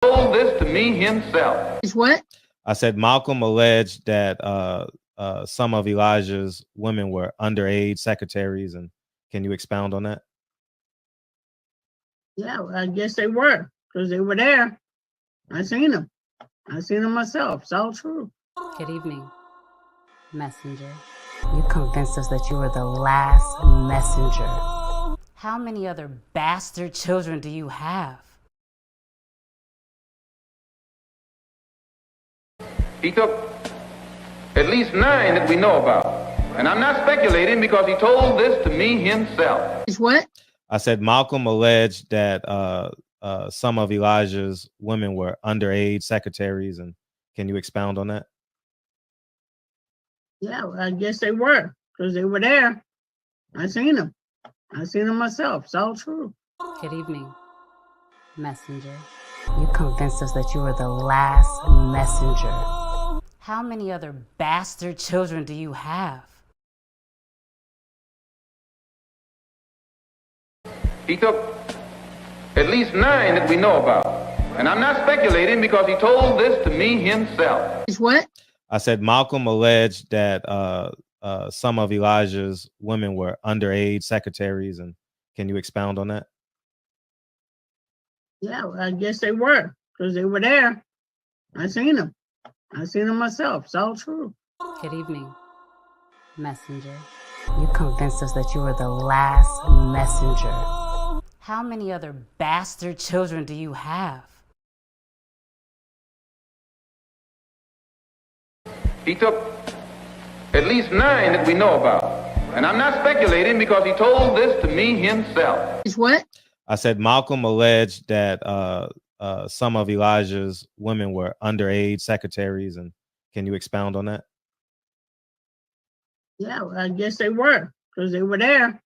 Told this to me himself. Is what? I said Malcolm alleged that some of Elijah's women were underage secretaries, and can you expound on that? Yeah, well, I guess they were, because they were there. I seen them. I seen them myself. It's all true. Good evening, messenger. You convinced us that you were the last messenger. How many other bastard children do you have? He took at least 9 that we know about. And I'm not speculating because he told this to me himself. Is what? I said Malcolm alleged that some of Elijah's women were underage secretaries, and can you expound on that? Yeah, well, I guess they were, because they were there. I seen them. I seen them myself. It's all true. Good evening, messenger. You convinced us that you were the last messenger. How many other bastard children do you have? He took at least 9 that we know about. And I'm not speculating because he told this to me himself. Is what? I said Malcolm alleged that some of Elijah's women were underage secretaries, and can you expound on that? Yeah, well, I guess they were, because they were there. I seen them. I seen them myself. It's all true. Good evening, messenger. You convinced us that you were the last messenger. How many other bastard children do you have? He took at least 9 that we know about. And I'm not speculating because he told this to me himself. Is what? I said Malcolm alleged that some of Elijah's women were underage secretaries, and can you expound on that? Yeah, well, I guess they were, because they were there.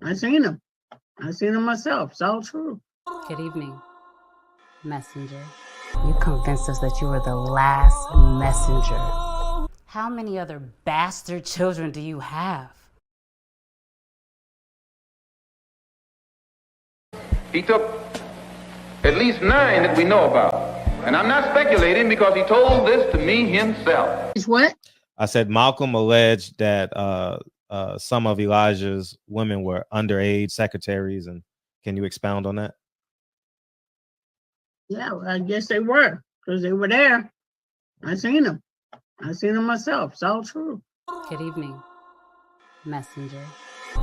I seen them. I seen them myself. It's all true. Good evening, messenger. You convinced us that you were the last messenger. How many other bastard children do you have? He took at least 9 that we know about. And I'm not speculating because he told this to me himself. Is what? I said Malcolm alleged that some of Elijah's women were underage secretaries, and can you expound on that? Yeah, well, I guess they were, because they were there. I seen them. I seen them myself. It's all true. Good evening, messenger.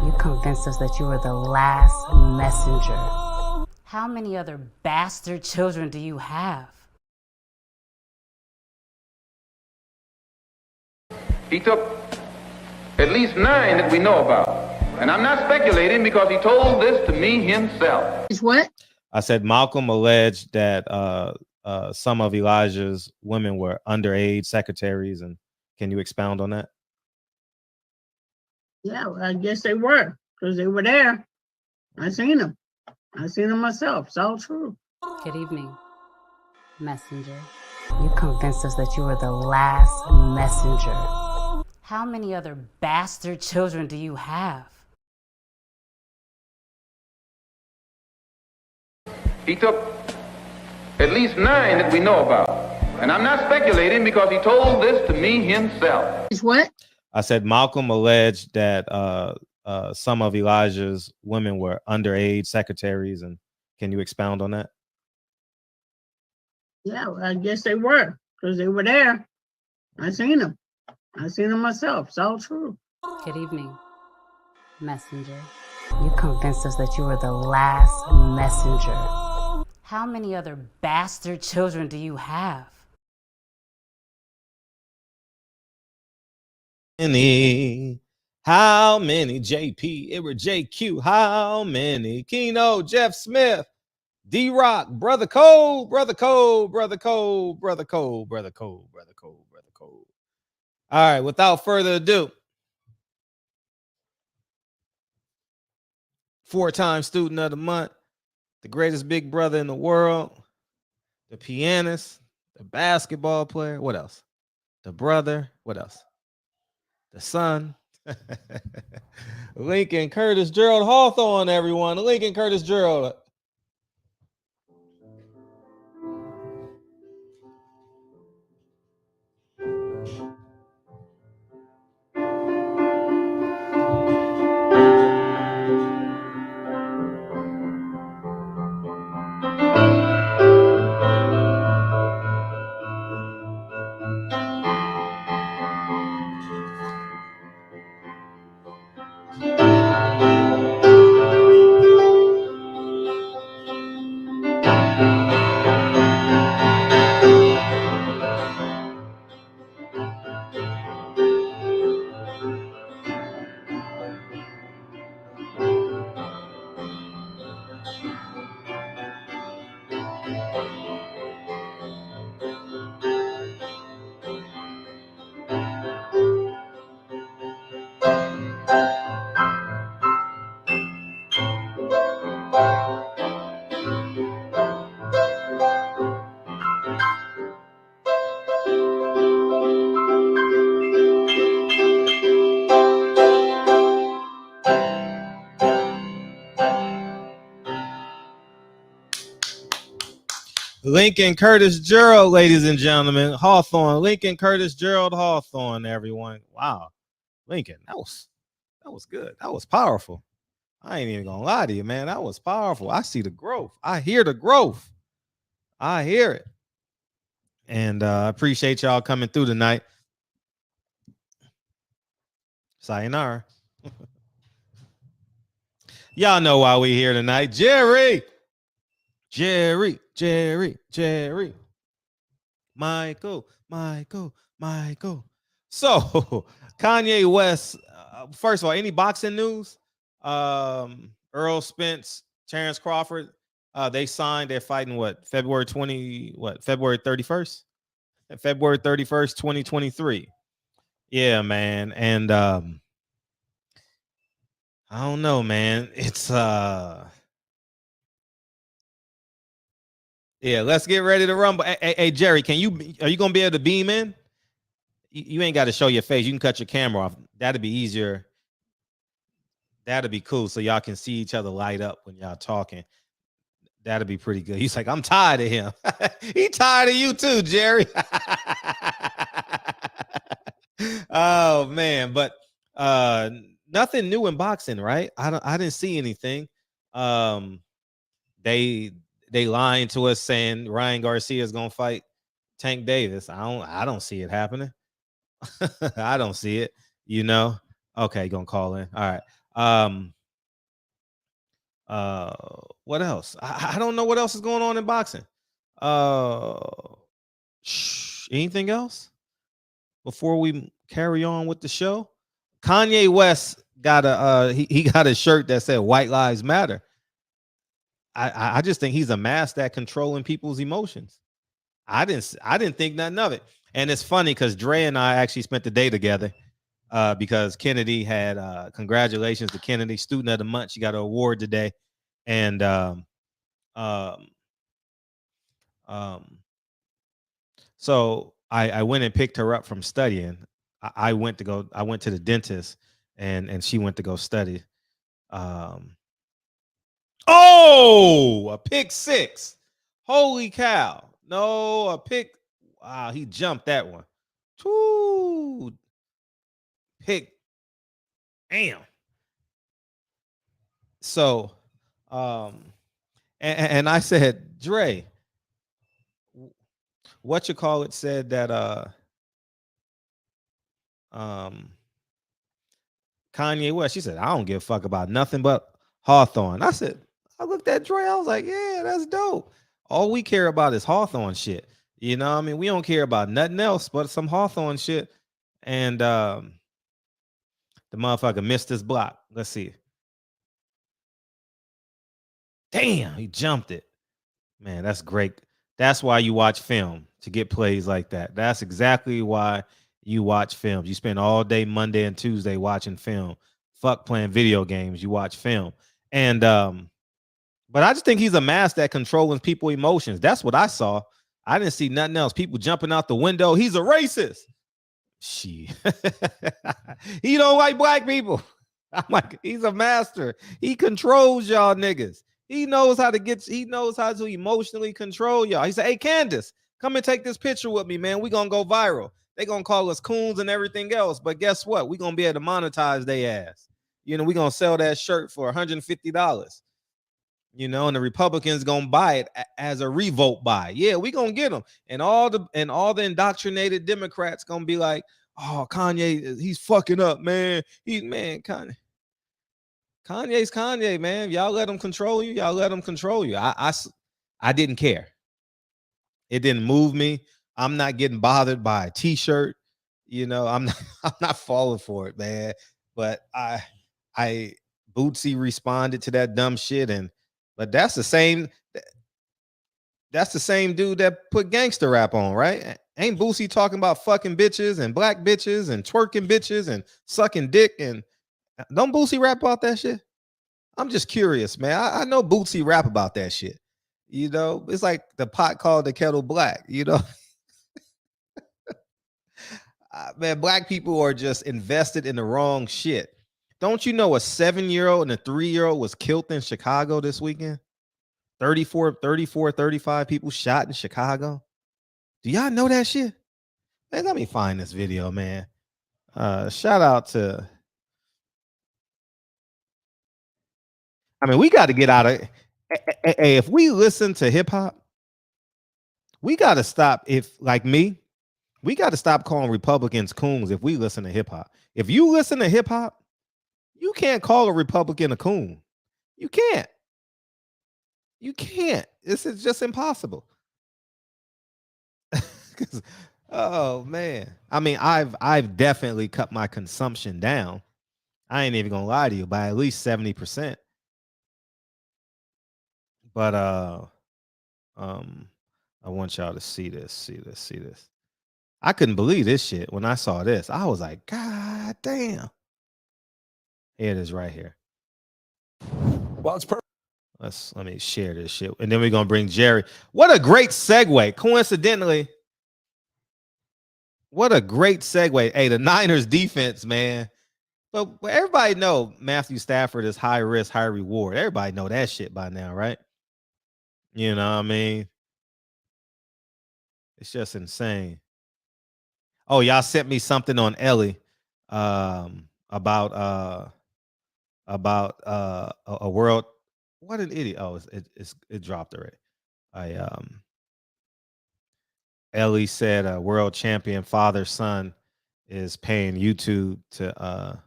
You convinced us that you were the last messenger. How many other bastard children do you have? He took at least 9 that we know about. And I'm not speculating because he told this to me himself. Is what? I said Malcolm alleged that some of Elijah's women were underage secretaries, and can you expound on that? Yeah, well, I guess they were, because they were there. I seen them. I seen them myself. It's all true. Good evening, messenger. You convinced us that you were the last messenger. How many other bastard children do you have? He took at least 9 that we know about. And I'm not speculating because he told this to me himself. Is what? I said Malcolm alleged that some of Elijah's women were underage secretaries, and can you expound on that? Yeah, well, I guess they were, because they were there. I seen them. I seen them myself. It's all true. Good evening, messenger. You convinced us that you were the last messenger. How many other bastard children do you have? How many JP, Ibra JQ, how many Keno, Jeff Smith, D-Rock, Brother Cole, Brother Cole, Brother Cole, Brother Cole, Brother Cole, Brother Cole, Brother Cole. All right, without further ado, 4-time student of the month, the greatest big brother in the world, the pianist, the basketball player, what else? The brother, what else? The son, Lincoln Curtis Gerald Hawthorne, everyone. Lincoln Curtis Gerald. Lincoln Curtis Gerald, ladies and gentlemen. Hawthorne. Lincoln Curtis Gerald Hawthorne, everyone. Wow. Lincoln, that was good. That was powerful. I ain't even gonna lie to you, man. That was powerful. I see the growth. I hear the growth. I hear it. And I appreciate y'all coming through tonight. Sayonara. Y'all know why we here tonight. Jerry. Michael. So, Kanye West, first of all, any boxing news? Earl Spence, Terrence Crawford, they signed. They're fighting February 31st? February 31st, 2023. Yeah, man. And I don't know, man. It's yeah, let's get ready to rumble. Hey, Jerry, are you gonna be able to beam in? You ain't got to show your face. You can cut your camera off. That'd be easier. That'd be cool, so y'all can see each other light up when y'all talking. That'd be pretty good. He's like, I'm tired of him. He tired of you too, Jerry. Oh man, but nothing new in boxing, right? I didn't see anything. They lying to us saying Ryan Garcia is gonna fight Tank Davis. I don't see it happening. I don't see it. You know. Okay, gonna call in. All right. What else? I don't know what else is going on in boxing. Anything else before we carry on with the show? Kanye West got he got a shirt that said "White Lives Matter." I just think he's a master at controlling people's emotions. I didn't think nothing of it. And it's funny because Dre and I actually spent the day together because Kennedy had congratulations to Kennedy, student of the month. She got an award today. And so I went and picked her up from studying. I went to the dentist and she went to go study. Oh, a pick six. Holy cow. No, a pick. Wow, he jumped that one. Two pick. Damn. So, and I said, Dre, what you call it said that Kanye West. She said, I don't give a fuck about nothing but Hawthorne. I looked at Dre, I was like, yeah, that's dope. All we care about is Hawthorne shit. You know what I mean? We don't care about nothing else but some Hawthorne shit. And the motherfucker missed his block. Let's see. Damn, he jumped it. Man, that's great. That's why you watch film, to get plays like that. That's exactly why you watch films. You spend all day Monday and Tuesday watching film. Fuck playing video games. You watch film. And but I just think he's a master at controlling people's emotions. That's what I saw. I didn't see nothing else. People jumping out the window. He's a racist. She he don't like black people. I'm like, he's a master. He controls y'all niggas. He knows how to emotionally control y'all. He said, hey, Candace, come and take this picture with me, man. We're gonna go viral. They're gonna call us coons and everything else. But guess what? We're gonna be able to monetize their ass. You know, we're gonna sell that shirt for $150. You know, and the Republicans gonna buy it as a revolt buy. Yeah, we gonna get them, and all the indoctrinated Democrats gonna be like, "Oh, Kanye, he's fucking up, man. Kanye's Kanye, man. Y'all let him control you. I didn't care. It didn't move me. I'm not getting bothered by a T-shirt. You know, I'm not falling for it, man. But Bootsy responded to that dumb shit, but that's the same dude that put gangster rap on, right? Ain't Bootsy talking about fucking bitches and black bitches and twerking bitches and sucking dick? And don't Bootsy rap about that shit? I'm just curious, man. I know Bootsy rap about that shit. You know, it's like the pot called the kettle black, you know? Man, black people are just invested in the wrong shit. Don't you know a 7-year-old and a 3-year-old was killed in Chicago this weekend? 35 people shot in Chicago. Do y'all know that shit? Man, let me find this video, man. Shout out to, I mean, we got to get out of, hey, if we listen to hip hop, we got to stop. If, like me, we got to stop calling Republicans coons if we listen to hip hop. If you listen to hip hop, you can't call a Republican a coon. You can't. You can't. This is just impossible. Oh man. I mean, I've definitely cut my consumption down. I ain't even gonna lie to you, by at least 70%. But I want y'all to see this. I couldn't believe this shit when I saw this. I was like, God damn. Here it is right here. Well, it's perfect. Let me share this shit. And then we're gonna bring Jerry. What a great segue. Coincidentally, what a great segue. Hey, the Niners defense, man. But everybody know Matthew Stafford is high risk, high reward. Everybody know that shit by now, right? You know what I mean? It's just insane. Oh, y'all sent me something on Ellie about a world. What an idiot. Oh, it dropped already. Ellie said a world champion father-son is paying YouTube to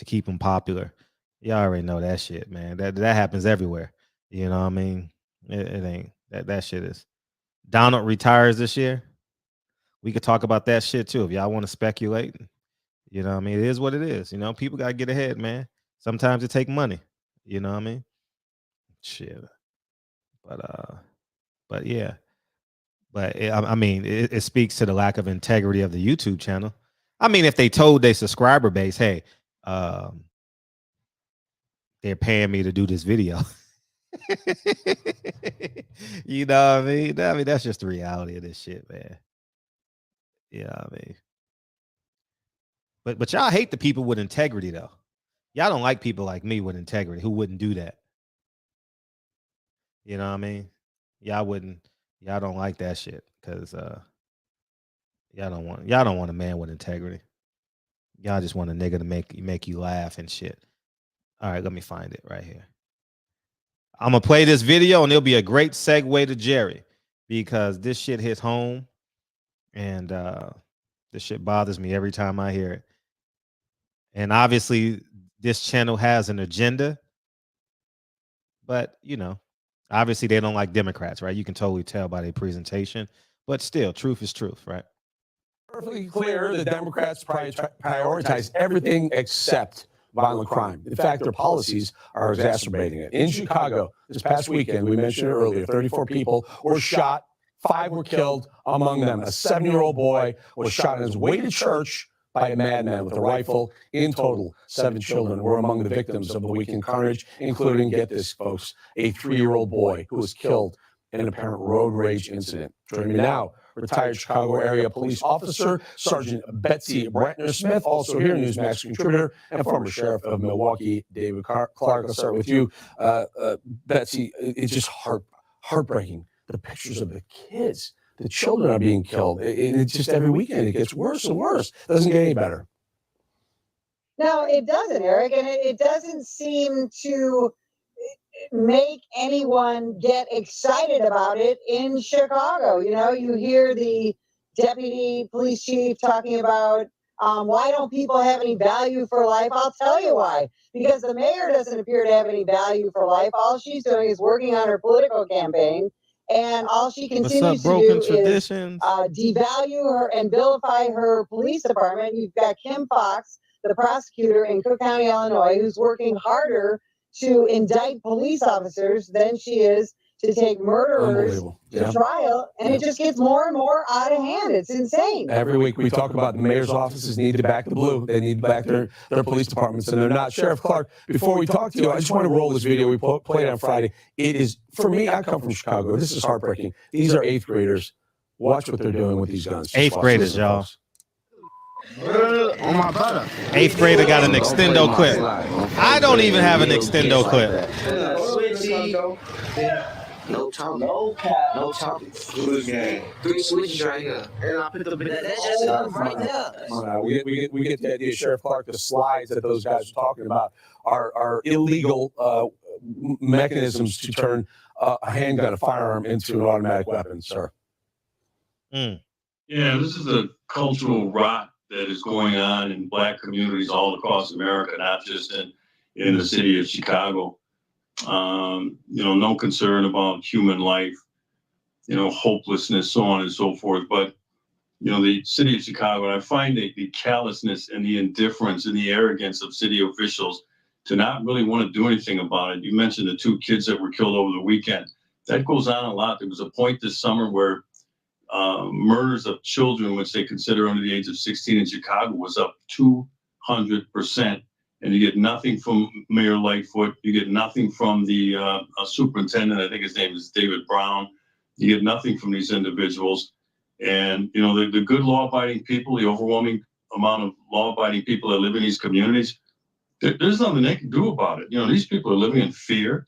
keep him popular. Y'all already know that shit, man. That happens everywhere. You know what I mean? It ain't that shit is. Donald retires this year. We could talk about that shit too if y'all want to speculate. You know what I mean? It is what it is. You know, people got to get ahead, man. Sometimes it take money. You know what I mean? Shit. But yeah. But I mean, it speaks to the lack of integrity of the YouTube channel. I mean, if they told their subscriber base, hey, they're paying me to do this video. You know what I mean? I mean, that's just the reality of this shit, man. You know what I mean? But y'all hate the people with integrity, though. Y'all don't like people like me with integrity who wouldn't do that. You know what I mean? Y'all don't like that shit because y'all don't want a man with integrity. Y'all just want a nigga to make you laugh and shit. All right, let me find it right here. I'm gonna play this video and it'll be a great segue to Jerry because this shit hits home and this shit bothers me every time I hear it. And obviously this channel has an agenda, but you know, obviously they don't like Democrats, right? You can totally tell by their presentation, but still, truth is truth, right? Perfectly clear the Democrats prioritize everything except violent crime. In fact, their policies are exacerbating it. In Chicago, this past weekend, we mentioned it earlier, 34 people were shot, 5 were killed, among them a 7-year-old boy was shot on his way to church by a madman with a rifle. In total, 7 children were among the victims of the weekend carnage, including, get this, folks, a 3-year-old boy who was killed in an apparent road rage incident. Joining me now, retired Chicago area police officer, Sergeant Betsy Brantner-Smith, also here, Newsmax contributor, and former sheriff of Milwaukee, David Clark. I'll start with you. Betsy, it's just heartbreaking. The pictures of the kids, the children are being killed. It's just every weekend it gets worse and worse. It doesn't get any better. No, it doesn't, Eric, and it doesn't seem to make anyone get excited about it in Chicago. You know, you hear the deputy police chief talking about why don't people have any value for life? I'll tell you why. Because the mayor doesn't appear to have any value for life. All she's doing is working on her political campaign. And all she continues to do is devalue her and vilify her police department. You've got Kim Fox, the prosecutor in Cook County, Illinois, who's working harder to indict police officers than she is to take murderers to trial. And it just gets more and more out of hand. It's insane. Every week we talk about the mayor's offices need to back the blue. They need to back their police departments, and they're not. Sheriff Clark, before we talk to you, I just want to roll this video. We played it on Friday. It is, for me, I come from Chicago. This is heartbreaking. These are 8th graders. Watch what they're doing with these guns. 8th graders, y'all. On my butter. 8th grader got an extendo clip. I don't even have an extendo clip. though? Yeah. No talking. No cap. No talking. Who's game? 3 switches right here. And I picked up that's just right there. We get the idea, Sheriff Clark, the slides that those guys are talking about are illegal mechanisms to turn a handgun, a firearm, into an automatic weapon, sir. Mm. Yeah, this is a cultural rot that is going on in Black communities all across America, not just in the city of Chicago. No concern about human life, hopelessness, so on and so forth. But, the city of Chicago, and I find the callousness and the indifference and the arrogance of city officials to not really want to do anything about it. You mentioned the 2 kids that were killed over the weekend. That goes on a lot. There was a point this summer where murders of children, which they consider under the age of 16 in Chicago, was up 200%. And you get nothing from Mayor Lightfoot. You get nothing from the superintendent. I think his name is David Brown. You get nothing from these individuals. And, the good law-abiding people, the overwhelming amount of law-abiding people that live in these communities, there's nothing they can do about it. These people are living in fear.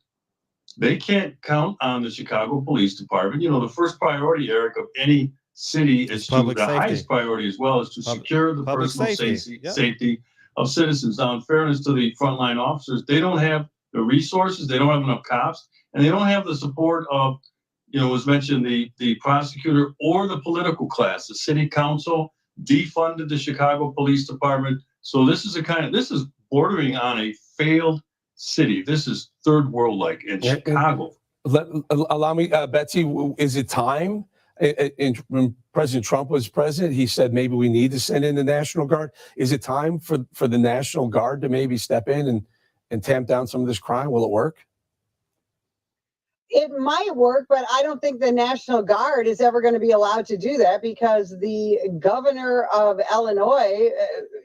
They can't count on the Chicago Police Department. The first priority, Eric, of any city is public the safety. Highest priority as well is to secure the personal safety. safety of citizens. Now, in fairness to the frontline officers, they don't have the resources, they don't have enough cops, and they don't have the support of, was mentioned, the prosecutor or the political class. The city council defunded the Chicago Police Department. So this is bordering on a failed city. This is third world like in Chicago. Allow me, Betsy, is it time? When President Trump was president, he said maybe we need to send in the National Guard. Is it time for the National Guard to maybe step in and tamp down some of this crime? Will it work? It might work, but I don't think the National Guard is ever going to be allowed to do that because the governor of Illinois,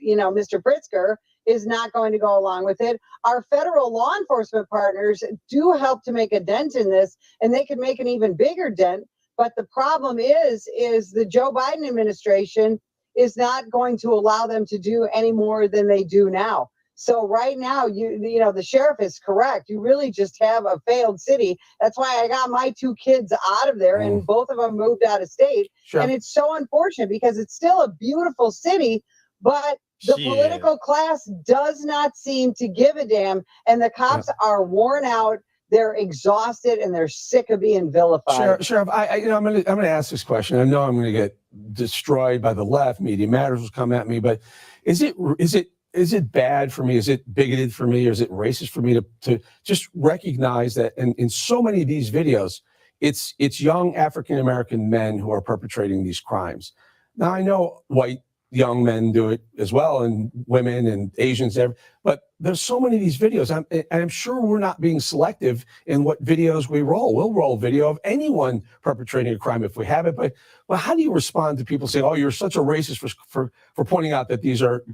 Mr. Pritzker, is not going to go along with it. Our federal law enforcement partners do help to make a dent in this, and they could make an even bigger dent. But the problem is the Joe Biden administration is not going to allow them to do any more than they do now. So right now, the sheriff is correct. You really just have a failed city. That's why I got my 2 kids out of there, and both of them moved out of state. Sure. And it's so unfortunate because it's still a beautiful city, but the political class does not seem to give a damn, and the cops are worn out. They're exhausted and they're sick of being vilified. Sheriff, I'm going to ask this question. I know I'm going to get destroyed by the left. Media Matters will come at me, but is it bad for me? Is it bigoted for me? Or is it racist for me to just recognize that in so many of these videos, it's young African American men who are perpetrating these crimes. Now I know white young men do it as well, and women and Asians, but there's so many of these videos. I'm sure we're not being selective in what videos we roll. We'll roll video of anyone perpetrating a crime if we have it. But how do you respond to people saying, "Oh, you're such a racist for pointing out that these are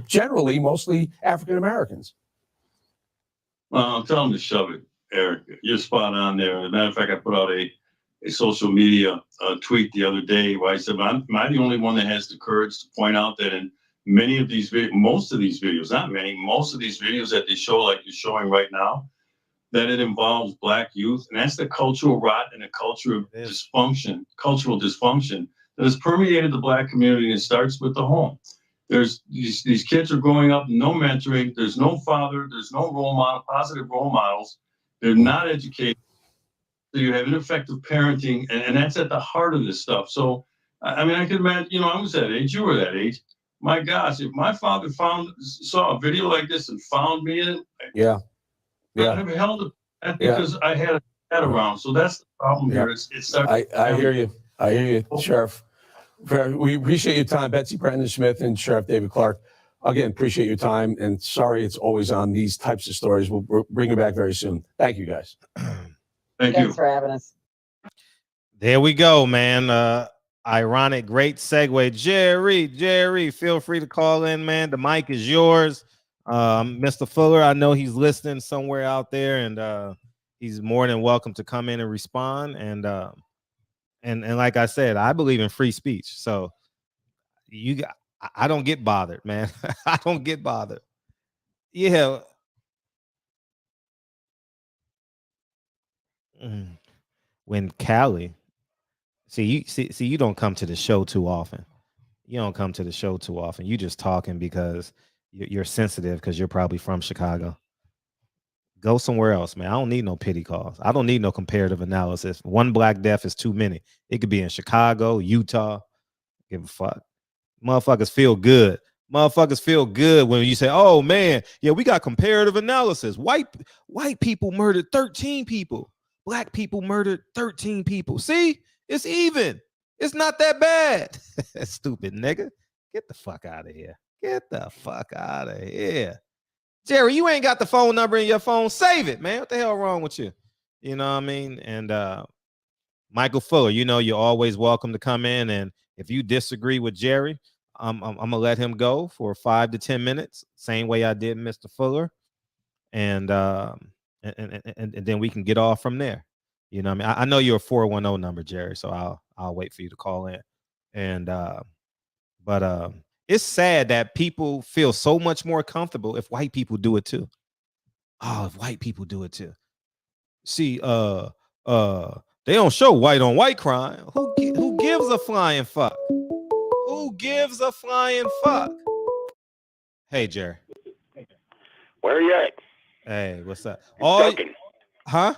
generally mostly African Americans"? Well, tell them to shove it, Eric. You're spot on there. As a matter of fact, I put out a social media tweet the other day where I said, am I the only one that has the courage to point out that in many of these videos, most of these videos that they show, like you're showing right now, that it involves Black youth. And that's the cultural rot and the cultural dysfunction that has permeated the Black community, and it starts with the home. There's these kids are growing up, no mentoring, there's no father, there's no positive role models. They're not educated. So you have ineffective parenting, and that's at the heart of this stuff. So, I can imagine, I was that age, you were that age. My gosh, if my father saw a video like this and found me in it, I'd have held it because I had that around. So that's the problem here. I hear you, Sheriff. We appreciate your time, Betsy Brandon Smith and Sheriff David Clark. Again, appreciate your time, and sorry it's always on these types of stories. We'll bring you back very soon. Thank you, guys. Thanks for having us. There we go, man. Ironic, great segue. Jerry, feel free to call in, man. The mic is yours. Mr. Fuller, I know he's listening somewhere out there, and he's more than welcome to come in and respond. And like I said, I believe in free speech. So I don't get bothered, man. I don't get bothered. Yeah. When Callie, see, you don't come to the show too often. You don't come to the show too often. You just talking because you're sensitive because you're probably from Chicago. Go somewhere else, man. I don't need no pity calls. I don't need no comparative analysis. One black death is too many. It could be in Chicago, Utah. Give a fuck. Motherfuckers feel good. Motherfuckers feel good when you say, "Oh man, yeah, we got comparative analysis. White people murdered 13 people. Black people murdered 13 people. See, it's even. It's not that bad." Stupid nigga. Get the fuck out of here. Get the fuck out of here. Jerry, you ain't got the phone number in your phone. Save it, man. What the hell wrong with you? You know what I mean? And Michael Fuller, you know, you're always welcome to come in. And if you disagree with Jerry, I'm gonna let him go for 5 to 10 minutes, same way I did Mr. Fuller, and then we can get off from there. You know what I mean? I know you're a 410 number, Jerry, so I'll wait for you to call in. And but it's sad that people feel so much more comfortable if white people do it too. Oh, if white people do it too. See, they don't show white on white crime. Who gives a flying fuck? Who gives a flying fuck? Hey, Jerry. Where you at? Hey, what's up? He's ducking. Huh?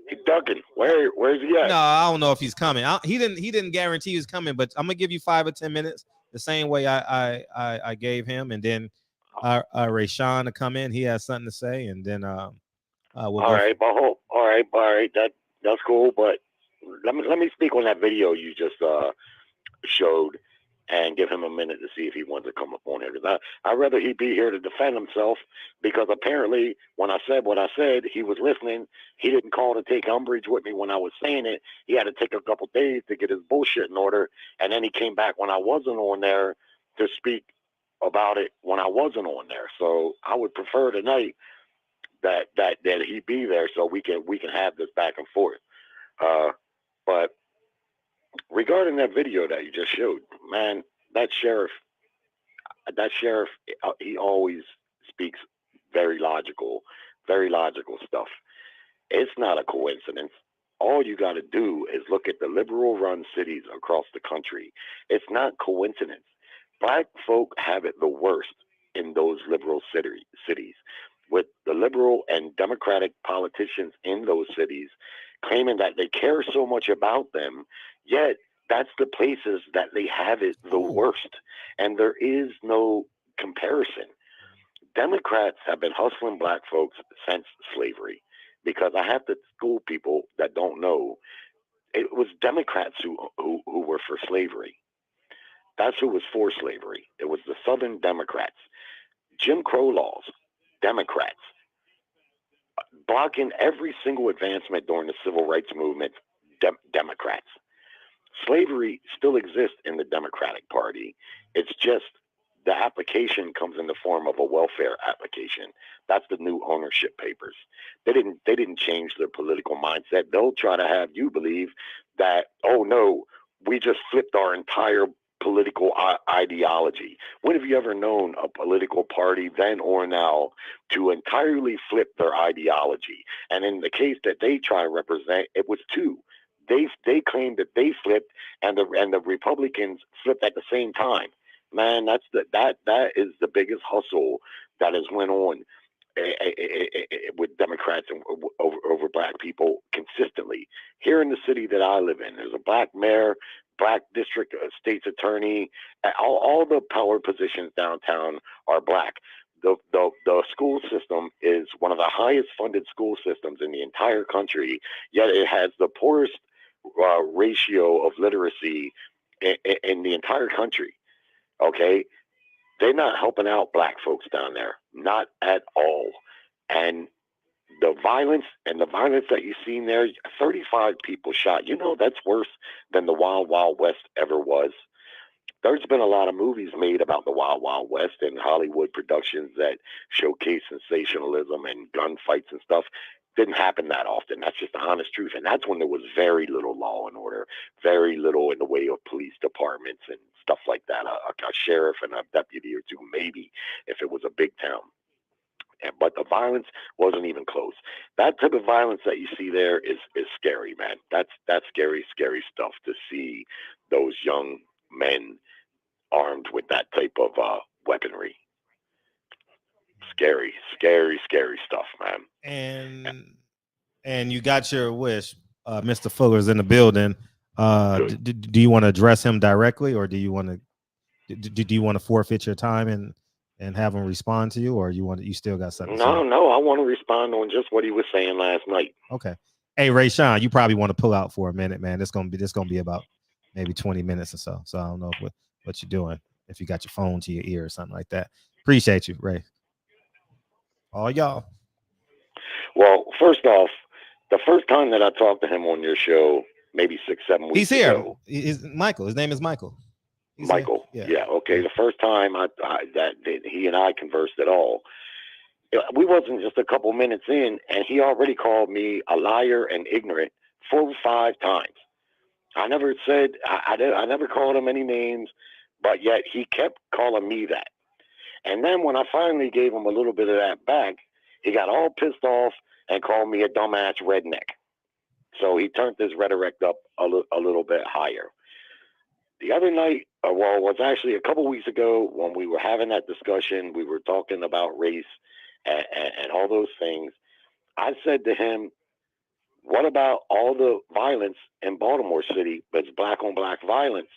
He's ducking. Where's he at? No, I don't know if he's coming. He didn't guarantee he's coming, but I'm gonna give you 5 or 10 minutes, the same way I gave him, and then Rayshawn to come in. He has something to say, and then we'll all right. That's cool. But let me speak on that video you just showed, and give him a minute to see if he wants to come up on here. Because I'd rather he be here to defend himself, because apparently when I said what I said, he was listening. He didn't call to take umbrage with me when I was saying it. He had to take a couple days to get his bullshit in order, and then he came back when I wasn't on there to speak about it when I wasn't on there. So I would prefer tonight that he be there so we can have this back and forth. But regarding that video that you just showed, man, that sheriff, he always speaks very logical stuff. It's not a coincidence. All you got to do is look at the liberal-run cities across the country. It's not coincidence. Black folk have it the worst in those liberal cities, with the liberal and democratic politicians in those cities claiming that they care so much about them, yet that's the places that they have it the worst. And there is no comparison. Democrats have been hustling black folks since slavery, because I have to school people that don't know. It was Democrats who were for slavery. That's who was for slavery. It was the Southern Democrats. Jim Crow laws, Democrats. Blocking every single advancement during the civil rights movement, Democrats. Slavery still exists in the Democratic Party. It's just the application comes in the form of a welfare application. That's the new ownership papers. They didn't change their political mindset. They'll try to have you believe that, oh no, we just flipped our entire political ideology. When have you ever known a political party then or now to entirely flip their ideology? And in the case that they try to represent, it was two. They claimed that they flipped, and the Republicans flipped at the same time. Man, that is the biggest hustle that has went on with Democrats and over black people consistently. Here in the city that I live in, there's a black mayor, black district state's attorney. All the power positions downtown are black. The school system is one of the highest funded school systems in the entire country, yet it has the poorest ratio of literacy in the entire country. Okay, they're not helping out black folks down there, not at all. And the violence that you've seen there, 35 people shot. You know, that's worse than the Wild Wild West ever was. There's been a lot of movies made about the Wild Wild West and Hollywood productions that showcase sensationalism and gunfights and stuff. Didn't happen that often. That's just the honest truth. And that's when there was very little law and order, very little in the way of police departments and stuff like that. A sheriff and a deputy or two, maybe, if it was a big town. But the violence wasn't even close. That type of violence that you see there is scary, man. That's scary stuff to see those young men armed with that type of weaponry. Scary stuff, man. And you got your wish. Mr. Fuller's in the building. Do you want to address him directly, or do you want to forfeit your time and have him respond to you, or you still got something? No, I want to respond on just what he was saying last night. Okay. Hey, Ray Sean, you probably want to pull out for a minute, man. This gonna be about maybe 20 minutes or so. So I don't know what you're doing, if you got your phone to your ear or something like that. Appreciate you, Ray. All y'all. Well, first off, the first time that I talked to him on your show, maybe 6-7 weeks He's here. ago. Michael. His name is Michael. Michael. Yeah. Okay. The first time that he and I conversed at all, we wasn't just a couple minutes in, and he already called me a liar and ignorant 4 or 5 times. I never said, I never called him any names, but yet he kept calling me that. And then when I finally gave him a little bit of that back, he got all pissed off and called me a dumbass redneck. So he turned his rhetoric up a little bit higher. The other night, it was actually a couple weeks ago when we were having that discussion, we were talking about race and all those things. I said to him, what about all the violence in Baltimore City that's black on black violence?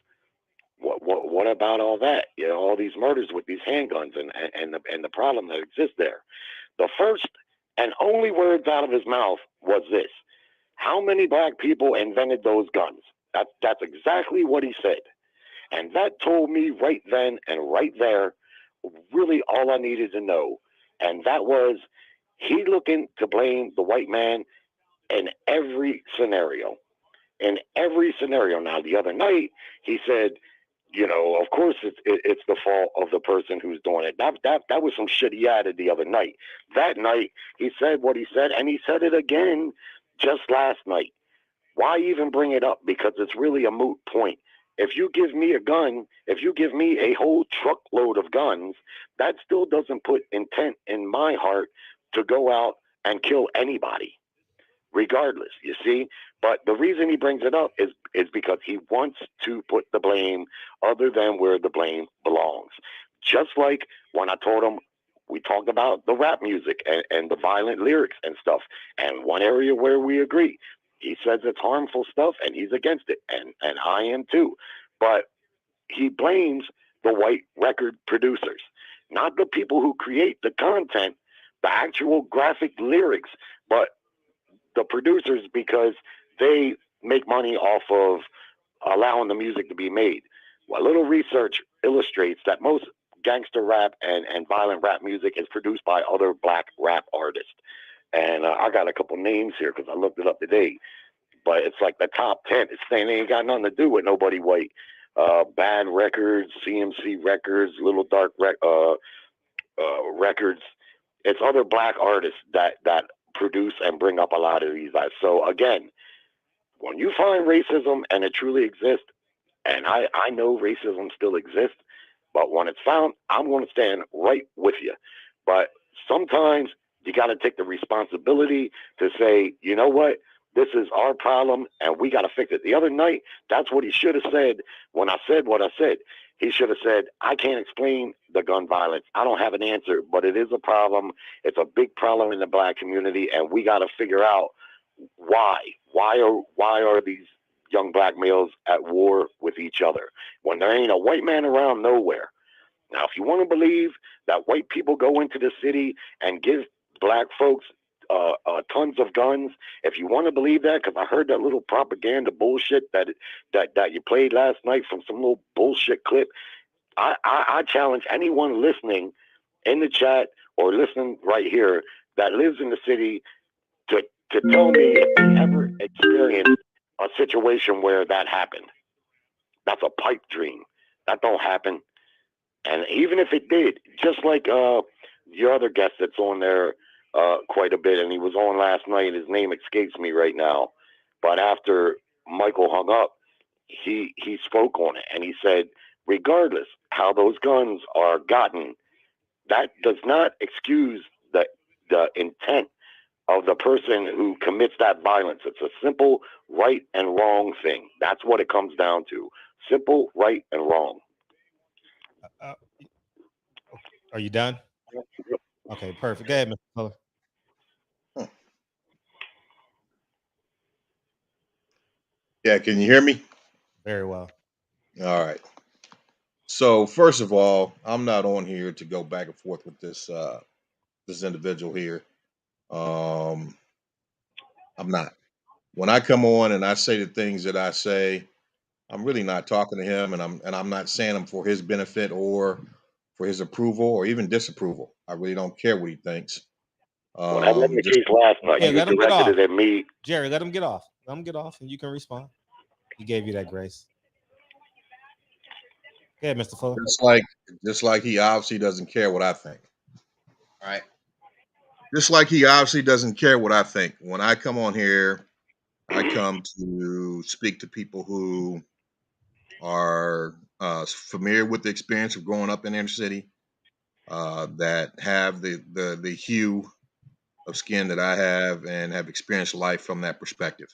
What about all that? You know, all these murders with these handguns and the problem that exists there. The first and only words out of his mouth was this: how many black people invented those guns? That's exactly what he said. And that told me right then and right there really all I needed to know. And that was, he looking to blame the white man in every scenario. In every scenario. Now, the other night, he said, you know, of course it's the fault of the person who's doing it. That was some shit he added the other night. That night, he said what he said, and he said it again just last night. Why even bring it up? Because it's really a moot point. If you give me a gun, if you give me a whole truckload of guns, that still doesn't put intent in my heart to go out and kill anybody, regardless, you see? But the reason he brings it up is because he wants to put the blame other than where the blame belongs. Just like when I told him, we talked about the rap music and the violent lyrics and stuff. And one area where we agree, he says it's harmful stuff and he's against it. And I am too. But he blames the white record producers, not the people who create the content, the actual graphic lyrics, but the producers, because they make money off of allowing the music to be made. Well, a little research illustrates that most gangster rap and violent rap music is produced by other black rap artists. And I got a couple names here because I looked it up today. But it's like the top 10. It's saying they ain't got nothing to do with nobody white. Bad Records, CMC Records, Little Dark Records. It's other black artists that produce and bring up a lot of these guys. So again, when you find racism and it truly exists, and I know racism still exists, but when it's found, I'm going to stand right with you. But sometimes you got to take the responsibility to say, you know what? This is our problem and we got to fix it. The other night, that's what he should have said when I said what I said. He should have said, I can't explain the gun violence. I don't have an answer, but it is a problem. It's a big problem in the black community, and we got to figure out why. Why are these young black males at war with each other when there ain't a white man around nowhere? Now, if you want to believe that white people go into the city and give black folks tons of guns, if you want to believe that, because I heard that little propaganda bullshit that you played last night from some little bullshit clip, I challenge anyone listening in the chat or listening right here that lives in the city to tell me if they ever experienced a situation where that happened. That's a pipe dream. That don't happen. And even if it did, just like your other guest that's on there quite a bit, and he was on last night, his name escapes me right now, but after Michael hung up, he spoke on it, and he said, regardless how those guns are gotten, that does not excuse the the intent of the person who commits that violence. It's a simple right and wrong thing. That's what it comes down to. Simple right and wrong. Are you done? Okay, perfect. Go ahead, Mr. Fuller. Yeah, can you hear me? Very well. All right. So first of all, I'm not on here to go back and forth with this individual here. I'm not. When I come on and I say the things that I say, I'm really not talking to him, and I'm not saying them for his benefit or for his approval or even disapproval. I really don't care what he thinks. When I read the case last night, you let him get directed off. it at me. Jerry, let him get off. Let him get off, and you can respond. He gave you that grace. Go ahead, Mr. Fuller. Just like he obviously doesn't care what I think. All right. Just like he obviously doesn't care what I think. When I come on here, I come to speak to people who are familiar with the experience of growing up in inner city, that have the hue of skin that I have and have experienced life from that perspective.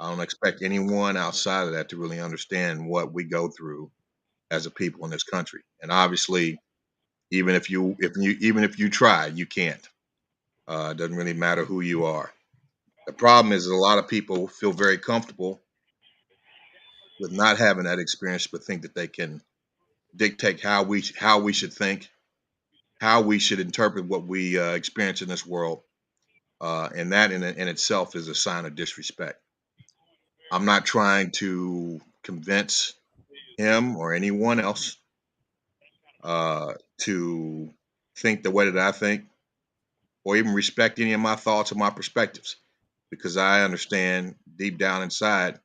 I don't expect anyone outside of that to really understand what we go through as a people in this country. And obviously, even if you try, you can't. It doesn't really matter who you are. The problem is that a lot of people feel very comfortable with not having that experience, but think that they can dictate how we should think, how we should interpret what we experience in this world, and that in itself is a sign of disrespect. I'm not trying to convince him or anyone else to think the way that I think, or even respect any of my thoughts or my perspectives, because I understand deep down inside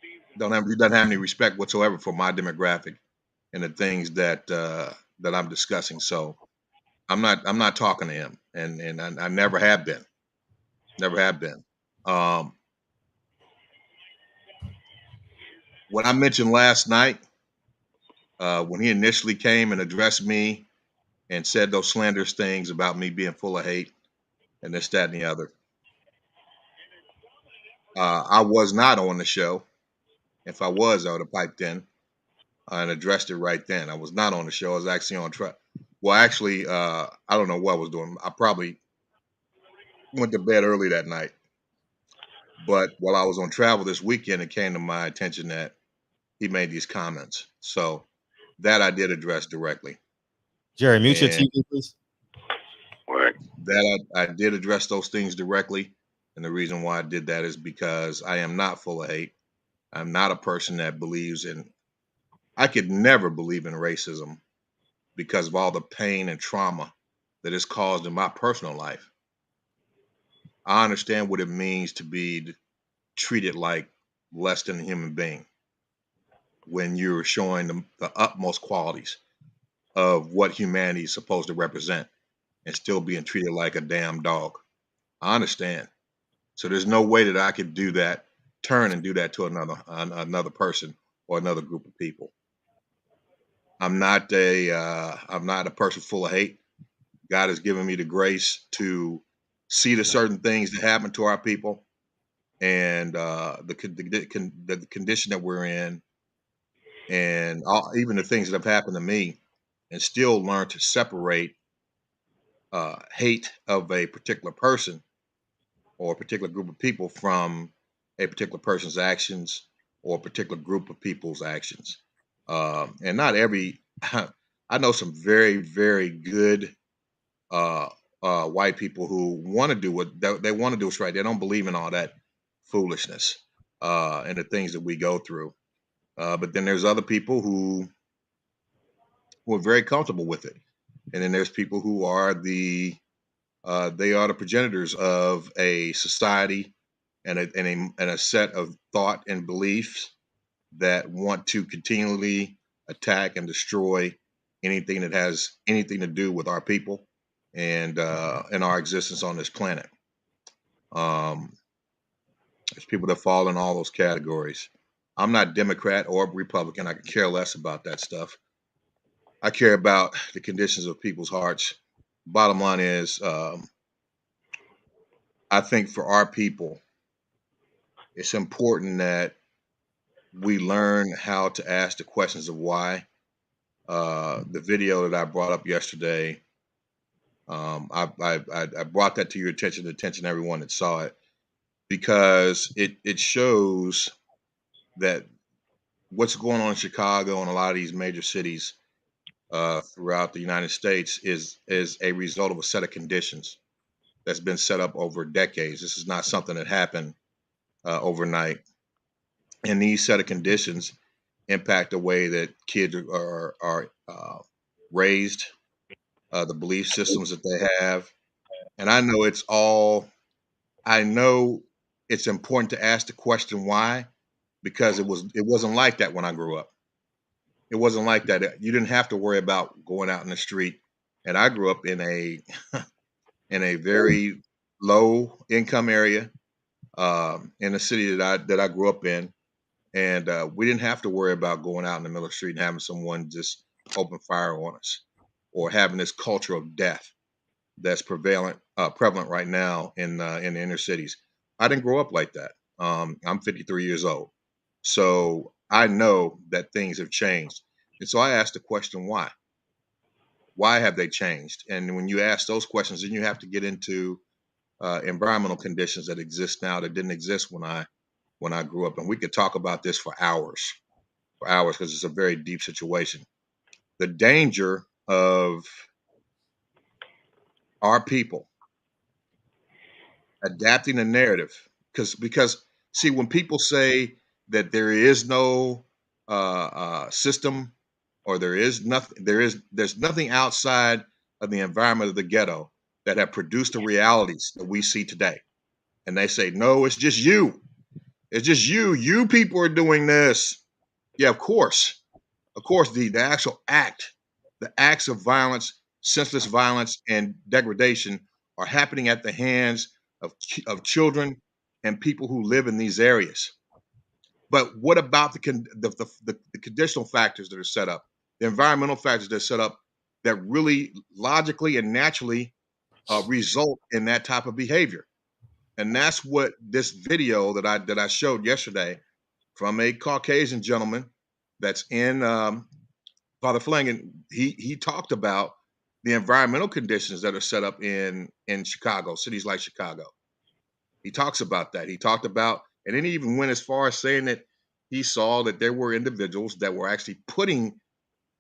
he doesn't have any respect whatsoever for my demographic and the things that I'm discussing. So I'm not talking to him, and I never have been. When I mentioned last night, when he initially came and addressed me and said those slanderous things about me being full of hate and this, that, and the other, I was not on the show. If I was, I would have piped in and addressed it right then. I was not on the show. I was actually on track. Well, actually, I don't know what I was doing. I probably went to bed early that night. But while I was on travel this weekend, it came to my attention that he made these comments. So that I did address directly. Jerry, mute your TV, please. Right. That I did address those things directly. And the reason why I did that is because I am not full of hate. I'm not a person that believes in, I could never believe in racism because of all the pain and trauma that it's caused in my personal life. I understand what it means to be treated like less than a human being when you're showing the utmost qualities of what humanity is supposed to represent and still being treated like a damn dog. I understand. So there's no way that I could do that, turn and do that to another person or another group of people. I'm not a person full of hate. God has given me the grace to see the certain things that happen to our people and the condition that we're in, and even the things that have happened to me, and still learn to separate hate of a particular person or a particular group of people from a particular person's actions or a particular group of people's actions. And not every, I know some very, very good white people who want to do what they want to do is right. They don't believe in all that foolishness and the things that we go through. But then there's other people who are very comfortable with it. And then there's people who are they are the progenitors of a society and a set of thought and beliefs that want to continually attack and destroy anything that has anything to do with our people and our existence on this planet. There's people that fall in all those categories. I'm not Democrat or Republican. I could care less about that stuff. I care about the conditions of people's hearts Bottom line is, I think for our people, it's important that we learn how to ask the questions of why. The video that I brought up yesterday, I brought that to your attention, the attention of everyone that saw it, because it shows that what's going on in Chicago and a lot of these major cities throughout the United States is a result of a set of conditions that's been set up over decades. This is not something that happened overnight, and these set of conditions impact the way that kids are raised, the belief systems that they have. And I know it's all. I know it's important to ask the question why, because it wasn't like that when I grew up. It wasn't like that. You didn't have to worry about going out in the street. And I grew up in a in a very low income area in a city that I grew up in, and we didn't have to worry about going out in the middle of the street and having someone just open fire on us, or having this culture of death that's prevalent prevalent right now in the inner cities. I didn't grow up like that. I'm 53 years old, so I know that things have changed, and so I asked the question why. Why have they changed? And when you ask those questions, then you have to get into environmental conditions that exist now that didn't exist when I grew up. And we could talk about this for hours, because it's a very deep situation. The danger of our people adapting a narrative, because see, when people say that there is no system, or there's nothing outside of the environment of the ghetto that have produced the realities that we see today, and they say no, it's just you. It's just you people are doing this. Yeah, of course, the actual the acts of violence, senseless violence, and degradation are happening at the hands of children and people who live in these areas. But what about the conditional factors that are set up, the environmental factors that are set up, that really logically and naturally result in that type of behavior? And that's what this video that I showed yesterday from a Caucasian gentleman that's in Father Flanagan, he talked about the environmental conditions that are set up in Chicago, cities like Chicago. He talks about that. He talked about, and then he even went as far as saying that he saw that there were individuals that were actually putting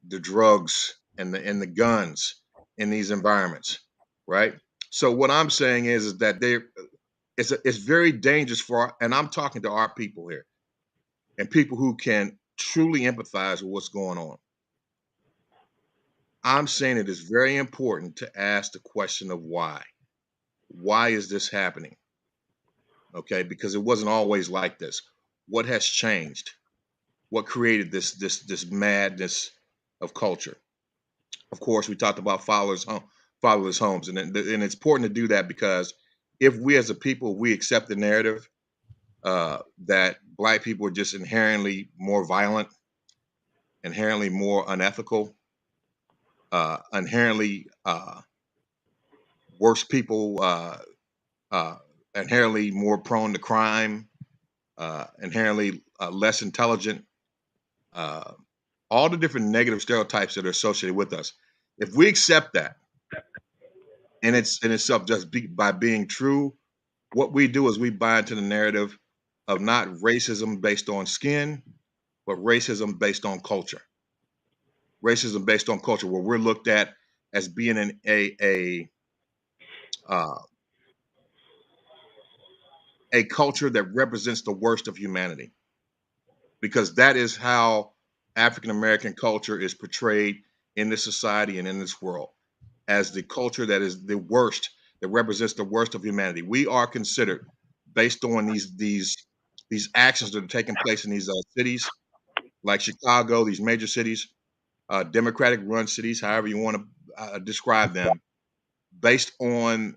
the drugs and the guns in these environments, right? So what I'm saying is that it's very dangerous and I'm talking to our people here, and people who can truly empathize with what's going on. I'm saying it is very important to ask the question of why. Why is this happening? Okay, because it wasn't always like this. What has changed? What created this madness of culture? Of course, we talked about fatherless homes, and it's important to do that, because if we as a people, we accept the narrative that Black people are just inherently more violent, inherently more unethical, inherently worse people, inherently more prone to crime, inherently less intelligent, all the different negative stereotypes that are associated with us. If we accept that, and it's in itself just by being true, what we do is we buy into the narrative of not racism based on skin, but racism based on culture. Racism based on culture, where we're looked at as being a culture that represents the worst of humanity, because that is how African American culture is portrayed in this society and in this world, as the culture that is the worst, that represents the worst of humanity. We are considered, based on these actions that are taking place in these cities like Chicago, these major cities, Democratic run cities, however you want to describe them, based on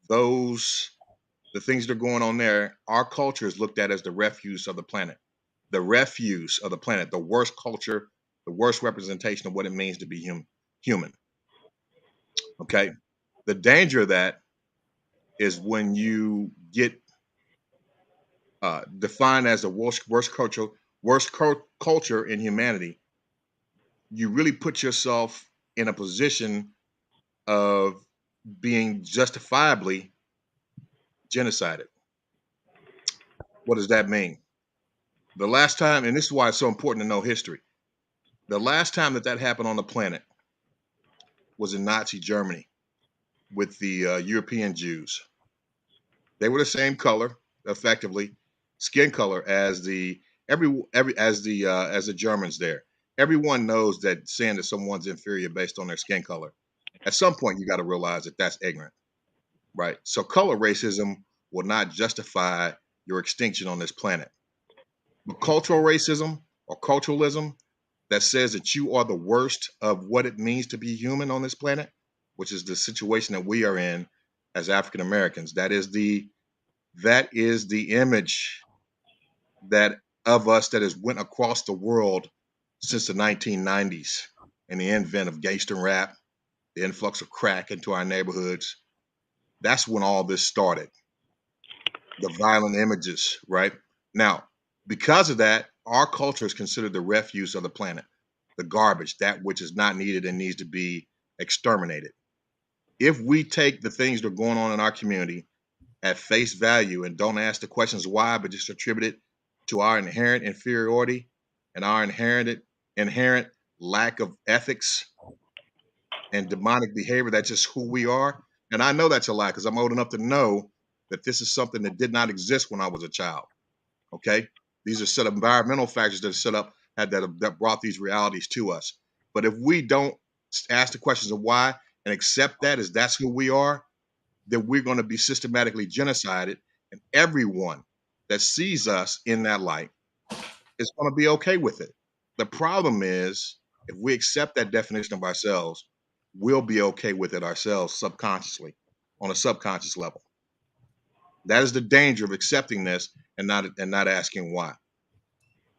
the things that are going on there. Our culture is looked at as the refuse of the planet, the worst culture, the worst representation of what it means to be human. Okay. The danger of that is when you get defined as the worst culture in humanity, you really put yourself in a position of being justifiably genocided. What does that mean? The last time, and this is why it's so important to know history, the last time that happened on the planet was in Nazi Germany with the European Jews. They were the same color, effectively, skin color as the Germans there. Everyone knows that saying that someone's inferior based on their skin color, at some point you got to realize that that's ignorant, right? So color racism will not justify your extinction on this planet. But cultural racism or culturalism that says that you are the worst of what it means to be human on this planet, which is the situation that we are in as African Americans. That is the image that of us that has went across the world since the 1990s and the advent of gangster rap, the influx of crack into our neighborhoods. That's when all this started. The violent images, right? Now, because of that, our culture is considered the refuse of the planet, the garbage, that which is not needed and needs to be exterminated. If we take the things that are going on in our community at face value and don't ask the questions why, but just attribute it to our inherent inferiority and our inherent lack of ethics and demonic behavior, that's just who we are. And I know that's a lie because I'm old enough to know that this is something that did not exist when I was a child. Okay, these are set of environmental factors that are set up that brought these realities to us. But if we don't ask the questions of why and accept that as that's who we are, then we're going to be systematically genocided, and everyone that sees us in that light is going to be okay with it. The problem is, if we accept that definition of ourselves, we'll be okay with it ourselves subconsciously, on a subconscious level. That is the danger of accepting this and not asking why.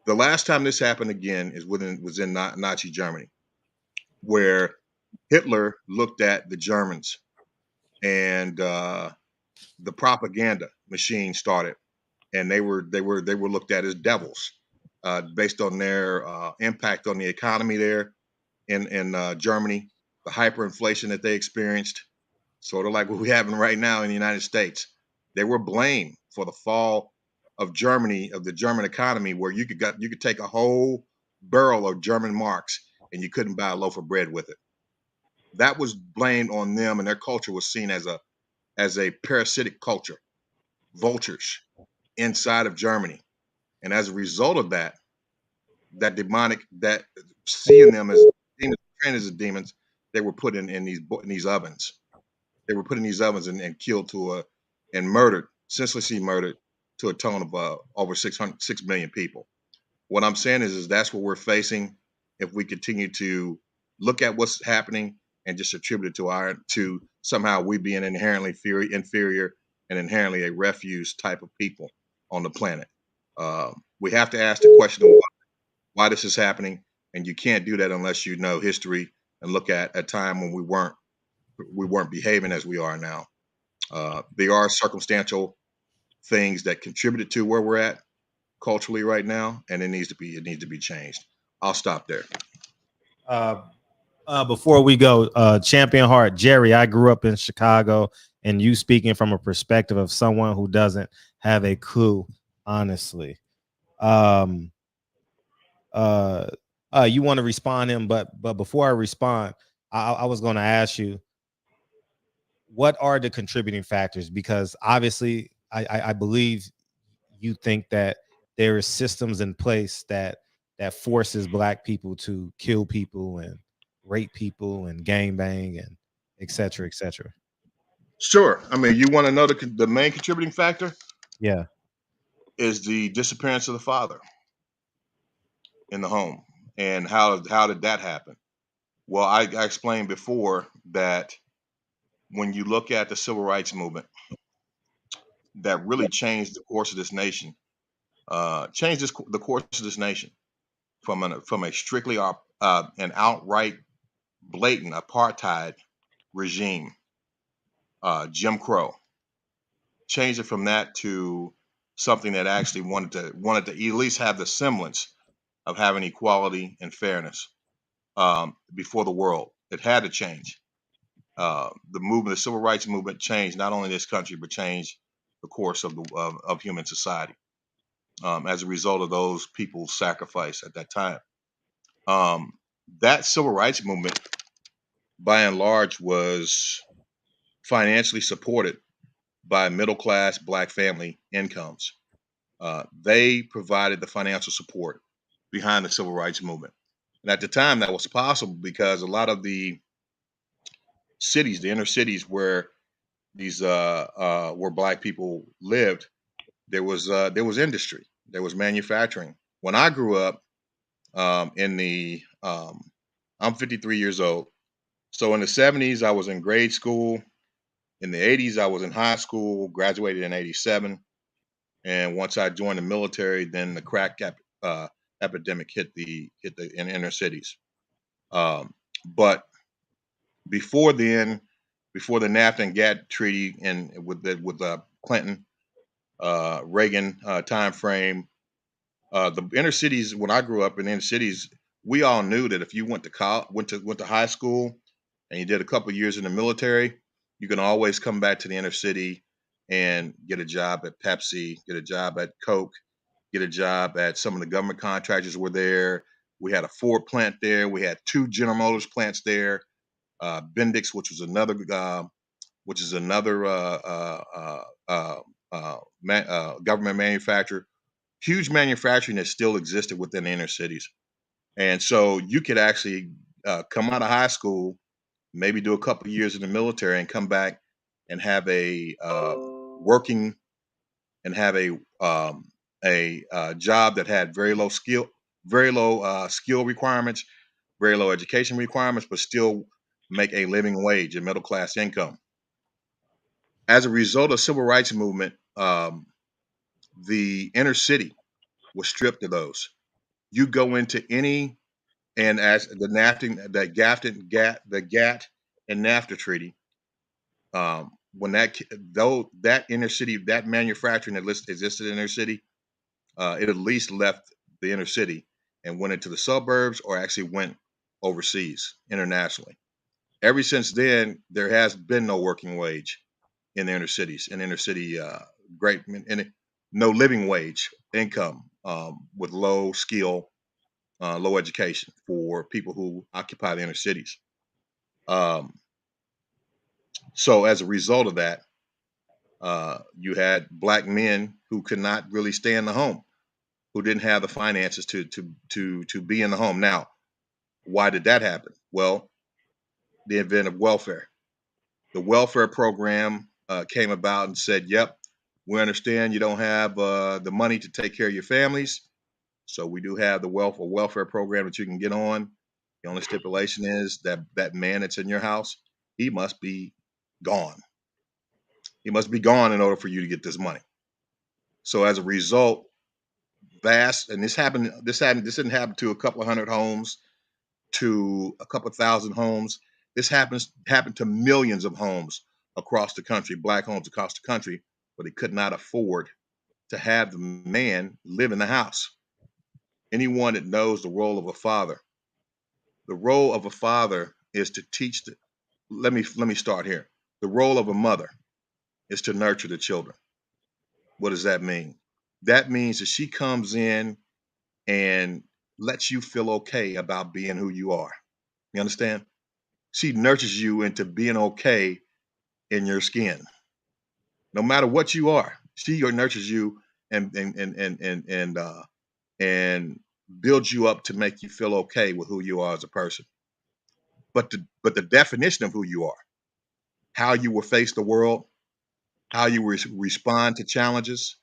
The last time this happened again was in Nazi Germany, where Hitler looked at the Germans and the propaganda machine started, and they were looked at as devils based on their impact on the economy there in Germany, the hyperinflation that they experienced, sort of like what we're having right now in the United States. They were blamed for the fall of Germany, of the German economy, where you could take a whole barrel of German marks and you couldn't buy a loaf of bread with it. That was blamed on them, and their culture was seen as a parasitic culture, vultures inside of Germany. And as a result of that seeing them as demons, trained as demons, they were put in these ovens. They were put in these ovens and killed and murdered, senselessly murdered, to a tone of over 6 million people. What I'm saying is that's what we're facing if we continue to look at what's happening and just attribute it to somehow we being inherently inferior and inherently a refuse type of people on the planet. We have to ask the question of why this is happening, and you can't do that unless you know history and look at a time when we weren't behaving as we are now. There are circumstantial things that contributed to where we're at culturally right now, and it needs to be changed. I'll stop there. Before we go, Champion Heart, Jerry, I grew up in Chicago, and you speaking from a perspective of someone who doesn't have a clue, honestly. You want to respond to him, but before I respond, I was going to ask you, what are the contributing factors? Because obviously, I believe you think that there is systems in place that forces Black people to kill people and rape people and gangbang and et cetera, et cetera. Sure. I mean, you want to know the main contributing factor? Yeah. Is the disappearance of the father in the home. And how did that happen? Well, I explained before that when you look at the civil rights movement that really changed the course of this nation, the course of this nation from a strictly an outright blatant apartheid regime Jim Crow, changed it from that to something that actually wanted to at least have the semblance of having equality and fairness before the world. It had to change. The movement, the civil rights movement, changed not only this country but changed the course of human society as a result of those people's sacrifice at that time. That civil rights movement, by and large, was financially supported by middle class Black family incomes. They provided the financial support behind the civil rights movement. And at the time, that was possible because a lot of the cities, the inner cities where these where Black people lived, there was industry, there was manufacturing. When I grew up, I'm 53 years old. So in the 70s, I was in grade school. In the 80s, I was in high school, graduated in 87. And once I joined the military, then the crack epidemic hit the inner cities. But before then, before the NAFTA and GATT treaty and with Clinton, Reagan time frame, the inner cities, when I grew up in the inner cities, we all knew that if you went to high school and you did a couple of years in the military, you can always come back to the inner city and get a job at Pepsi, get a job at Coke, get a job at some of the government contractors were there. We had a Ford plant there. We had 2 General Motors plants there. Bendix, which is another government manufacturer. Huge manufacturing that still existed within the inner cities. And so you could actually come out of high school, maybe do a couple of years in the military and come back and have a working and have a job that had very low skill requirements, very low education requirements, but still make a living wage, a middle class income. As a result of civil rights movement, the inner city was stripped of those. You go into any, and as the GATT and NAFTA treaty, when that inner city, that manufacturing that existed in inner city, it at least left the inner city and went into the suburbs or actually went overseas internationally. Ever since then, there has been no working wage in the inner cities, in inner city, no living wage income with low skill, low education for people who occupy the inner cities. So as a result of that, you had Black men who could not really stay in the home, who didn't have the finances to be in the home. Now, why did that happen? Well, the advent of welfare. The welfare program came about and said, yep, we understand you don't have the money to take care of your families. So we do have the welfare program that you can get on. The only stipulation is that man that's in your house, he must be gone. He must be gone in order for you to get this money. So as a result, this didn't happen to a couple of hundred homes, to a couple of thousand homes. This happened to millions of homes across the country, Black homes across the country, but they could not afford to have the man live in the house. Anyone that knows the role of a father is to teach let me start here. The role of a mother is to nurture the children. What does that mean? That means that she comes in and lets you feel okay about being who you are. You understand? She nurtures you into being okay in your skin. No matter what you are, she nurtures you and builds you up to make you feel okay with who you are as a person. But the definition of who you are, how you will face the world, how you respond to challenges,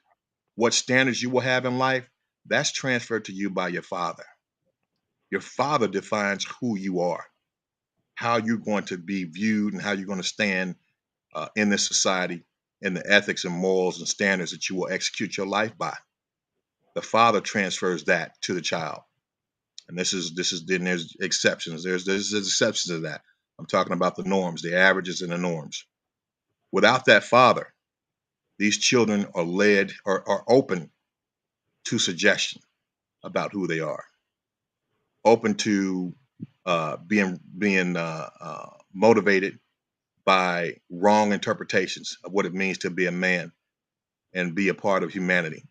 what standards you will have in life, that's transferred to you by your father. Your father defines who you are, how you're going to be viewed, and how you're going to stand in this society, and the ethics and morals and standards that you will execute your life by. The father transfers that to the child. And then there's exceptions. There's exceptions to that. I'm talking about the norms, the averages and the norms. Without that father, these children are led or are open to suggestion about who they are, open to being motivated by wrong interpretations of what it means to be a man and be a part of humanity.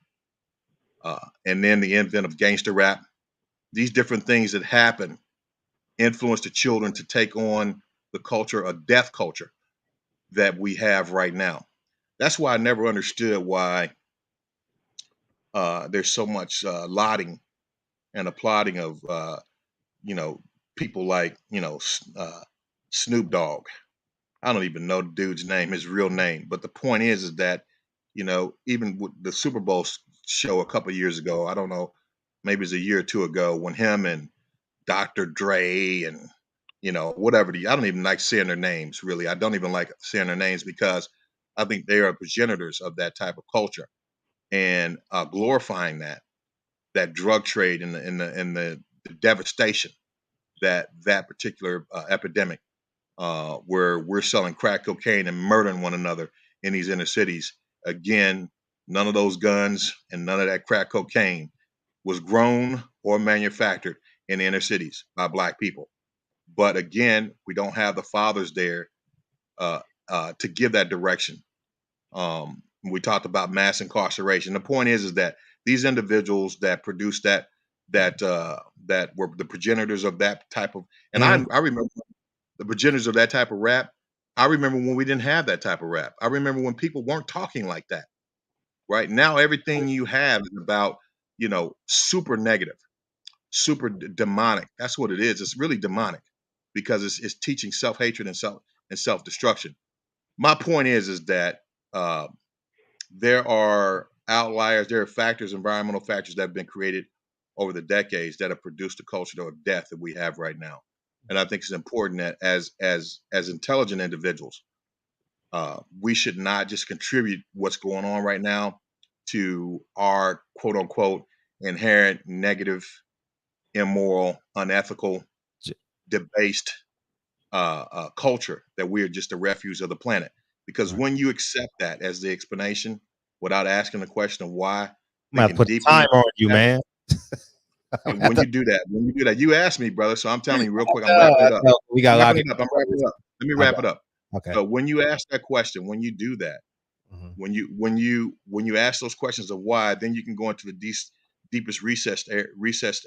And then the advent of gangster rap, these different things that happen influence the children to take on the culture, a death culture that we have right now. That's why I never understood why there's so much lauding and applauding of, people like, Snoop Dogg. I don't even know the dude's name, his real name. But the point is that, even with the Super Bowl show a couple years ago, I don't know, maybe it's a year or two ago, when him and Dr. Dre and, whatever, I don't even like saying their names, really. I don't even like saying their names because I think they are progenitors of that type of culture, and glorifying that drug trade and the devastation that particular epidemic, where we're selling crack cocaine and murdering one another in these inner cities. Again, none of those guns and none of that crack cocaine was grown or manufactured in the inner cities by Black people. But again, we don't have the fathers there to give that direction. We talked about mass incarceration. The point is that these individuals that produce that were the progenitors of that type of, and I remember the progenitors of that type of rap. I remember when we didn't have that type of rap. I remember when people weren't talking like that. Right now, everything you have is about, super negative, super demonic. That's what it is. It's really demonic because it's teaching self-hatred and self-destruction. My point is that there are outliers, there are factors, environmental factors that have been created over the decades that have produced the culture of death that we have right now. And I think it's important that as intelligent individuals, we should not just contribute what's going on right now to our quote unquote inherent negative, immoral, unethical, debased culture that we are just a refuse of the planet. Because when you accept that as the explanation without asking the question of why, I'm gonna thinking put deeply time on you, man. and when you do that, you asked me, brother. So I'm telling you real quick, I'm wrapping it up. We got I'm wrapping it up. Let me wrap it up. Okay. So when you ask that question, when you do that, when you ask those questions of why, then you can go into the deepest recessed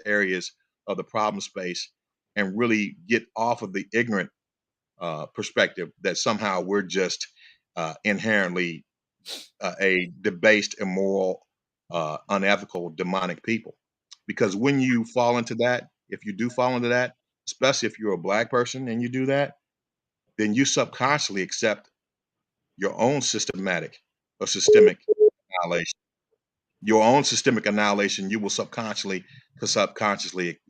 areas of the problem space and really get off of the ignorant perspective that somehow we're just inherently a debased, immoral, unethical, demonic people. Because when you fall into that, if you do fall into that, especially if you're a Black person and you do that, then you subconsciously accept your own systemic annihilation. Your own systemic annihilation, you will subconsciously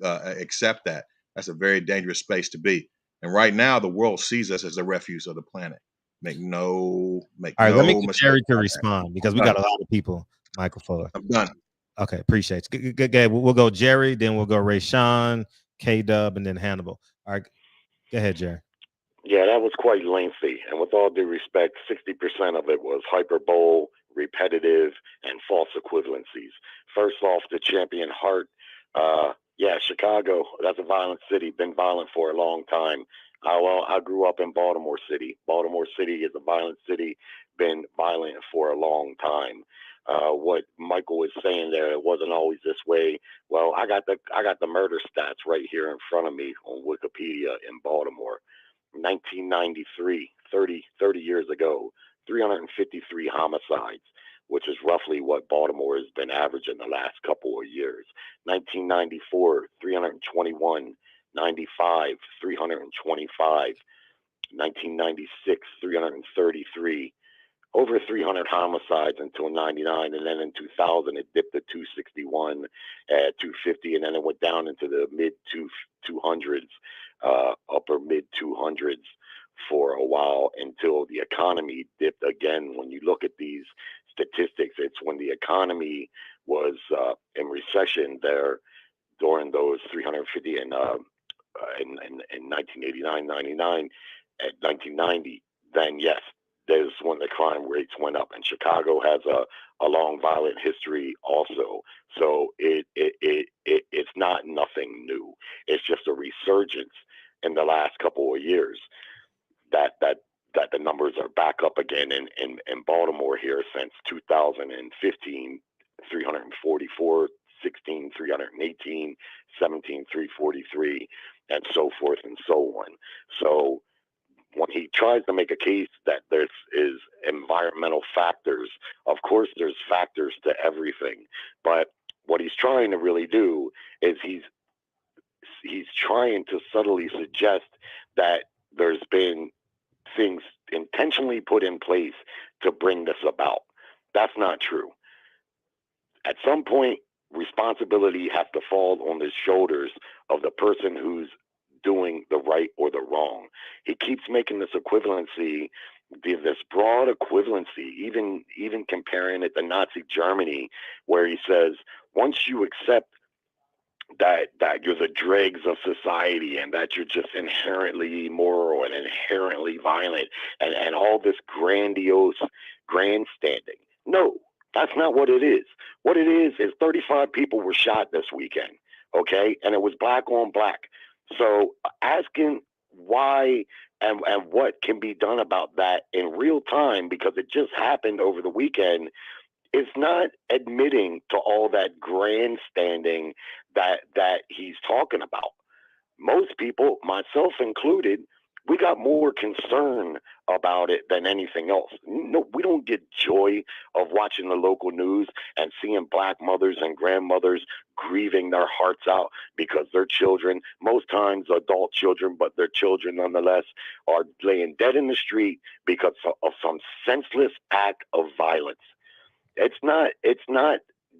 accept that. That's a very dangerous space to be. And right now, the world sees us as a refuse of the planet. Make no All right, let me get mistake Jerry to about that. respond because we got a lot of people. Michael Fuller. I'm done. Okay, appreciate it. Good. We'll go Jerry, then we'll go Ray Sean, K-Dub, and then Hannibal. All right, go ahead, Jerry. Yeah, that was quite lengthy. And with all due respect, 60% of it was hyperbole, repetitive, and false equivalencies. First off, the champion Hart. Yeah, Chicago, that's a violent city, been violent for a long time. I grew up in Baltimore City. Baltimore City is a violent city, been violent for a long time. What Michael was saying there, it wasn't always this way. Well, I got the murder stats right here in front of me on Wikipedia in Baltimore. 1993, 30 years ago, 353 homicides, which is roughly what Baltimore has been averaging the last couple of years. 1994, 321, 95, 325, 1996, 333, over 300 homicides until 99, and then in 2000 it dipped to 261, 250, and then it went down into the mid 200s, upper mid 200s for a while until the economy dipped again. When you look at these statistics, it's when the economy was in recession there during those 350 and in 1989, 99, at 1990. Then yes, there's when the crime rates went up. And Chicago has a long violent history also. So it's not nothing new. It's just a resurgence in the last couple of years that the numbers are back up again in Baltimore here since 2015, 344, 16, 318, 17, 343, and so forth and so on. So when he tries to make a case that there is environmental factors, of course there's factors to everything, but what he's trying to really do is he's trying to subtly suggest that there's been things intentionally put in place to bring this about. That's not true. At some point, responsibility has to fall on the shoulders of the person who's doing the right or the wrong. He keeps making this equivalency, this broad equivalency, even comparing it to Nazi Germany, where he says, once you accept that you're the dregs of society and that you're just inherently immoral and inherently violent and all this grandiose grandstanding. No, that's not what it is. What it is 35 people were shot this weekend, okay? And it was black on black. So asking why and what can be done about that in real time, because it just happened over the weekend, is not admitting to all that grandstanding that he's talking about. Most people, myself included, we got more concern about it than anything else. No, we don't get joy of watching the local news and seeing black mothers and grandmothers grieving their hearts out because their children, most times adult children, but their children nonetheless, are laying dead in the street because of some senseless act of violence. It's not,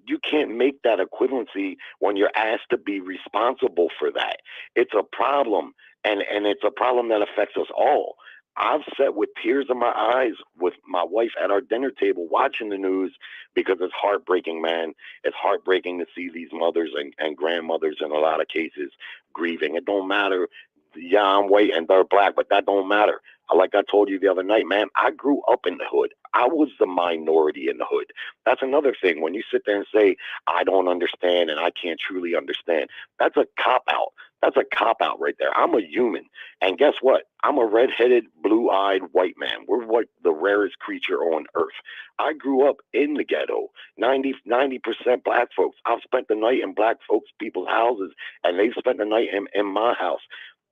you can't make that equivalency when you're asked to be responsible for that. It's a problem, and it's a problem that affects us all. I've sat with tears in my eyes with my wife at our dinner table watching the news because it's heartbreaking, man. It's heartbreaking to see these mothers and grandmothers in a lot of cases grieving. It don't matter. Yeah, I'm white and they're black, but that don't matter. Like I told you the other night, man, I grew up in the hood. I was the minority in the hood. That's another thing. When you sit there and say, I don't understand and I can't truly understand, that's a cop-out. That's a cop-out right there. I'm a human. And guess what? I'm a red-headed, blue-eyed white man. We're what the rarest creature on earth. I grew up in the ghetto, 90% black folks. I've spent the night in black folks' people's houses, and they've spent the night in my house.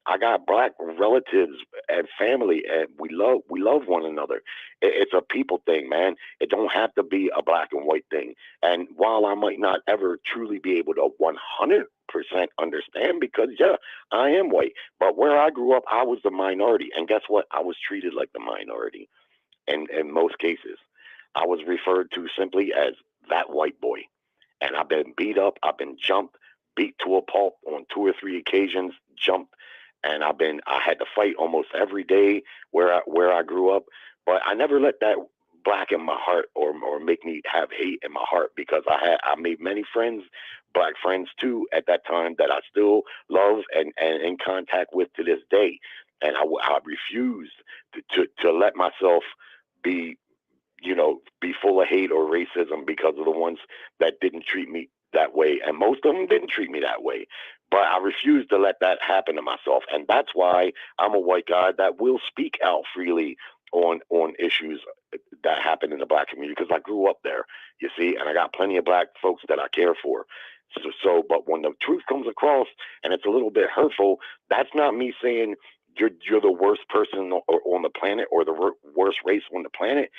I got black relatives and family, and we love one another. It's a people thing, man. It don't have to be a black and white thing. And while I might not ever truly be able to 100% understand, because yeah, I am white, but where I grew up, I was the minority, and guess what? I was treated like the minority, and in most cases, I was referred to simply as that white boy, and I've been beat up, I've been jumped, beat to a pulp on 2 or 3 occasions, jumped. And I had to fight almost every day where I grew up, but I never let that blacken my heart or make me have hate in my heart, because I made many friends, black friends too, at that time that I still love and in contact with to this day. And I refused to let myself be full of hate or racism because of the ones that didn't treat me that way. And most of them didn't treat me that way. But I refuse to let that happen to myself. And that's why I'm a white guy that will speak out freely on issues that happen in the black community, because I grew up there, you see, and I got plenty of black folks that I care for. But when the truth comes across and it's a little bit hurtful, that's not me saying you're the worst person on the planet or the worst race on the planet.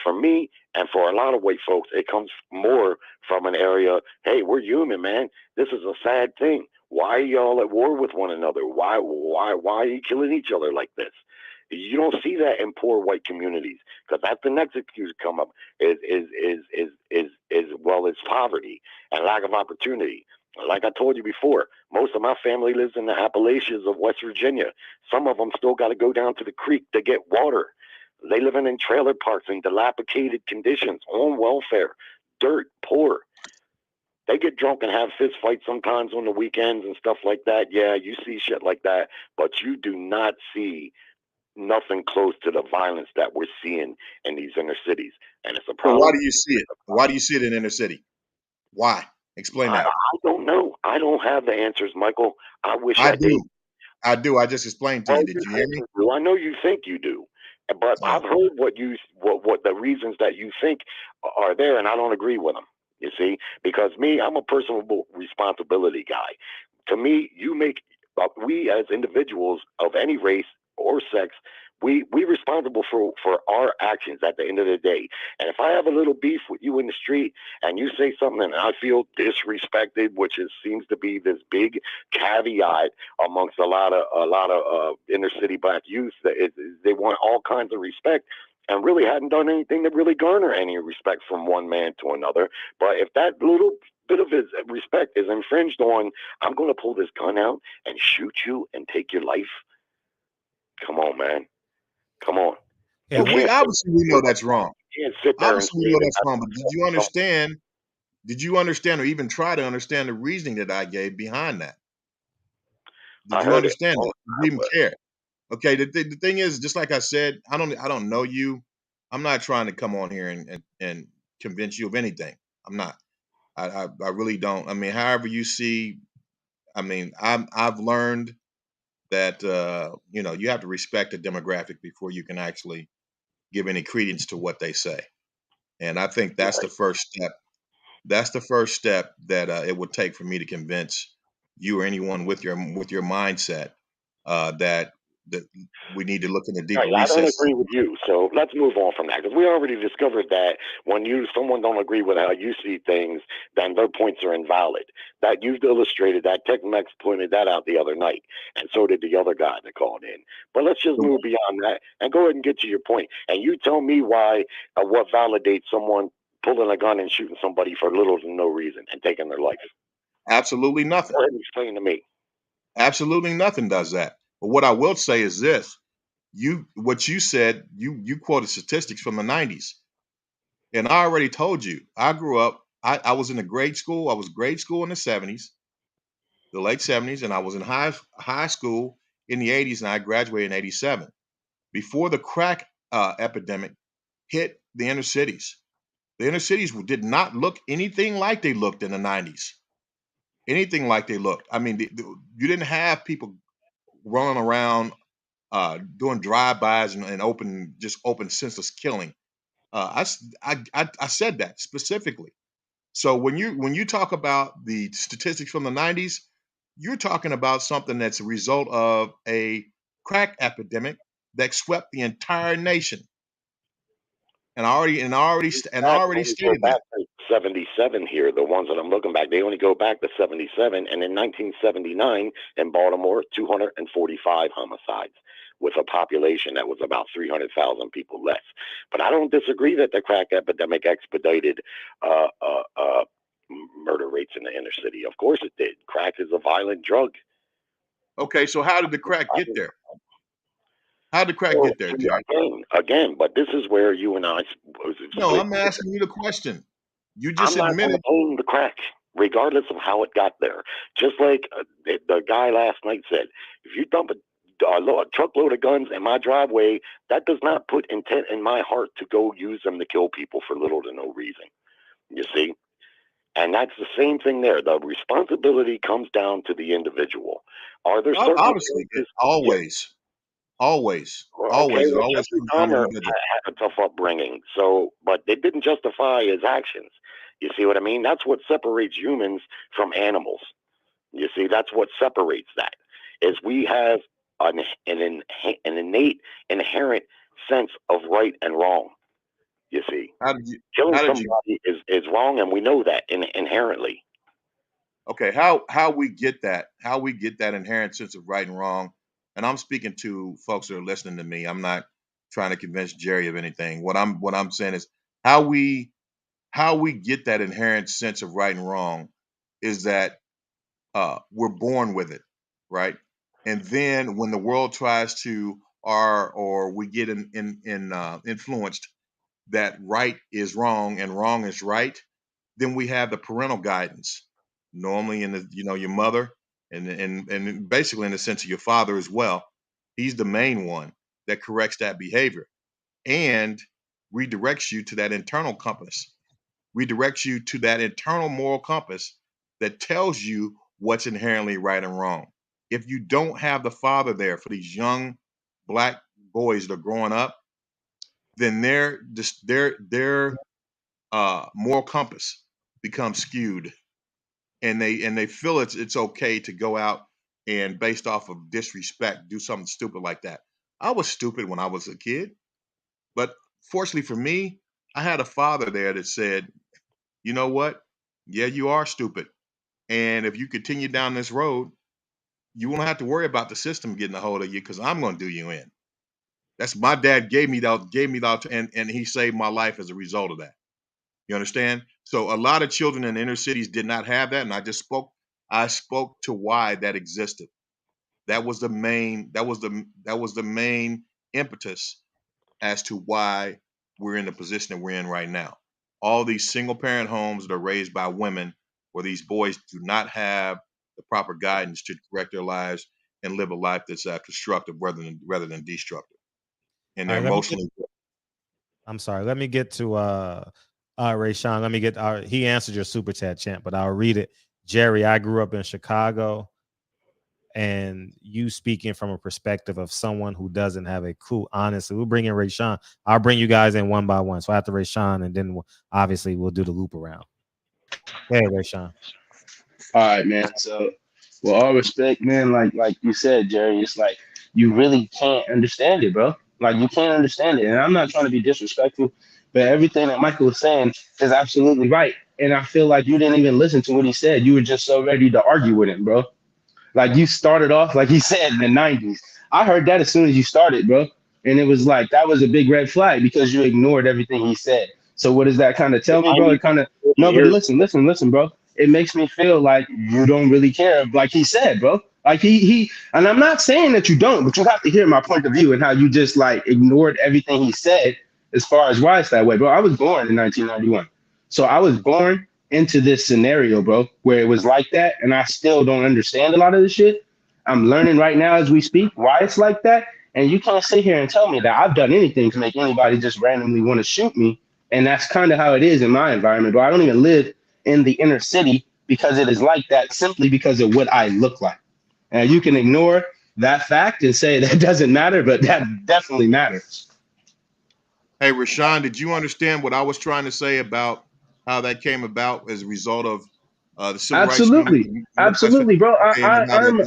For me and for a lot of white folks, it comes more from an area, hey, we're human, man. This is a sad thing. Why are y'all at war with one another? Why are you killing each other like this? You don't see that in poor white communities, because that's the next excuse to come up is poverty and lack of opportunity. Like I told you before, most of my family lives in the Appalachians of West Virginia. Some of them still got to go down to the creek to get water. They living in trailer parks in dilapidated conditions, on welfare, dirt, poor. They get drunk and have fist fights sometimes on the weekends and stuff like that. Yeah, you see shit like that, but you do not see nothing close to the violence that we're seeing in these inner cities, and it's a So problem. why do you see it? Why do you see it in inner city? Why? Explain I that. don't know. I don't have the answers, Michael. I wish I I did. do. I do. I just explained to Well, you. Did you hear me? do. I know you think you do, but Oh. I've heard what the reasons that you think are there, and I don't agree with them. You see, because me, I'm a personal responsibility guy. To me, we as individuals of any race or sex, we responsible for our actions at the end of the day. And if I have a little beef with you in the street and you say something and I feel disrespected, which seems to be this big caveat amongst a lot of inner city black youth, that they want all kinds of respect and really hadn't done anything to really garner any respect from one man to another. But if that little bit of his respect is infringed on, I'm going to pull this gun out and shoot you and take your life. Come on, man. Come on. Yeah, Well, obviously we know that's wrong. You can't sit there Obviously we know that's wrong. But and did you understand? Did you understand, or even try to understand, the reasoning that I gave behind that? Did you understand that? Did you even care? Okay. The thing is, just like I said, I don't know you. I'm not trying to come on here and convince you of anything. I'm not. I really don't. I mean, however you see. I mean, I've learned that you have to respect the demographic before you can actually give any credence to what they say. And I think that's the first step. That's the first step that it would take for me to convince you or anyone with your mindset that we need to look in the deeper Right, I don't recesses. agree with you, so let's move on from that, because we already discovered that when someone don't agree with how you see things, then their points are invalid. That you've illustrated that. Tech-Mex pointed that out the other night, and so did the other guy that called in. But let's just move beyond that and go ahead and get to your point. And you tell me why, what validates someone pulling a gun and shooting somebody for little to no reason and taking their life. Absolutely nothing. Go ahead and explain to me. Absolutely nothing does that. But what I will say is this. What you said, you quoted statistics from the 90s. And I already told you, I grew up, I was in a grade school. I was grade school in the 70s, the late 70s, and I was in high school in the 80s, and I graduated in 87. Before the crack epidemic hit the inner cities. The inner cities did not look anything like they looked in the 90s. Anything like they looked. I mean, you didn't have people running around doing drive-bys and open senseless killing. I said that specifically. So when you talk about the statistics from the 90s, you're talking about something that's a result of a crack epidemic that swept the entire nation. And I already stated that. 77 here, the ones that I'm looking back, they only go back to 77, and in 1979 in Baltimore, 245 homicides with a population that was about 300,000 people less. But I don't disagree that the crack epidemic expedited murder rates in the inner city. Of course it did. Crack is a violent drug. Okay, so how did the crack get there? How did crack get there, Jerry? Again, but this is where you and I. No, I'm asking you the question. You just I'm admitted. not own the crack, regardless of how it got there. Just like the guy last night said, if you dump a truckload of guns in my driveway, that does not put intent in my heart to go use them to kill people for little to no reason. You see? And that's the same thing there. The responsibility comes down to the individual. Are there certain Obviously, always. Okay, well, Jeffrey Dahmer had a tough upbringing, but it didn't justify his actions. You see what I mean? That's what separates humans from animals. You see, that's what separates that, is we have an innate, inherent sense of right and wrong. You see, killing somebody is wrong, and we know that inherently. Okay, how we get that inherent sense of right and wrong, and I'm speaking to folks that are listening to me. I'm not trying to convince Jerry of anything. What I'm saying is how we get that inherent sense of right and wrong is that we're born with it, right? And then when the world tries to or we get influenced that right is wrong and wrong is right, then we have the parental guidance. Normally in the your mother and basically in the sense of your father as well. He's the main one that corrects that behavior and redirects you to that internal compass, redirects you to that internal moral compass that tells you what's inherently right and wrong. If you don't have the father there for these young Black boys that are growing up, then their moral compass becomes skewed, and they feel it's okay to go out and, based off of disrespect, do something stupid like that. I was stupid when I was a kid, but fortunately for me, I had a father there that said, you know what? Yeah, you are stupid. And if you continue down this road, you won't have to worry about the system getting a hold of you, because I'm going to do you in. That's my dad gave me that, and he saved my life as a result of that. You understand? So a lot of children in the inner cities did not have that, and I spoke to why that existed. That was the main impetus as to why we're in the position that we're in right now. All these single parent homes that are raised by women, where these boys do not have the proper guidance to correct their lives and live a life that's constructive rather than destructive. And they're emotionally. I'm sorry. Let me get to Ray Sean. Let me get he answered your super chat, champ, but I'll read it. Jerry, I grew up in Chicago, and you speaking from a perspective of someone who doesn't have a clue. Honestly, we'll bring in Ray Sean. I'll bring you guys in one by one. So after Ray Sean, and then obviously we'll do the loop around. Hey, Ray Sean. All right, man. So, with all respect, man, like you said, Jerry, it's like you really can't understand it, bro. Like you can't understand it. And I'm not trying to be disrespectful, but everything that Michael was saying is absolutely right. And I feel like you didn't even listen to what he said. You were just so ready to argue with him, bro. Like you started off, like he said, in the 90s. I heard that as soon as you started, bro. And it was like, that was a big red flag because you ignored everything he said. So what does that kind of tell me, bro? It kind of, no, but listen, bro. It makes me feel like you don't really care, like he said, bro. Like he, and I'm not saying that you don't, but you have to hear my point of view and how you just like ignored everything he said as far as why it's that way, bro. I was born in 1991. So I was born into this scenario, bro, where it was like that, and I still don't understand a lot of this shit. I'm learning right now as we speak why it's like that, and you can't sit here and tell me that I've done anything to make anybody just randomly want to shoot me, and that's kind of how it is in my environment, bro. I don't even live in the inner city because it is like that simply because of what I look like. And you can ignore that fact and say that doesn't matter, but that definitely matters. Hey, Rashawn, did you understand what I was trying to say about how that came about as a result of the civil rights movement? Absolutely, bro. I'm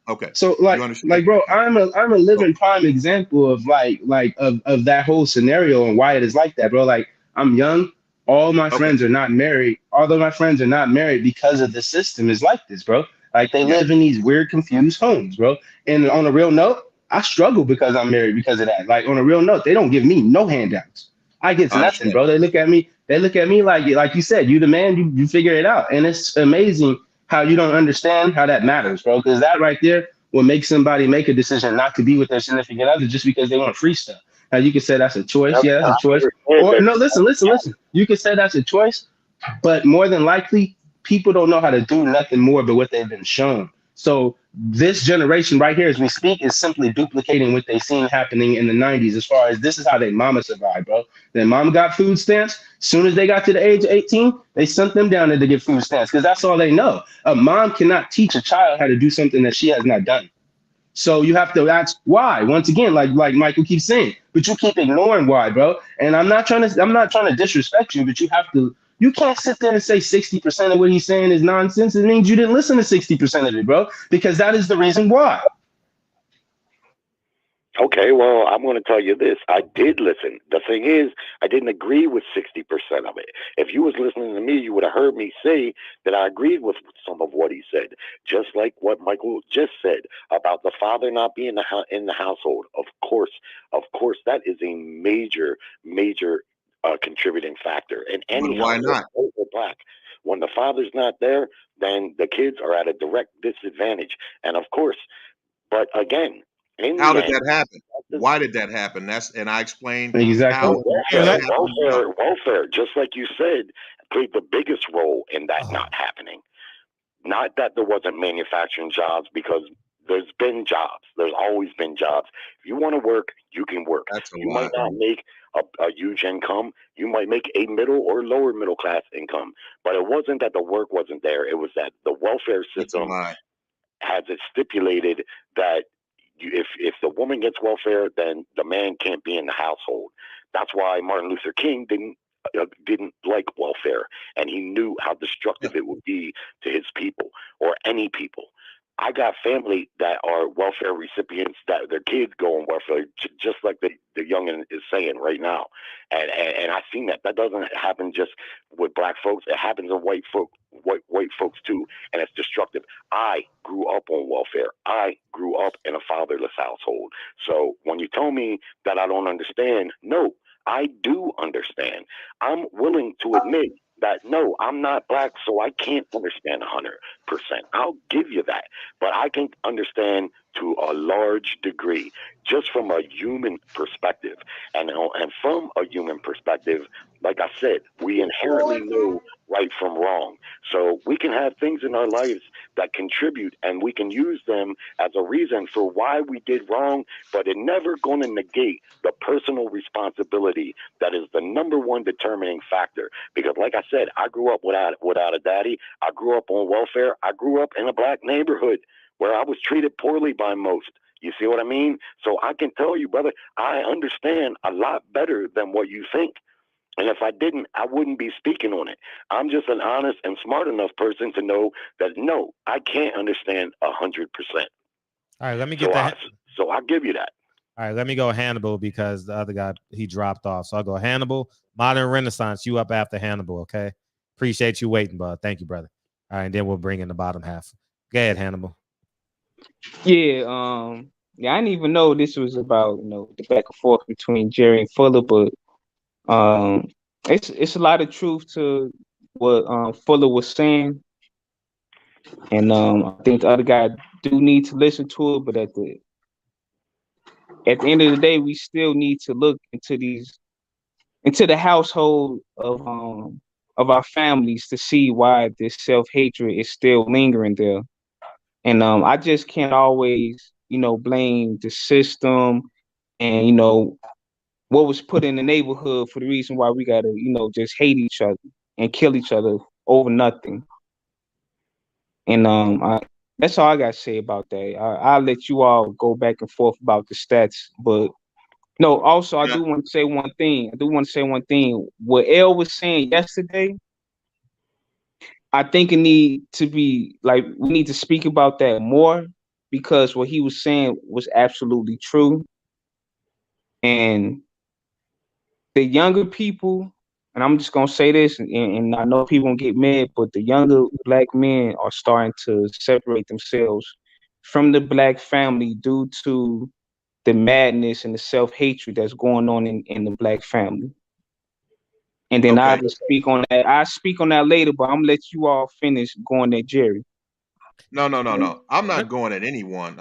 okay. So like, bro, I'm a living prime example of of that whole scenario and why it is like that, bro. Like, I'm young. All my friends are not married. Although my friends are not married because of the system is like this, bro. Like they live in these weird, confused homes, bro. And on a real note, I struggle because I'm married because of that. Like on a real note, they don't give me no handouts. I get nothing, bro. They look at me like you said, you the man, you figure it out. And it's amazing how you don't understand how that matters, bro. Because that right there will make somebody make a decision not to be with their significant other just because they want free stuff. Now you can say that's a choice. Yeah, that's a choice. Or no, listen. You can say that's a choice, but more than likely, people don't know how to do nothing more but what they've been shown. So this generation right here, as we speak, is simply duplicating what they seen happening in the 90s. As far as this is how their mama survived, bro. Their mama got food stamps. Soon as they got to the age of 18, they sent them down there to get food stamps because that's all they know. A mom cannot teach a child how to do something that she has not done. So you have to ask why. Once again, like Michael keeps saying, but you keep ignoring why, bro. And I'm not trying to disrespect you, but you can't sit there and say 60% of what he's saying is nonsense. It means you didn't listen to 60% of it, bro, because that is the reason why. Okay, well, I'm going to tell you this. I did listen. The thing is, I didn't agree with 60% of it. If you was listening to me, you would have heard me say that I agreed with some of what he said, just like what Michael just said about the father not being in the household. Of course, that is a major contributing factor. And any why not? Black, when the father's not there, then the kids are at a direct disadvantage. And of course, but again, how did that happen? Why did that happen? And I explained exactly how welfare, just like you said, played the biggest role in that not happening. Not that there wasn't manufacturing jobs, because There's been jobs. There's always been jobs. If you want to work, you can work. That's a You lie. might not make a huge income. You might make a middle or lower middle class income. But it wasn't that the work wasn't there. It was that the welfare That's a system lie. has it stipulated that if the woman gets welfare, then the man can't be in the household. That's why Martin Luther King didn't like welfare, and he knew how destructive it would be to his people or any people. I got family that are welfare recipients that their kids go on welfare, just like the youngin is saying right now, and I've seen that. That doesn't happen just with black folks. It happens in white folks too, and it's destructive. I grew up on welfare. I grew up in a fatherless household. So when you tell me that I don't understand, no, I do understand. I'm willing to admit that no, I'm not black, so I can't understand 100%. I'll give you that. But I can understand to a large degree, just from a human perspective. And from a human perspective, like I said, we inherently know right from wrong. So we can have things in our lives that contribute, and we can use them as a reason for why we did wrong, but it's never going to negate the personal responsibility that is the number one determining factor. Because like I said, I grew up without a daddy. I grew up on welfare. I grew up in a black neighborhood where I was treated poorly by most. You see what I mean? So I can tell you, brother, I understand a lot better than what you think. And if I didn't, I wouldn't be speaking on it. I'm just an honest and smart enough person to know that, no, I can't understand 100%. All right, let me get that. So I'll give you that. All right, let me go Hannibal because the other guy, he dropped off. So I'll go Hannibal, Modern Renaissance. You up after Hannibal, okay? Appreciate you waiting, bud. Thank you, brother. All right, and then we'll bring in the bottom half. Go ahead, Hannibal. Yeah, I didn't even know this was about, the back and forth between Jerry and Fuller, but it's a lot of truth to what Fuller was saying, and I think the other guy do need to listen to it, but at the end of the day, we still need to look into the household of our families to see why this self-hatred is still lingering there. And I just can't always, blame the system and, what was put in the neighborhood for the reason why we got to, just hate each other and kill each other over nothing. And that's all I got to say about that. I'll let you all go back and forth about the stats. But, no, also, I do want to say one thing. What Elle was saying yesterday, I think it need to be, we need to speak about that more, because what he was saying was absolutely true. And the younger people, and I'm just going to say this, and I know people going to get mad, but the younger black men are starting to separate themselves from the black family due to the madness and the self-hatred that's going on in the black family. And then I'll speak on that. I'll speak on that later, but I'm going to let you all finish going at Jerry. No. I'm not going at anyone.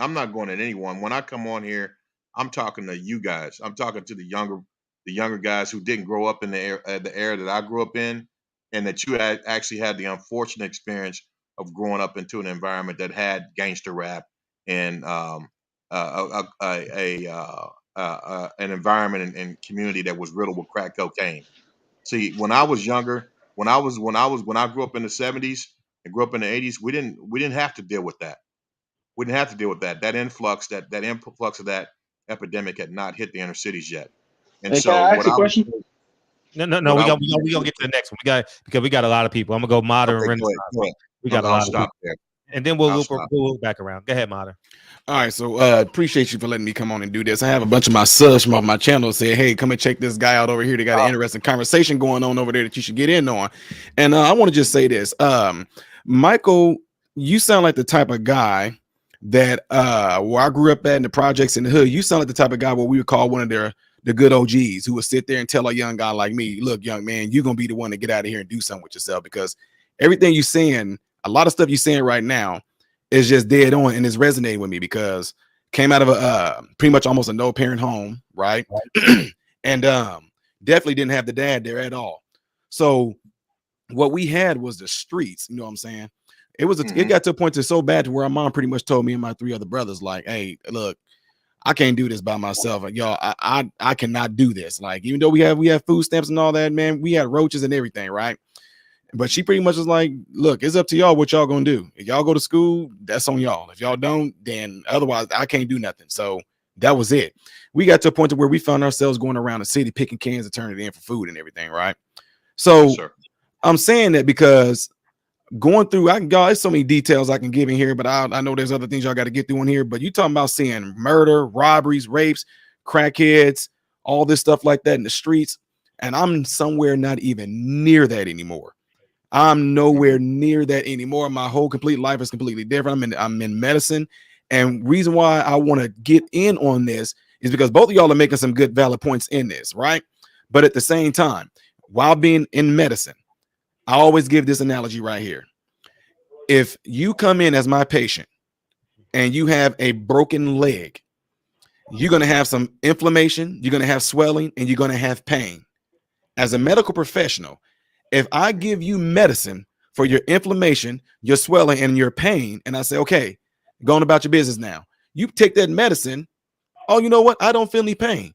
When I come on here, I'm talking to you guys. I'm talking to the younger guys who didn't grow up in the era that I grew up in, and that you actually had the unfortunate experience of growing up into an environment that had gangster rap and an environment and community that was riddled with crack cocaine. See, when I was younger, when I grew up in the 70s and grew up in the 80s, we didn't have to deal with that. We didn't have to deal with that. That influx of that epidemic had not hit the inner cities yet. And so, can I ask a question? No. We gonna get to the next one. Because we got a lot of people. I'm gonna go Modern Renaissance. Go ahead. We got a lot of people. There. And then we'll loop back around. Go ahead, Modern. All right, so appreciate you for letting me come on and do this. I have a bunch of my subs from off my channel say, hey, come and check this guy out over here. They got an interesting conversation going on over there that you should get in on. And I want to just say this. Michael, you sound like the type of guy that where I grew up at in the projects in the hood, you sound like the type of guy where we would call one of the good OGs who would sit there and tell a young guy like me, look, young man, you're going to be the one to get out of here and do something with yourself, because everything you're saying, a lot of stuff you're saying right now is just dead on and is resonating with me, because came out of a pretty much almost a no parent home, right? And definitely didn't have the dad there at all. So what we had was the streets, you know what I'm saying? It got to a point to so bad to where our mom pretty much told me and my 3 other brothers, like, hey, look, I can't do this by myself. Y'all, I cannot do this. Like, even though we have food stamps and all that, man, we had roaches and everything, right? But she pretty much was like, look, it's up to y'all what y'all gonna do. If y'all go to school, that's on y'all. If y'all don't, then otherwise I can't do nothing. So that was it. We got to a point to where we found ourselves going around the city picking cans and turning it in for food and everything, right? So Yes, sir. I'm saying that because going through, there's so many details I can give in here, but I know there's other things y'all got to get through in here. But you talking about seeing murder, robberies, rapes, crackheads, all this stuff like that in the streets, and I'm somewhere not even near that anymore. I'm nowhere near that anymore. My whole complete life is completely different. I'm in medicine, and reason why I want to get in on this is because both of y'all are making some good valid points in this, right? But at the same time, while being in medicine, I always give this analogy right here. If you come in as my patient and you have a broken leg, you're going to have some inflammation, you're going to have swelling, and you're going to have pain. As a medical professional, if I give you medicine for your inflammation, your swelling, and your pain, and I say, okay, go on about your business now. You take that medicine. Oh, you know what? I don't feel any pain.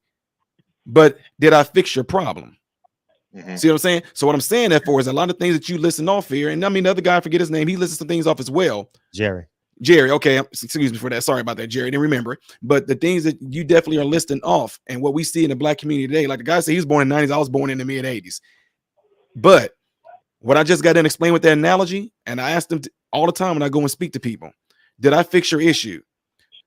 But did I fix your problem? See what I'm saying? So what I'm saying that for is a lot of things that you listen off here. And I mean, the other guy, I forget his name, he listens some things off as well. Jerry. Okay. Excuse me for that. Sorry about that, Jerry. Didn't remember it. But the things that you definitely are listing off and what we see in the black community today, like the guy said, he was born in the 90s. I was born in the mid 80s. But what I just got to explain with that analogy, and I ask them all the time when I go and speak to people, did I fix your issue?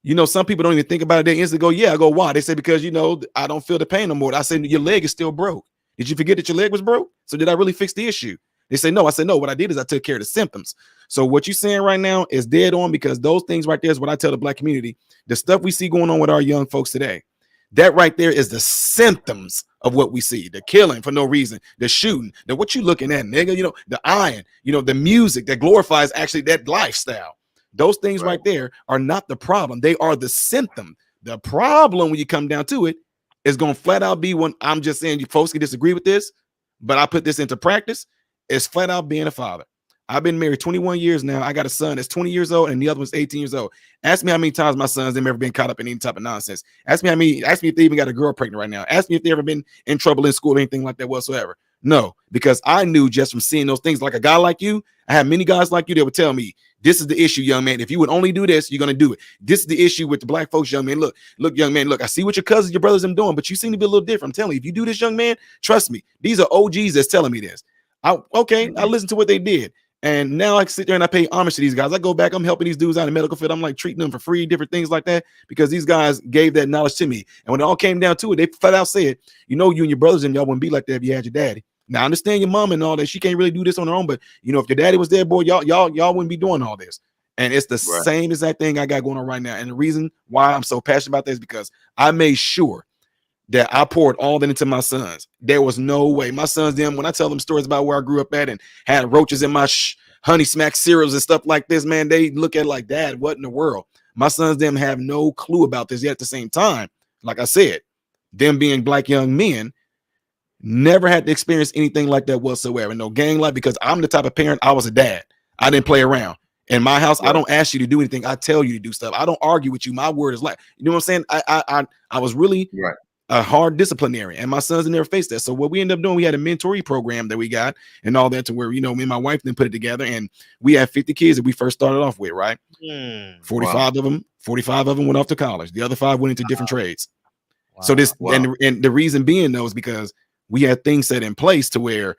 You know, some people don't even think about it. They instantly go, yeah. I go, why? They say, because, you know, I don't feel the pain no more. I said, your leg is still broke. Did you forget that your leg was broke? So did I really fix the issue? They say, no. I said, no, what I did is I took care of the symptoms. So what you're saying right now is dead on, because those things right there is what I tell the black community. The stuff we see going on with our young folks today, that right there is the symptoms of what we see. The killing for no reason, the shooting, the what you looking at, nigga, you know, the iron, you know, the music that glorifies actually that lifestyle. Those things right there are not the problem. They are the symptom. The problem, when you come down to it, is going to flat out be when I'm just saying, you folks can disagree with this, but I put this into practice. It's flat out being a father. I've been married 21 years now. I got a son that's 20 years old and the other one's 18 years old. Ask me how many times my sons have ever been caught up in any type of nonsense. Ask me if they even got a girl pregnant right now. Ask me if they ever been in trouble in school or anything like that whatsoever. No, because I knew just from seeing those things, like a guy like you, I had many guys like you that would tell me, this is the issue, young man. If you would only do this, you're going to do it. This is the issue with the black folks, young man. Look, young man, look, I see what your cousins, your brothers, them doing, but you seem to be a little different. I'm telling you, if you do this, young man, trust me, these are OGs that's telling me this. I listen to what they did. And now I sit there and I pay homage to these guys. I go back, I'm helping these dudes out in the medical field. I'm like treating them for free, different things like that, because these guys gave that knowledge to me. And when it all came down to it, they flat out said, you know, you and your brothers and y'all wouldn't be like that if you had your daddy. Now I understand your mom and all that. She can't really do this on her own, but you know, if your daddy was there, boy, y'all wouldn't be doing all this. And it's the same exact thing I got going on right now. And the reason why I'm so passionate about this is because I made sure that I poured all that into my sons. There was no way. My sons, them, when I tell them stories about where I grew up at and had roaches in my Honey Smack cereals and stuff like this, man, they look at it like, Dad, what in the world? My sons, them, have no clue about this yet. At the same time, like I said, them being black young men, never had to experience anything like that whatsoever. No gang life, because I'm the type of parent, I was a dad. I didn't play around. In my house, I don't ask you to do anything. I tell you to do stuff. I don't argue with you. My word is like, you know what I'm saying? I was really a hard disciplinarian, and my sons never faced that. So what we ended up doing, we had a mentoring program that we got and all that, to where, you know, me and my wife then put it together, and we had 50 kids that we first started off with, right? 45 of them went off to college. The other 5 went into different trades. So this, and the reason being though is because we had things set in place to where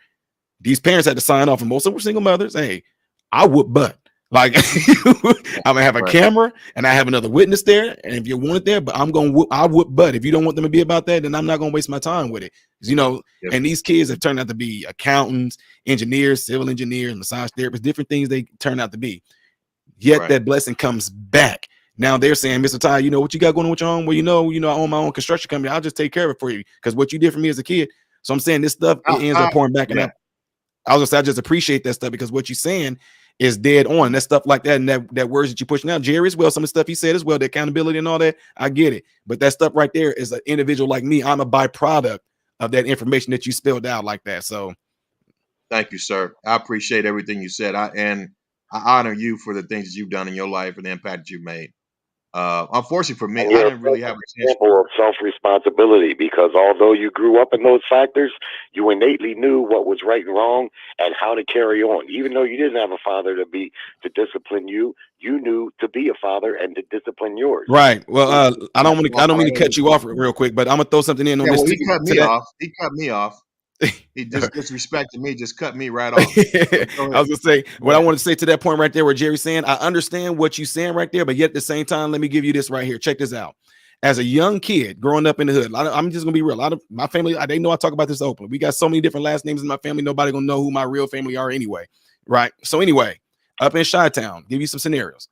these parents had to sign off, and most of them were single mothers. Hey, I whoop butt. Like I'm gonna have a camera and I have another witness there, and if you want it there, but I whoop butt. If you don't want them to be about that, then I'm not gonna waste my time with it. You know, and these kids have turned out to be accountants, engineers, civil engineers, massage therapists, different things they turn out to be. Yet that blessing comes back. Now they're saying, Mr. Ty, you know what you got going on with your own? Well, you know, I own my own construction company. I'll just take care of it for you, because what you did for me as a kid. So I'm saying this stuff, it ends up pouring back. And I was gonna say, I just appreciate that stuff, because what you're saying is dead on. That stuff like that, and that words that you're pushing out, Jerry as well, some of the stuff he said as well, the accountability and all that, I get it. But that stuff right there is an individual like me. I'm a byproduct of that information that you spelled out like that. So thank you, sir. I appreciate everything you said. And I honor you for the things that you've done in your life and the impact that you've made. Unfortunately for me, And I you're a didn't really have a chance. example of self-responsibility, because although you grew up in those factors, you innately knew what was right and wrong and how to carry on. Even though you didn't have a father to discipline you, you knew to be a father and to discipline yours. Right. Well, I don't mean to cut you off real quick, but I'm gonna throw something in on Yeah, this well, too. he cut To me that, off. He cut me off. He just disrespected me, just cut me right I off. So go was ahead. gonna say what Go I ahead. want to say to that point right there, where Jerry's saying, I understand what you're saying right there, but yet at the same time, let me give you this right here. Check this out. As a young kid growing up in the hood, I'm just gonna be real. A lot of my family, they know I talk about this openly. We got so many different last names in my family. Nobody gonna know who my real family are anyway, right? So anyway, up in Chi-Town, give you some scenarios.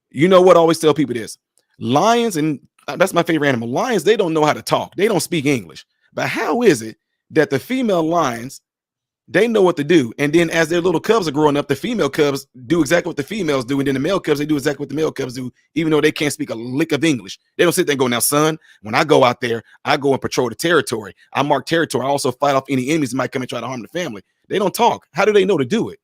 You know what? I always tell people this: lions, and that's my favorite animal. Lions, they don't know how to talk. They don't speak English. But how is it that the female lions, they know what to do, and then as their little cubs are growing up, the female cubs do exactly what the females do, and then the male cubs, they do exactly what the male cubs do, even though they can't speak a lick of English. They don't sit there and go, now, son, when I go out there, I go and patrol the territory. I mark territory. I also fight off any enemies that might come and try to harm the family. They don't talk. How do they know to do it?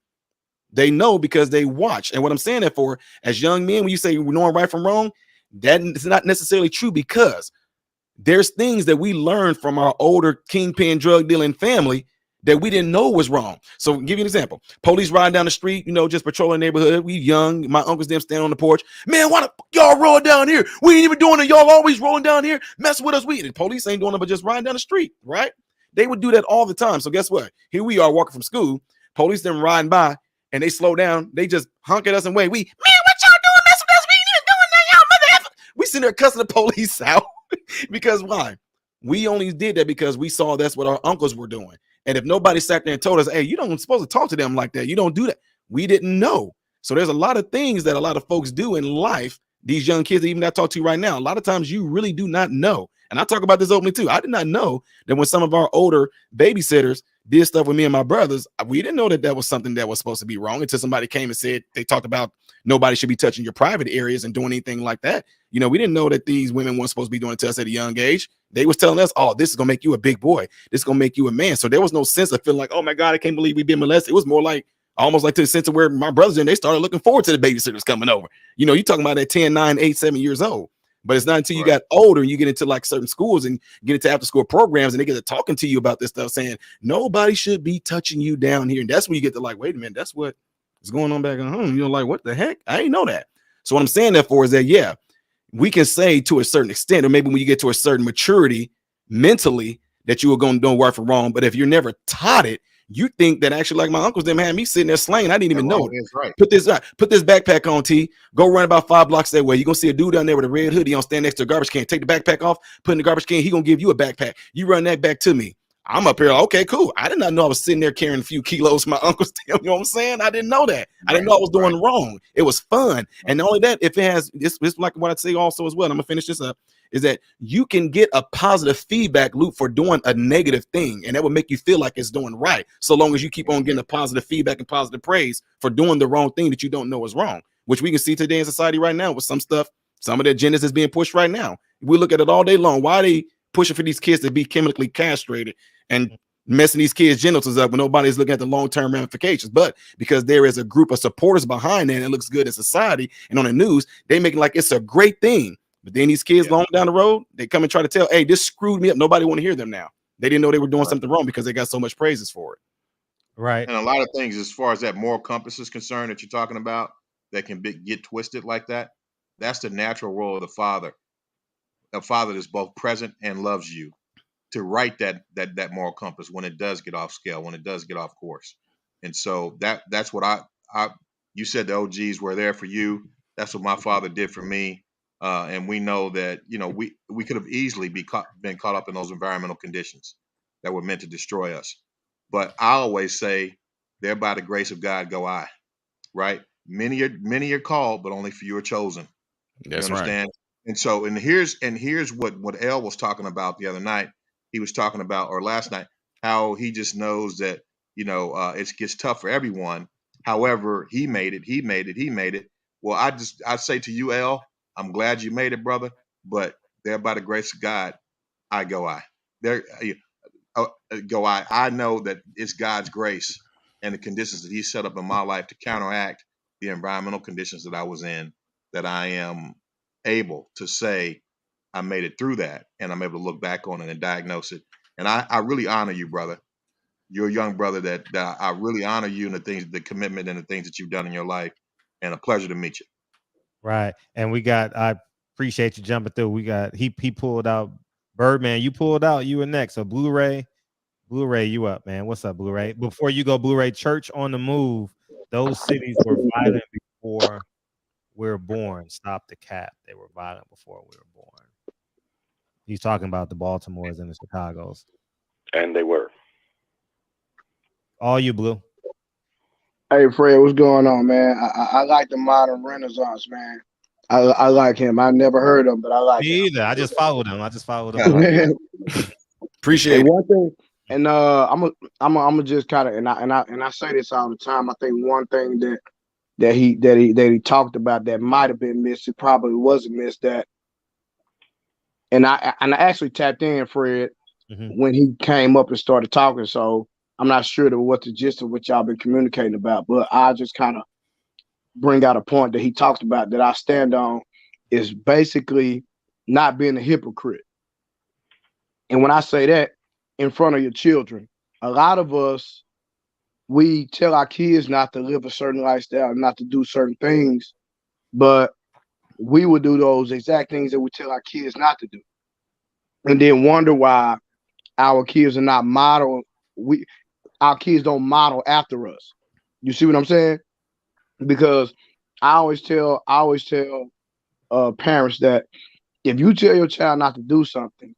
They know because they watch. And what I'm saying that for, as young men, when you say we're knowing right from wrong, that is not necessarily true, because there's things that we learned from our older kingpin drug dealing family that we didn't know was wrong. So I'll give you an example. Police riding down the street, just patrolling the neighborhood. We young. My uncles them stand on the porch. Man, why the y'all roll down here? We ain't even doing it. Y'all always rolling down here, messing with us. The police ain't doing it, but just riding down the street, right? They would do that all the time. So guess what? Here we are walking from school. Police them riding by, and they slow down. They just honk at us and wave. Man, what y'all doing? Mess with us? We ain't even doing that, y'all mother. We sitting there cussing the police out. Because why? We only did that because we saw that's what our uncles were doing. And if nobody sat there and told us, hey, you don't supposed to talk to them like that, you don't do that, we didn't know. So there's a lot of things that a lot of folks do in life. These young kids, even that I talk to you right now, a lot of times you really do not know. And I talk about this openly too. I did not know that when some of our older babysitters did stuff with me and my brothers, we didn't know that that was something that was supposed to be wrong until somebody came and said, they talked about nobody should be touching your private areas and doing anything like that. We didn't know that these women weren't supposed to be doing it to us at a young age. They was telling us, oh, this is gonna make you a big boy. This is gonna make you a man. So there was no sense of feeling like, oh my God, I can't believe we've been molested. It was more like almost like to the sense of where my brothers and they started looking forward to the babysitters coming over. You talking about at 10, 9, 8, 7 years old. But it's not until you got older, you get into like certain schools and get into after school programs, and they get to talking to you about this stuff, saying nobody should be touching you down here. And that's when you get to like, wait a minute, that's what is going on back at home. Like, what the heck? I ain't know that. So what I'm saying that for is that, yeah, we can say to a certain extent, or maybe when you get to a certain maturity mentally, that you were going to do right for wrong. But if you're never taught it, you think that actually, like my uncles, them had me sitting there slaying. I didn't even know it. Right. Put this backpack on, T. Go run about 5 blocks that way. You're gonna see a dude down there with a red hoodie on, stand next to a garbage can. Take the backpack off, put in the garbage can. He gonna give you a backpack. You run that back to me. I'm up here. Okay, cool. I did not know I was sitting there carrying a few kilos. My uncle's, you know what I'm saying? I didn't know that. I didn't know I was doing wrong. It was fun. And not only that, if it has, it's like what I'd say also as well, I'm gonna finish this up, is that you can get a positive feedback loop for doing a negative thing, and that would make you feel like it's doing right, so long as you keep on getting a positive feedback and positive praise for doing the wrong thing that you don't know is wrong, which we can see today in society right now with some stuff. Some of the agendas is being pushed right now. We look at it all day long. Why are they pushing for these kids to be chemically castrated and messing these kids' genitals up when nobody's looking at the long-term ramifications? But because there is a group of supporters behind that, and it looks good in society and on the news, they make it like it's a great thing. But then these kids long down the road, they come and try to tell, hey, this screwed me up. Nobody want to hear them now. They didn't know they were doing something wrong because they got so much praises for it. Right. And a lot of things, as far as that moral compass is concerned, that you're talking about, that can get twisted like that. That's the natural role of the father. A father that's both present and loves you, to write that moral compass when it does get off scale, when it does get off course. And so that's what I you said the OGs were there for you. That's what my father did for me. And we know that, we could have easily been caught up in those environmental conditions that were meant to destroy us. But I always say, there by the grace of God go I, right? Many are called, but only few are chosen. That's you understand? Right. And here's what El was talking about the other night. He was talking about, or last night, how he just knows that, it gets tough for everyone. However, he made it. Well, I say to you, El, I'm glad you made it, brother. But there, by the grace of God, I go I. There go I. I know that it's God's grace and the conditions that he set up in my life to counteract the environmental conditions that I was in, that I am able to say I made it through that, and I'm able to look back on it and diagnose it. And I really honor you, brother. You're a young brother that I really honor you and the commitment and the things that you've done in your life, and a pleasure to meet you. Right. And I appreciate you jumping through. He pulled out Birdman. You pulled out. You were next. So Blu-ray, you up, man. What's up, Blu-ray? Before you go, Blu-ray, Church on the Move. Those cities were violent before we were born. Stop the cap. They were violent before we were born. He's talking about the Baltimores and the Chicagos. And they were. All you, Blue. Hey, Fred, what's going on, man? I like the modern Renaissance, man. I like him. I never heard him, but I like Me him. either. I just followed him. Appreciate it. One thing, and I'm just kind of, and I say this all the time. I think one thing that he talked about that might have been missed, it probably wasn't missed, that, and I actually tapped in, Fred, when he came up and started talking. So I'm not sure what the gist of what y'all been communicating about, but I just kind of bring out a point that he talked about that I stand on, is basically not being a hypocrite. And when I say that, in front of your children, a lot of us, we tell our kids not to live a certain lifestyle, not to do certain things, but we would do those exact things that we tell our kids not to do, and then wonder why our kids are not model. Our kids don't model after us. You see what I'm saying? Because I always tell parents that if you tell your child not to do something,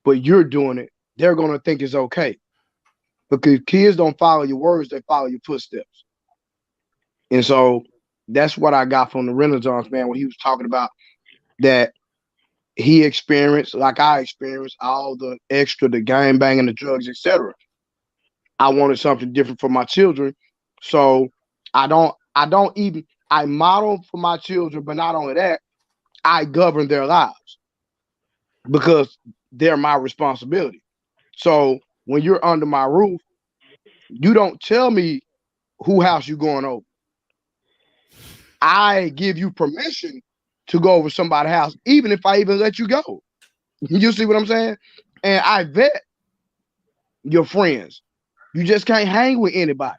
but you're doing it, they're going to think it's okay. Because kids don't follow your words, they follow your footsteps. And so that's what I got from the Renaissance man when he was talking about that he experienced, like I experienced, all the extra, the gang banging, the drugs, etc. I wanted something different for my children. So I model for my children, but not only that, I govern their lives because they're my responsibility. So when you're under my roof, you don't tell me who house you going over. I give you permission to go over somebody's house, even if I even let you go. You see what I'm saying? And I vet your friends. You just can't hang with anybody.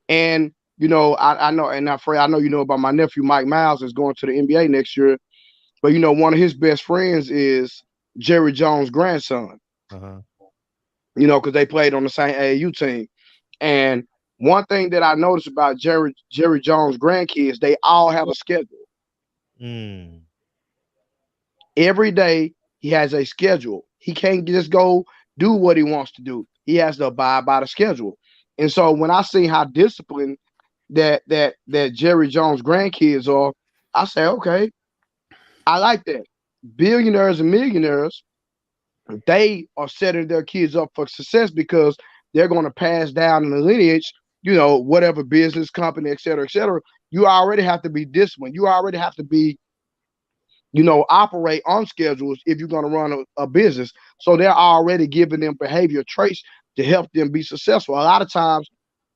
And you know, I know, and Fred, I know you know about my nephew Mike Miles is going to the NBA next year. But you know, one of his best friends is Jerry Jones' grandson. You know, because they played on the same AAU team. And one thing that I noticed about Jerry Jones' grandkids, they all have a schedule. Every day he has a schedule. He can't just go do what he wants to do. He has to abide by the schedule. And so when I see how disciplined that Jerry Jones' grandkids are, I say, okay, I like that. Billionaires and millionaires, they are setting their kids up for success because they're going to pass down in the lineage, you know, whatever business, company, et cetera, et cetera. You already have to be disciplined. You already have to be, you know, operate on schedules if you're going to run a business. So they're already giving them behavior traits to help them be successful. A lot of times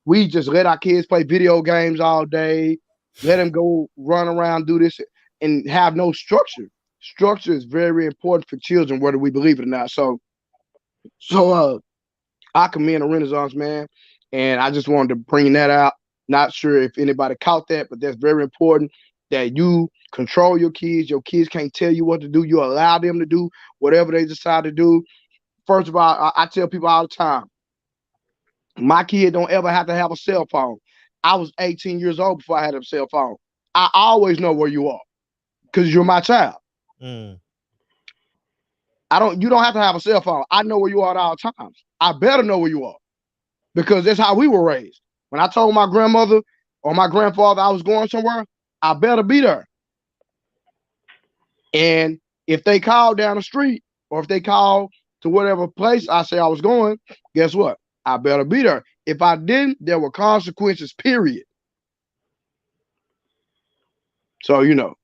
we just let our kids play video games all day, let them go run around, do this, and have no structure. Structure is very important for children, whether we believe it or not. So I commend the Renaissance man, and I just wanted to bring that out. Not sure if anybody caught that, but that's very important that you control your kids. Your kids can't tell you what to do. You allow them to do whatever they decide to do. First of all, I tell people all the time, my kid don't ever have to have a cell phone. I was 18 years old before I had a cell phone. I always know where you are because you're my child. You don't have to have a cell phone. I know where you are at all times. I better know where you are because that's how we were raised. When I told my grandmother or my grandfather I was going somewhere, I better be there. And if they call down the street or if they call to whatever place I say I was going, guess what? I better be there. If I didn't, there were consequences, period. So, you know,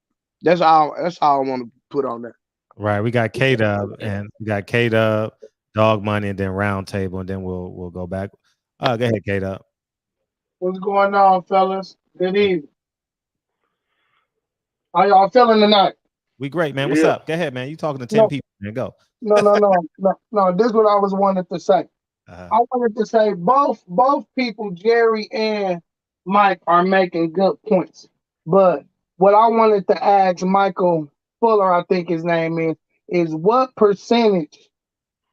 that's how I want to put on that. Right. We got K-Dub and we got K-Dub, Dog Money, and then Round Table, and then we'll go back. Go ahead, K-Dub. What's going on, fellas? Good evening. How y'all feeling tonight? We great, man. What's up? Go ahead, man. You talking to 10 No, people, man. Go. no. This is what I was wanted to say. Uh-huh. I wanted to say both people, Jerry and Mike, are making good points. But what I wanted to ask Michael Fuller, I think his name is what percentage,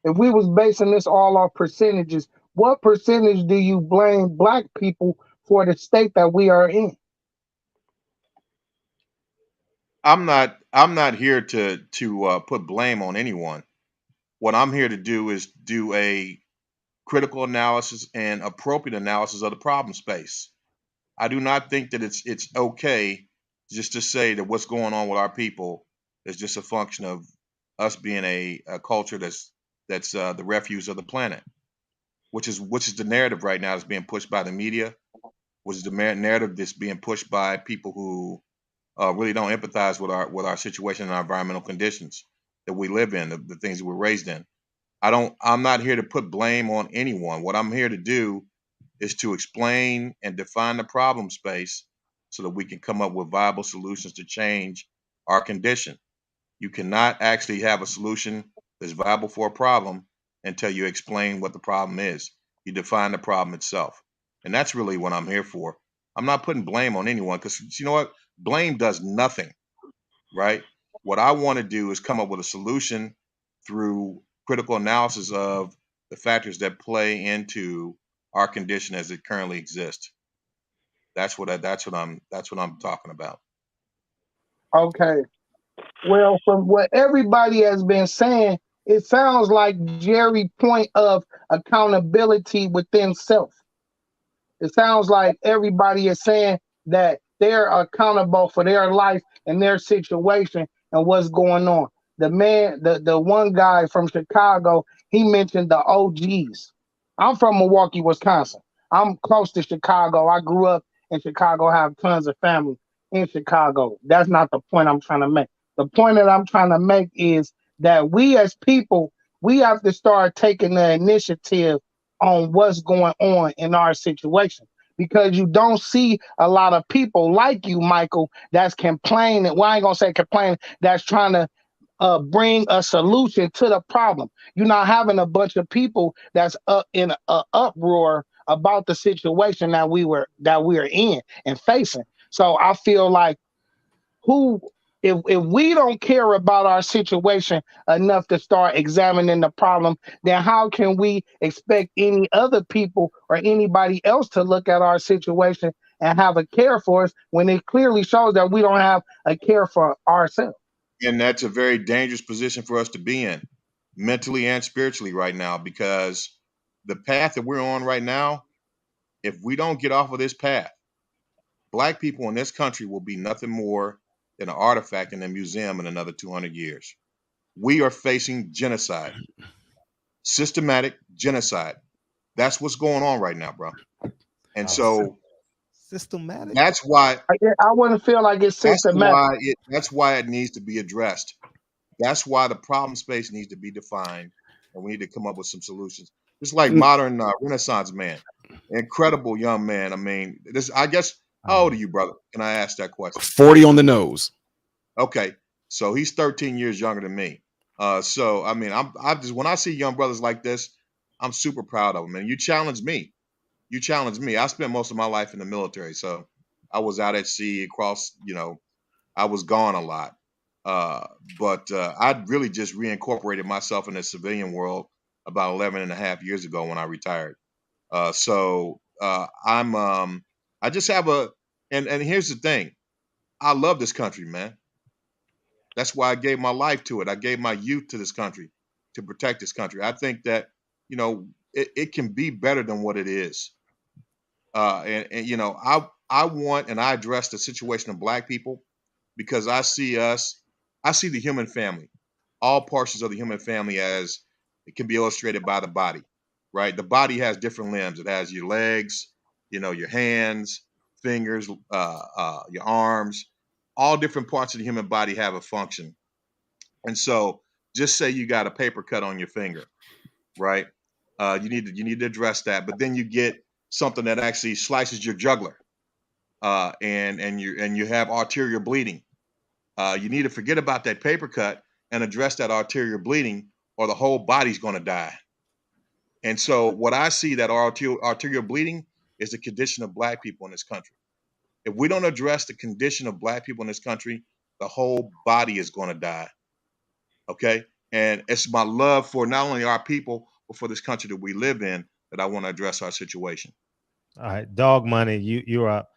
if we was basing this all off percentages, what percentage do you blame black people for the state that we are in? I'm not here to put blame on anyone. What I'm here to do is do a critical analysis and appropriate analysis of the problem space. I do not think that it's okay just to say that what's going on with our people is just a function of us being a culture that's the refuse of the planet, which is the narrative right now that's being pushed by the media, which is the narrative that's being pushed by people who really don't empathize with our situation and our environmental conditions that we live in, the things that we're raised in. I'm not here to put blame on anyone. What I'm here to do is to explain and define the problem space so that we can come up with viable solutions to change our condition. You cannot actually have a solution that's viable for a problem until you explain what the problem is. You define the problem itself. And that's really what I'm here for. I'm not putting blame on anyone because you know what? Blame does nothing, right? What I want to do is come up with a solution through critical analysis of the factors that play into our condition as it currently exists. That's what I'm talking about. Okay. Well, from what everybody has been saying, it sounds like Jerry's point of accountability within self. It sounds like everybody is saying that they're accountable for their life and their situation and what's going on. The one guy from Chicago, he mentioned the OGs. I'm from Milwaukee, Wisconsin. I'm close to Chicago. I grew up in Chicago, have tons of family in Chicago. That's not the point I'm trying to make. The point that I'm trying to make is that we as people, we have to start taking the initiative on what's going on in our situation, because you don't see a lot of people like you, Michael, that's complaining. Well, I ain't gonna say complaining, that's trying to bring a solution to the problem. You're not having a bunch of people that's up in an uproar about the situation that we're in and facing. So I feel like if we don't care about our situation enough to start examining the problem, then how can we expect any other people or anybody else to look at our situation and have a care for us when it clearly shows that we don't have a care for ourselves? And that's a very dangerous position for us to be in, mentally and spiritually right now, because the path that we're on right now, if we don't get off of this path, Black people in this country will be nothing more than an artifact in a museum in another 200 years. We are facing genocide, systematic genocide. That's what's going on right now, bro. And so systematic. That's why I wouldn't feel like it's systematic. That's why it needs to be addressed. That's why the problem space needs to be defined, and we need to come up with some solutions. Just like modern Renaissance man, incredible young man. I mean, I guess. How old are you, brother? Can I ask that question? 40 on the nose. Okay, so he's 13 years younger than me. So I mean, I just when I see young brothers like this, I'm super proud of them. And you challenge me. You challenge me. I spent most of my life in the military, so I was out at sea across. I was gone a lot. But I really just reincorporated myself in the civilian world about 11 and a half years ago when I retired. I just have and here's the thing. I love this country, man. That's why I gave my life to it. I gave my youth to this country to protect this country. I think that, it can be better than what it is. I want and I address the situation of Black people because I see the human family, all portions of the human family as it can be illustrated by the body, right? The body has different limbs. It has your legs, your hands, fingers, your arms, all different parts of the human body have a function. And so just say you got a paper cut on your finger, right? You need to address that. But then you get something that actually slices your jugular, and you have arterial bleeding. You need to forget about that paper cut and address that arterial bleeding, or the whole body's going to die. And so what I see that arterial bleeding is the condition of Black people in this country. If we don't address the condition of Black people in this country, the whole body is going to die. Okay? And it's my love for not only our people, but for this country that we live in, that I want to address our situation. All right, Dog Money, you're up.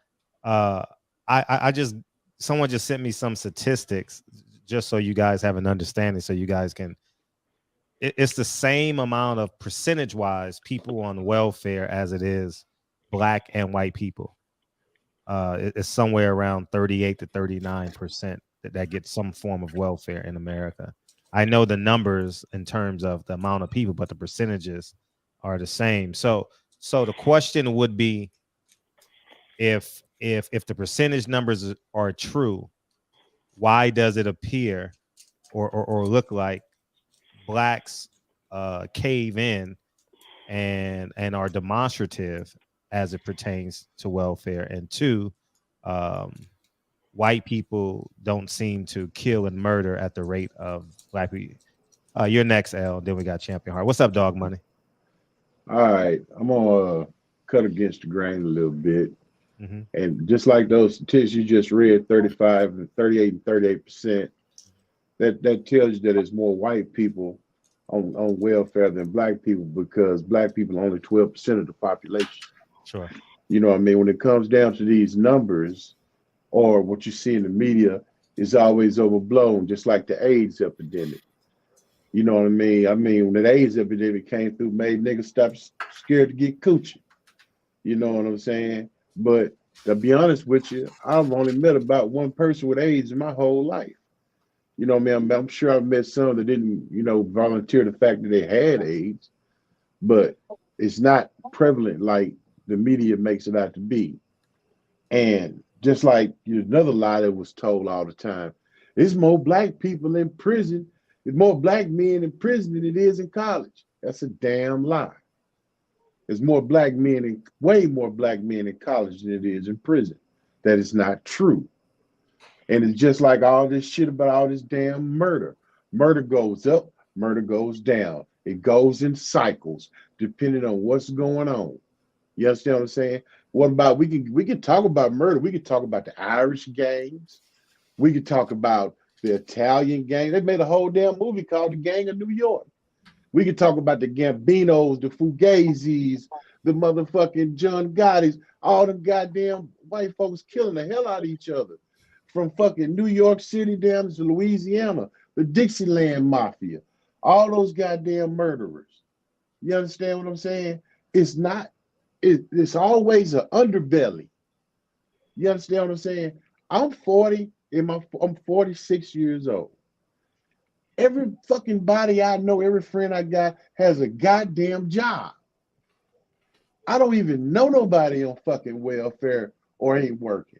Someone just sent me some statistics just so you guys have an understanding, so you guys can. It's the same amount of percentage-wise people on welfare as it is Black and white people. It's somewhere around 38 to 39% that get some form of welfare in America. I know the numbers in terms of the amount of people, but the percentages are the same. So the question would be, if the percentage numbers are true, why does it appear or look like Blacks cave in and are demonstrative as it pertains to welfare? And two, white people don't seem to kill and murder at the rate of Black people. You're next, L. Then we got Champion Heart. What's up, Dog Money? All right, I'm gonna cut against the grain a little bit. And just like those statistics you just read, 35 and 38 and 38%, that tells you that there's more white people on welfare than Black people, because Black people are only 12% of the population. Sure. You know what I mean? When it comes down to these numbers, or what you see in the media, is always overblown, just like the AIDS epidemic. You know what I mean? I mean, when the AIDS epidemic came through, made niggas stop scared to get coochie. You know what I'm saying? But to be honest with you, I've only met about one person with AIDS in my whole life. You know what I mean? I'm sure I've met some that didn't, volunteer the fact that they had AIDS, but it's not prevalent like the media makes it out to be. And just like another lie that was told all the time, there's more Black people in prison, there's more Black men in prison than it is in college. That's a damn lie. There's more Black men, and way more Black men in college than it is in prison. That is not true. And it's just like all this shit about all this damn murder. Murder goes up, murder goes down. It goes in cycles, depending on what's going on. You understand what I'm saying? What about, we can talk about murder. We could talk about the Irish gangs. We could talk about the Italian gang. They made a whole damn movie called The Gang of New York. We could talk about the Gambinos, the Fugazis, the motherfucking John Gottis, all the goddamn white folks killing the hell out of each other. From fucking New York City down to Louisiana, the Dixieland Mafia, all those goddamn murderers. You understand what I'm saying? It's always an underbelly. You understand what I'm saying? I'm 40, I'm 46 years old. Every fucking body I know, every friend I got has a goddamn job. I don't even know nobody on fucking welfare or ain't working.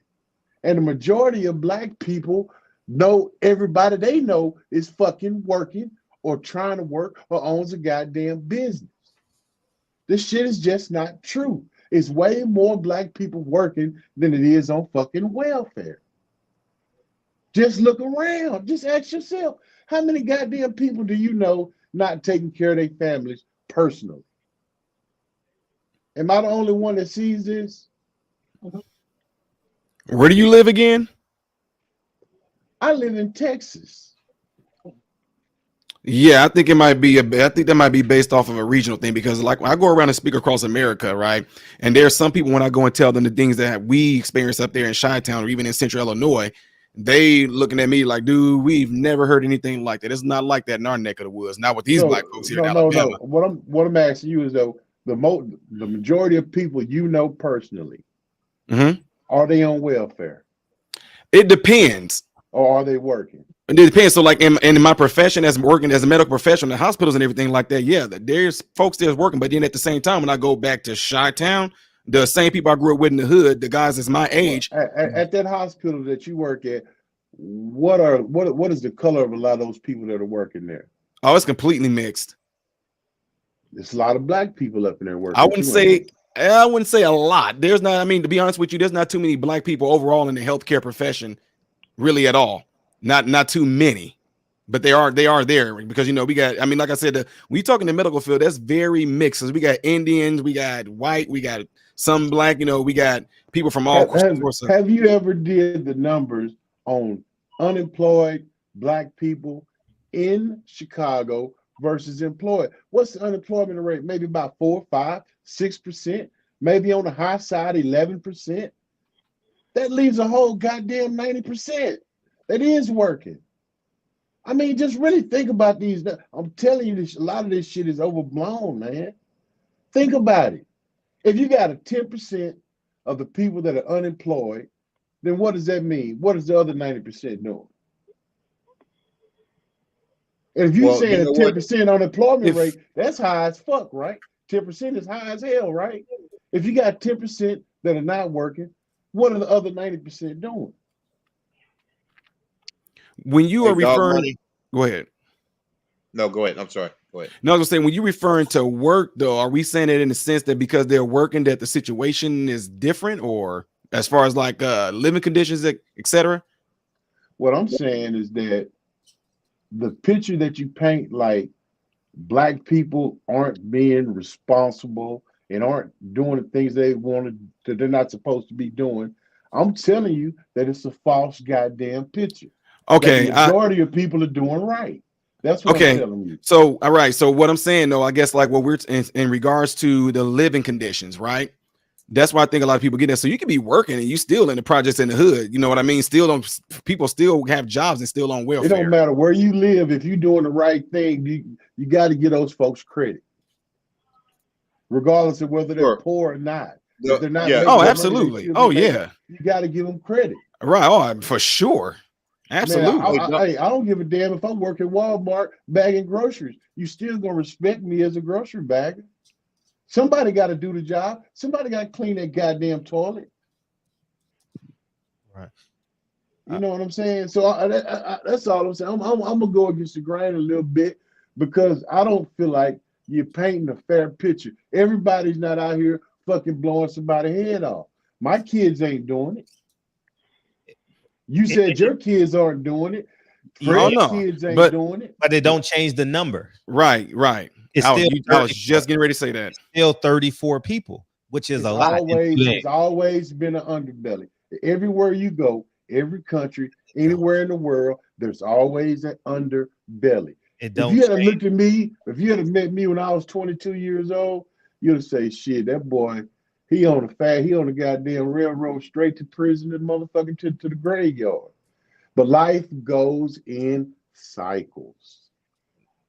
And the majority of Black people know everybody they know is fucking working or trying to work or owns a goddamn business. This shit is just not true. It's way more Black people working than it is on fucking welfare. Just look around. Just ask yourself, how many goddamn people do you know not taking care of their families personally? Am I the only one that sees this? Where do you live again? I live in Texas. Yeah, I think it might be I think that might be based off of a regional thing, because like when I go around and speak across America, right? And there's some people, when I go and tell them the things that we experience up there in Chi-Town or even in Central Illinois, they looking at me like, dude, we've never heard anything like that. It's not like that in our neck of the woods. Not with these Black folks here in Alabama. No. What I'm asking you is, though, the majority of people you know personally, are they on welfare? It depends. Or are they working? It depends. So like in my profession, as working as a medical professional in hospitals and everything like that, yeah, there's folks that's working. But then at the same time, when I go back to Chi-Town, the same people I grew up with in the hood, the guys that's my age. At that hospital that you work at, what is the color of a lot of those people that are working there? Oh, it's completely mixed. There's a lot of Black people up in there working. I wouldn't say I wouldn't say a lot. There's not, I mean, to be honest with you, there's not too many black people overall in the healthcare profession, really at all. Not too many, but they are there because, you know, we got, I mean, like I said, when you talk in the medical field, that's very mixed. So we got Indians, we got white, we got some black, you know, we got people from all sorts of. Have you ever did the numbers on unemployed black people in Chicago versus employed? What's the unemployment rate? Maybe about 4, 5, 6%, maybe on the high side, 11%. That leaves a whole goddamn 90% that is working. I mean, just really think about these. I'm telling you, a lot of this shit is overblown, man. Think about it. If you got a 10% of the people that are unemployed, then what does that mean? What is the other 90% doing? And if you're saying a 10% unemployment rate, that's high as fuck, right? 10% is high as hell, right? If you got 10% that are not working, what are the other 90% doing? When you are referring, go ahead. No, go ahead. I'm sorry. Go ahead. No, I was saying, when you're referring to work, though, are we saying it in the sense that because they're working, that the situation is different, or as far as like living conditions, etc.? What I'm saying is that the picture that you paint, like black people aren't being responsible and aren't doing the things they wanted that they're not supposed to be doing. I'm telling you that it's a false goddamn picture. Okay, the majority of people are doing right. That's what I'm telling you. So, all right. So what I'm saying, though, I guess like what we're in regards to the living conditions, right? That's why I think a lot of people get that. So you can be working and you still in the projects in the hood. You know what I mean? People still have jobs and still on welfare. It don't matter where you live. If you're doing the right thing, you got to give those folks credit, regardless of whether they're poor or not. If they're not oh, absolutely. Oh, yeah. You got to give them credit. Right. Oh, for sure. Absolutely. Man, I don't give a damn if I'm working Walmart bagging groceries. You still gonna respect me as a grocery bagger. Somebody got to do the job. Somebody got to clean that goddamn toilet. Right. You know what I'm saying? So that's all I'm saying. I'm gonna go against the grain a little bit because I don't feel like you're painting a fair picture. Everybody's not out here fucking blowing somebody's head off. My kids ain't doing it. You said your kids aren't doing it. Fred's kids ain't doing it. But they don't change the number. Right. It's I still was just getting ready to say that. Still 34 people, which is a lot. It's always been an underbelly. Everywhere you go, every country, anywhere in the world, there's always an underbelly. If you had looked at me, if you had met me when I was 22 years old, you'd say, shit, that boy, he on the goddamn railroad straight to prison and motherfucking to the graveyard. But life goes in cycles.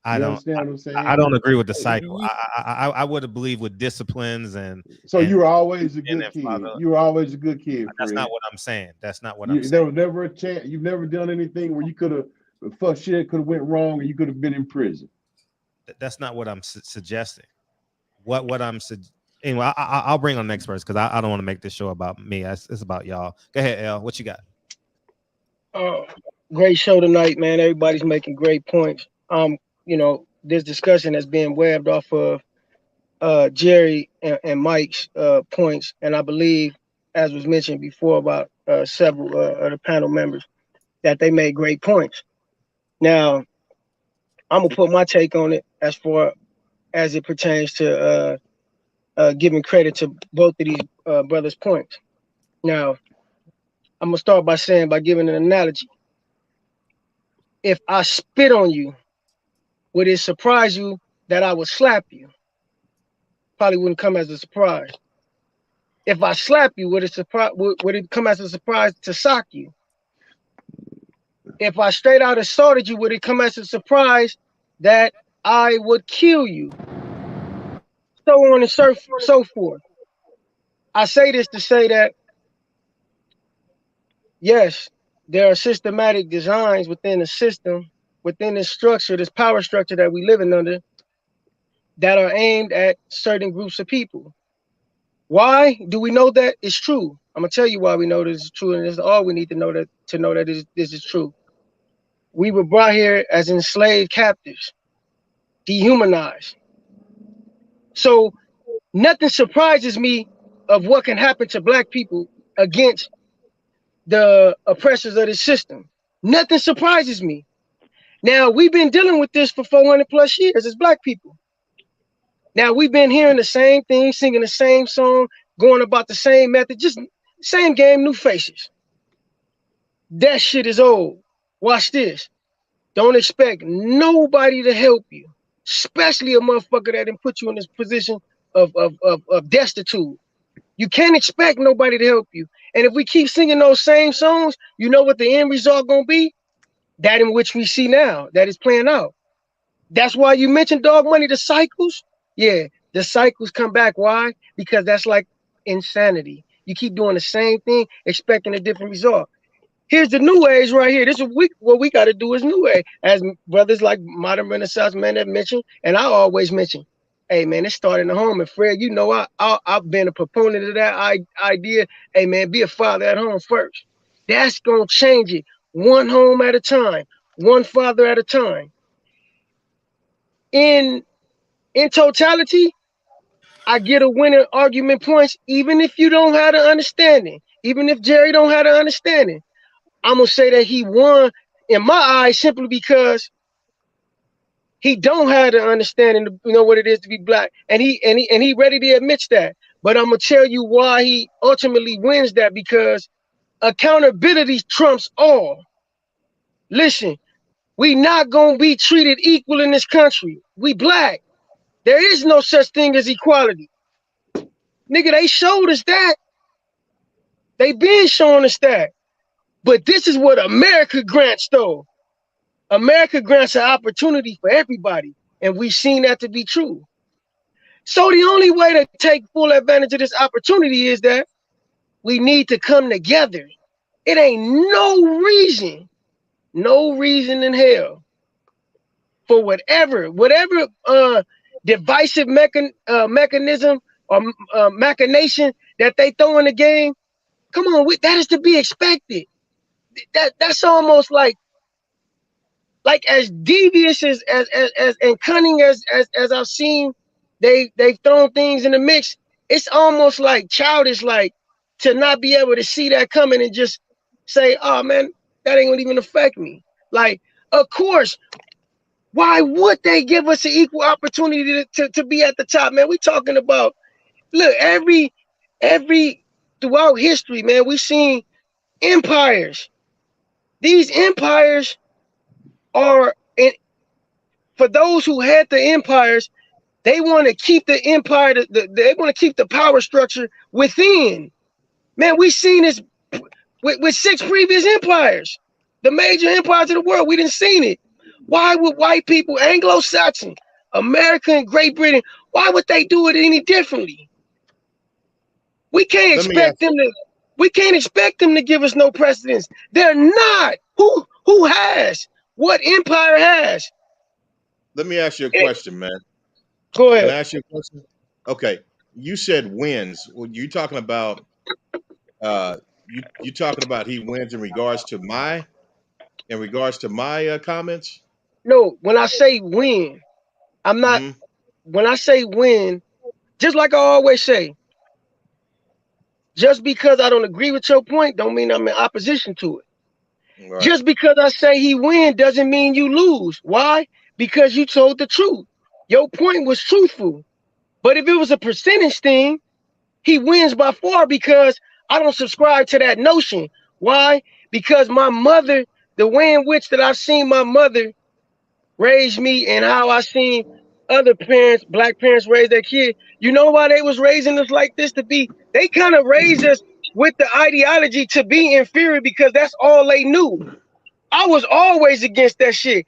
I don't agree with the cycle. I would have believed with disciplines and. So you were always a good kid. You were always a good kid. That's not what I'm saying. That's not what I'm saying. There was never a chance. You've never done anything where you could have shit could have went wrong and you could have been in prison. That's not what I'm suggesting. What I'm anyway, I'll bring on the next person because I don't want to make this show about me. It's about y'all. Go ahead, El. What you got? Great show tonight, man. Everybody's making great points. You know, this discussion has been webbed off of Jerry and Mike's points, and I believe, as was mentioned before about several of the panel members, that they made great points. Now, I'm gonna put my take on it as far as it pertains to giving credit to both of these brothers' points. Now, I'm gonna start by giving an analogy. If I spit on you, would it surprise you that I would slap you? Probably wouldn't come as a surprise. If I slap you, would it come as a surprise to sock you? If I straight out assaulted you, would it come as a surprise that I would kill you? So on and so forth. I say this to say that, yes, there are systematic designs within the system, within this structure, this power structure that we living under, that are aimed at certain groups of people. Why do we know that it's true? I'm gonna tell you why we know this is true, and this is all we need to know that this is true. We were brought here as enslaved captives, dehumanized. So nothing surprises me of what can happen to black people against the oppressors of the system. Nothing surprises me. Now, we've been dealing with this for 400 plus years as black people. Now, we've been hearing the same thing, singing the same song, going about the same method, just same game, new faces. That shit is old. Watch this. Don't expect nobody to help you, especially a motherfucker that didn't put you in this position of destitute. You can't expect nobody to help you. And if we keep singing those same songs, you know what the end result gonna be? That in which we see now, that is playing out. That's why you mentioned dog money, the cycles. Yeah, the cycles come back. Why? Because that's like insanity. You keep doing the same thing, expecting a different result. Here's the new age right here. This is what we got to do is new age. As brothers like Modern Renaissance men have mentioned, and I always mention, hey man, it started in the home. And Fred, you know, I've been a proponent of that idea. Hey man, be a father at home first. That's gonna change it. One home at a time, one father at a time. In totality, I get a winning argument points, even if you don't have the understanding, even if Jerry don't have the understanding. I'm gonna say that he won in my eyes simply because he don't have the understanding to know what it is to be black, and he ready to admit that. But I'm gonna tell you why he ultimately wins that, because accountability trumps all. Listen, we not gonna be treated equal in this country. We black. There is no such thing as equality. Nigga, they showed us that. They been showing us that. But this is what America grants, though. America grants an opportunity for everybody, and we've seen that to be true. So the only way to take full advantage of this opportunity is that we need to come together. It ain't no reason in hell for whatever divisive mechanism or machination that they throw in the game. Come on, that is to be expected. That's almost like as devious as and cunning as I've seen they've thrown things in the mix. It's almost like childish, like to not be able to see that coming and just say, oh man, that ain't gonna even affect me. Like, of course, why would they give us an equal opportunity to be at the top, man? We talking about, look, every throughout history, man, we've seen empires. These empires are, for those who had the empires, they want to keep the empire, they want to keep the power structure within. Man, we've seen this with 6 previous empires, the major empires of the world. We didn't seen it. Why would white people, Anglo-Saxon, American, Great Britain, why would they do it any differently? We can't expect them to. We can't expect them to give us no precedence. They're not. Who has? What empire has? Let me ask you a question, man. Go ahead. Can I ask you a question? Okay, you said wins. Well, you talking about you talking about he wins in regards to my comments? No, when I say win, I'm not. When I say win, just like I always say, just because I don't agree with your point, don't mean I'm in opposition to it. Right. Just because I say he win doesn't mean you lose. Why? Because you told the truth. Your point was truthful. But if it was a percentage thing, he wins by far, because I don't subscribe to that notion. Why? Because my mother, the way in which that I've seen my mother raise me and how I seen other parents, black parents, raise their kid, you know why they was raising us like this? They kind of raised us with the ideology to be inferior, because that's all they knew. I was always against that shit.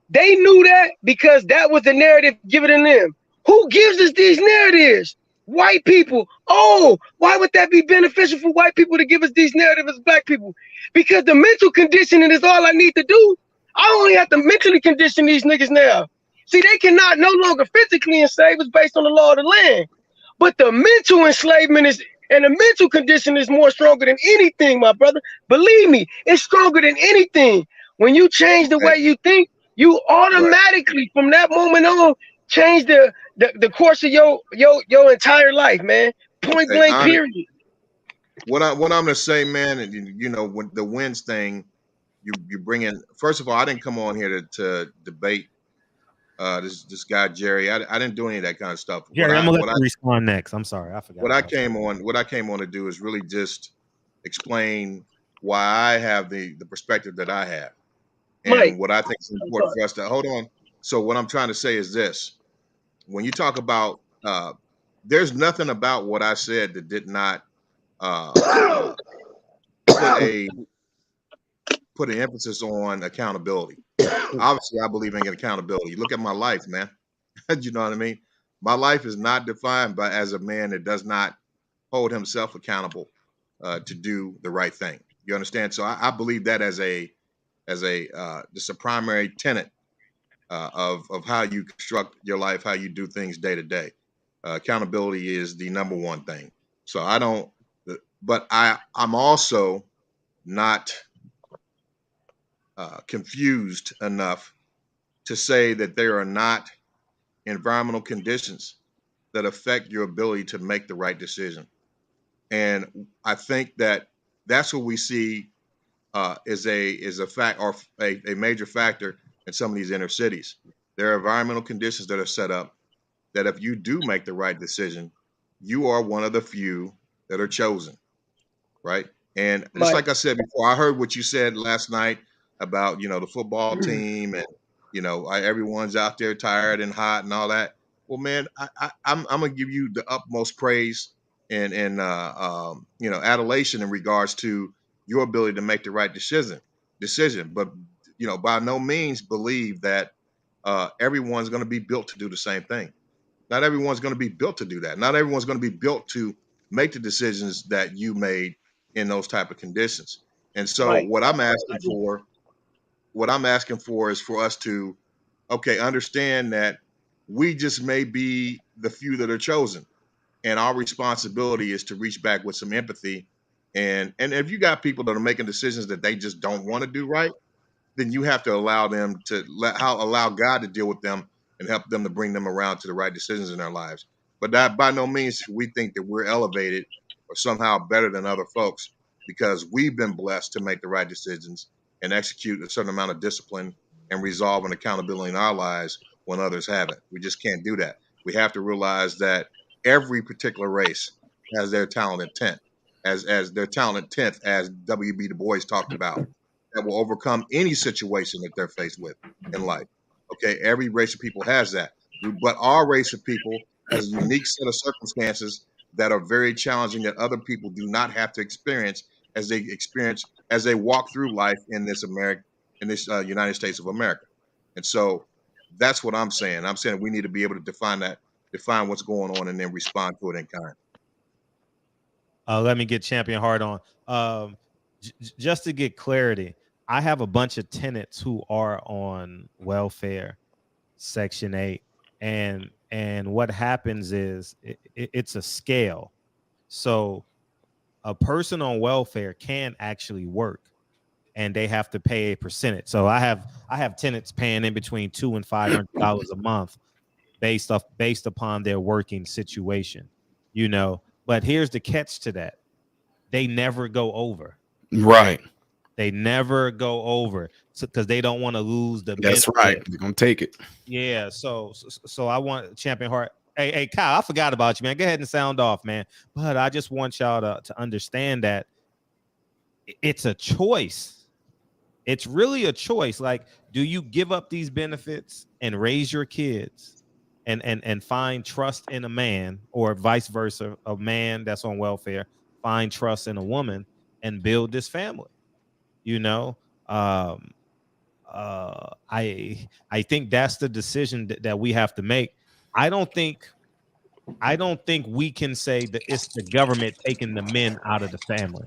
They knew that because that was the narrative given to them. Who gives us these narratives? White people. Oh, why would that be beneficial for white people to give us these narratives as black people? Because the mental conditioning is all I need to do. I only have to mentally condition these niggas now. See, they cannot no longer physically enslave us based on the law of the land. But the mental enslavement is, and the mental condition is more stronger than anything, my brother. Believe me, it's stronger than anything. When you change the way you think, you automatically, from that moment on, change the the course of your entire life, man. Point Hey, blank, period. what I'm gonna say, man, and you know, when the wins thing, you bring in. First of all, I didn't come on here to debate this guy Jerry. I didn't do any of that kind of stuff. Jerry, I'm gonna let you respond next. I'm sorry, I forgot. What I came on to do is really just explain why I have the perspective that I have, and Mike, what I think is important for us to hold on. So what I'm trying to say is this: when you talk about, there's nothing about what I said that did not put an emphasis on accountability. Obviously, I believe in accountability. Look at my life, man. You know what I mean? My life is not defined by as a man that does not hold himself accountable to do the right thing. You understand? So I believe that as a just a primary tenet of how you construct your life, how you do things day to day. Accountability is the number one thing. So I don't, but I'm also not confused enough to say that there are not environmental conditions that affect your ability to make the right decision. And I think that that's what we see is a fact, or a major factor in some of these inner cities. There are environmental conditions that are set up that if you do make the right decision, you are one of the few that are chosen, right? And just like I said before, I heard what you said last night about, you know, the football team and, you know, everyone's out there tired and hot and all that. Well, man, I'm gonna give you the utmost praise and you know, adulation in regards to your ability to make the right decision. But you know, by no means believe that everyone's going to be built to do the same thing. Not everyone's going to be built to do that. Not everyone's going to be built to make the decisions that you made in those type of conditions. And so what I'm asking for is for us to, okay, understand that we just may be the few that are chosen. And our responsibility is to reach back with some empathy. And if you got people that are making decisions that they just don't want to do right, then you have to allow them to allow God to deal with them and help them to bring them around to the right decisions in their lives. But that by no means we think that we're elevated or somehow better than other folks because we've been blessed to make the right decisions and execute a certain amount of discipline and resolve and accountability in our lives when others haven't. We just can't do that. We have to realize that every particular race has their talented tenth, as their talented tenth, as W.B. Du Bois talked about, that will overcome any situation that they're faced with in life. Okay, every race of people has that, but our race of people has a unique set of circumstances that are very challenging that other people do not have to experience as they walk through life in this United States of America. And so that's what I'm saying. I'm saying we need to be able to define what's going on and then respond to it in kind. Let me get Champion Heart on. Just to get clarity, I have a bunch of tenants who are on welfare, Section 8, and what happens is it's a scale. So a person on welfare can actually work, and they have to pay a percentage. So I have tenants paying in between $200 and $500 a month, based upon their working situation, you know. But here's the catch to that: they never go over. Right. They never go over because they don't want to lose the That's benefit. right. They're gonna take it. Yeah. So I want Champion Heart. Hey, Kyle, I forgot about you, man. Go ahead and sound off, man. But I just want y'all to understand that it's a choice. It's really a choice. Like, do you give up these benefits and raise your kids and find trust in a man, or vice versa, a man that's on welfare, find trust in a woman and build this family? You know, I think that's the decision that we have to make. I don't think we can say that it's the government taking the men out of the family.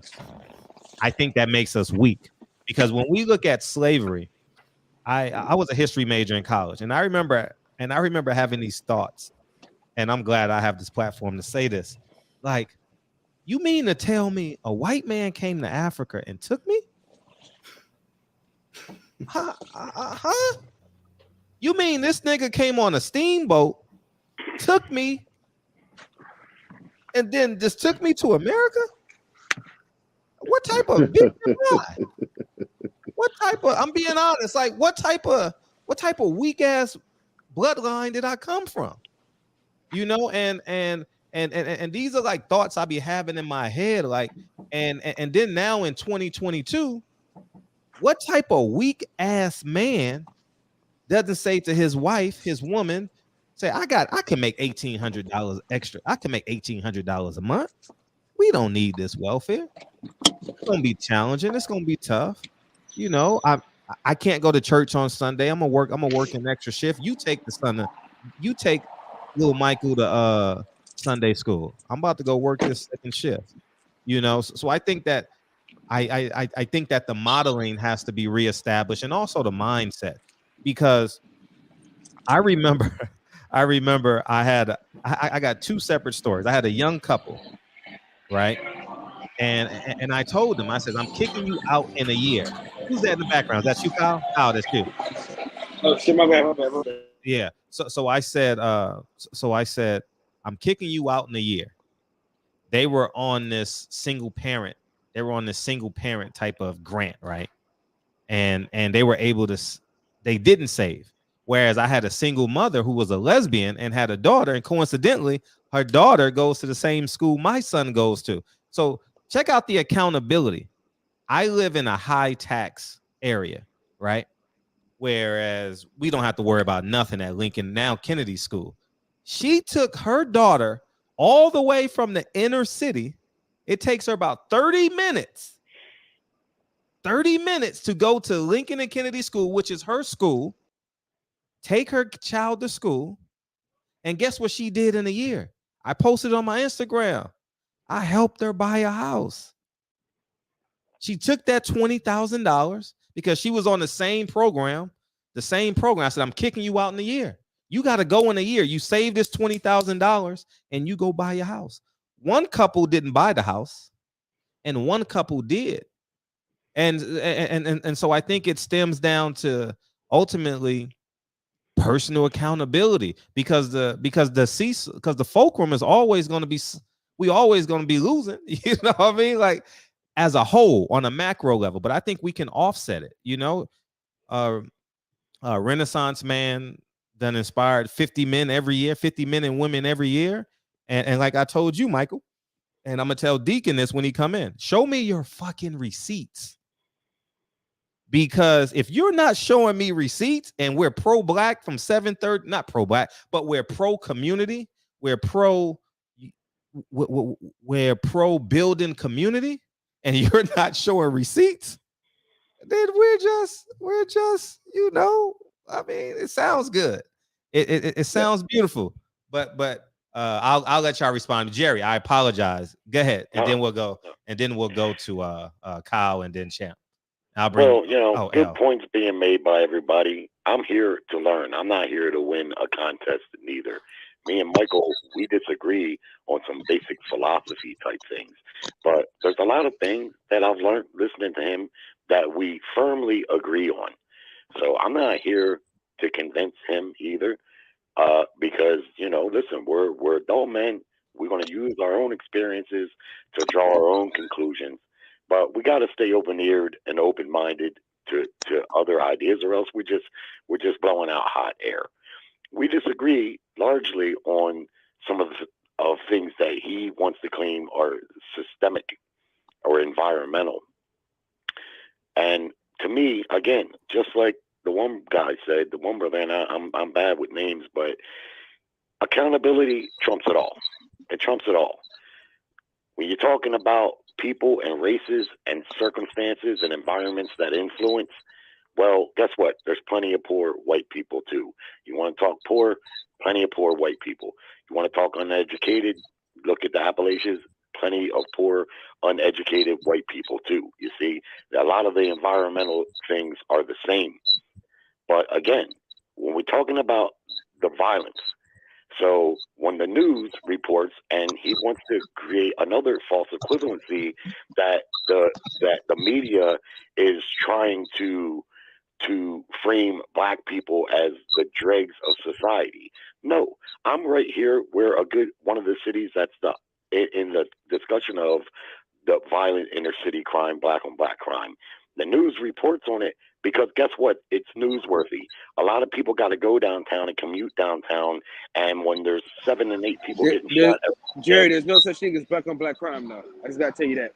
I think that makes us weak, because when we look at slavery, I was a history major in college, and I remember having these thoughts, and I'm glad I have this platform to say this. Like, you mean to tell me a white man came to Africa and took me? Huh? You mean this nigga came on a steamboat took me and then just took me to America? What type of bitch am I? What type of, I'm being honest, like what type of weak ass bloodline did I come from? You know, and these are like thoughts I be having in my head, like, and then now in 2022, what type of weak ass man doesn't say to his wife, his woman, say, I can make $1,800 extra. I can make $1,800 a month. We don't need this welfare. It's gonna be challenging. It's gonna be tough. You know, I can't go to church on Sunday. I'm gonna work an extra shift. You take little Michael to Sunday school. I'm about to go work this second shift. You know, so I think that I think that the modeling has to be reestablished, and also the mindset, because I remember I got two separate stories. I had a young couple, right? And I told them, I said, I'm kicking you out in a year. Who's that in the background? That's you, Kyle? Kyle, that's you. Oh shit, my bad. Yeah. So I said, I'm kicking you out in a year. They were on this single parent. They were on this single parent type of grant, right? And they were able to, they didn't save. Whereas I had a single mother who was a lesbian and had a daughter, and coincidentally, her daughter goes to the same school my son goes to. So check out the accountability. I live in a high tax area, right? Whereas we don't have to worry about nothing at Lincoln now Kennedy School. She took her daughter all the way from the inner city. It takes her about 30 minutes to go to Lincoln and Kennedy School, which is her school, take her child to school. And guess what she did in a year? I posted on my Instagram. I helped her buy a house. She took that $20,000 because she was on the same program. I said, I'm kicking you out in a year. You got to go in a year. You save this $20,000 and you go buy your house. One couple didn't buy the house and one couple did. And so I think it stems down to ultimately personal accountability, because the fulcrum is always going to be, we always going to be losing, you know what I mean? Like as a whole on a macro level, but I think we can offset it, you know. Renaissance man done inspired 50 men every year, 50 men and women every year. And like I told you, Michael, and I'm gonna tell Deacon this when he come in, show me your fucking receipts. Because if you're not showing me receipts, and we're pro-black from 730, not pro-black, but we're pro-community, we're pro-building community, and you're not showing receipts, then we're just, you know, I mean, it sounds good. It sounds beautiful, but I'll let y'all respond. Jerry, I apologize. Go ahead, and then we'll go to Kyle and then Champ. Well, you know, good points being made by everybody. I'm here to learn. I'm not here to win a contest neither. Me and Michael, we disagree on some basic philosophy type things. But there's a lot of things that I've learned listening to him that we firmly agree on. So I'm not here to convince him either, because, you know, listen, we're adult men. We're going to use our own experiences to draw our own conclusions. But we got to stay open-eared and open-minded to other ideas, or else we're just blowing out hot air. We disagree largely on some of things that he wants to claim are systemic or environmental. And to me, again, just like the one guy said, the one brother, and I'm bad with names, but accountability trumps it all. It trumps it all. When you're talking about people and races and circumstances and environments that influence, well, guess what? There's plenty of poor white people too. You want to talk poor? Plenty of poor white people. You want to talk uneducated? Look at the Appalachians. Plenty of poor, uneducated white people too. You see, a lot of the environmental things are the same. But again, when we're talking about the violence, so when the news reports, and he wants to create another false equivalency that the media is trying to frame black people as the dregs of society. No, I'm right here where one of the cities that's in the discussion of the violent inner city crime, black on black crime. The news reports on it because guess what? It's newsworthy. A lot of people got to go downtown and commute downtown, and when there's 7 and 8 people getting shot, Jerry, there's no such thing as black on black crime, though. I just gotta tell you that.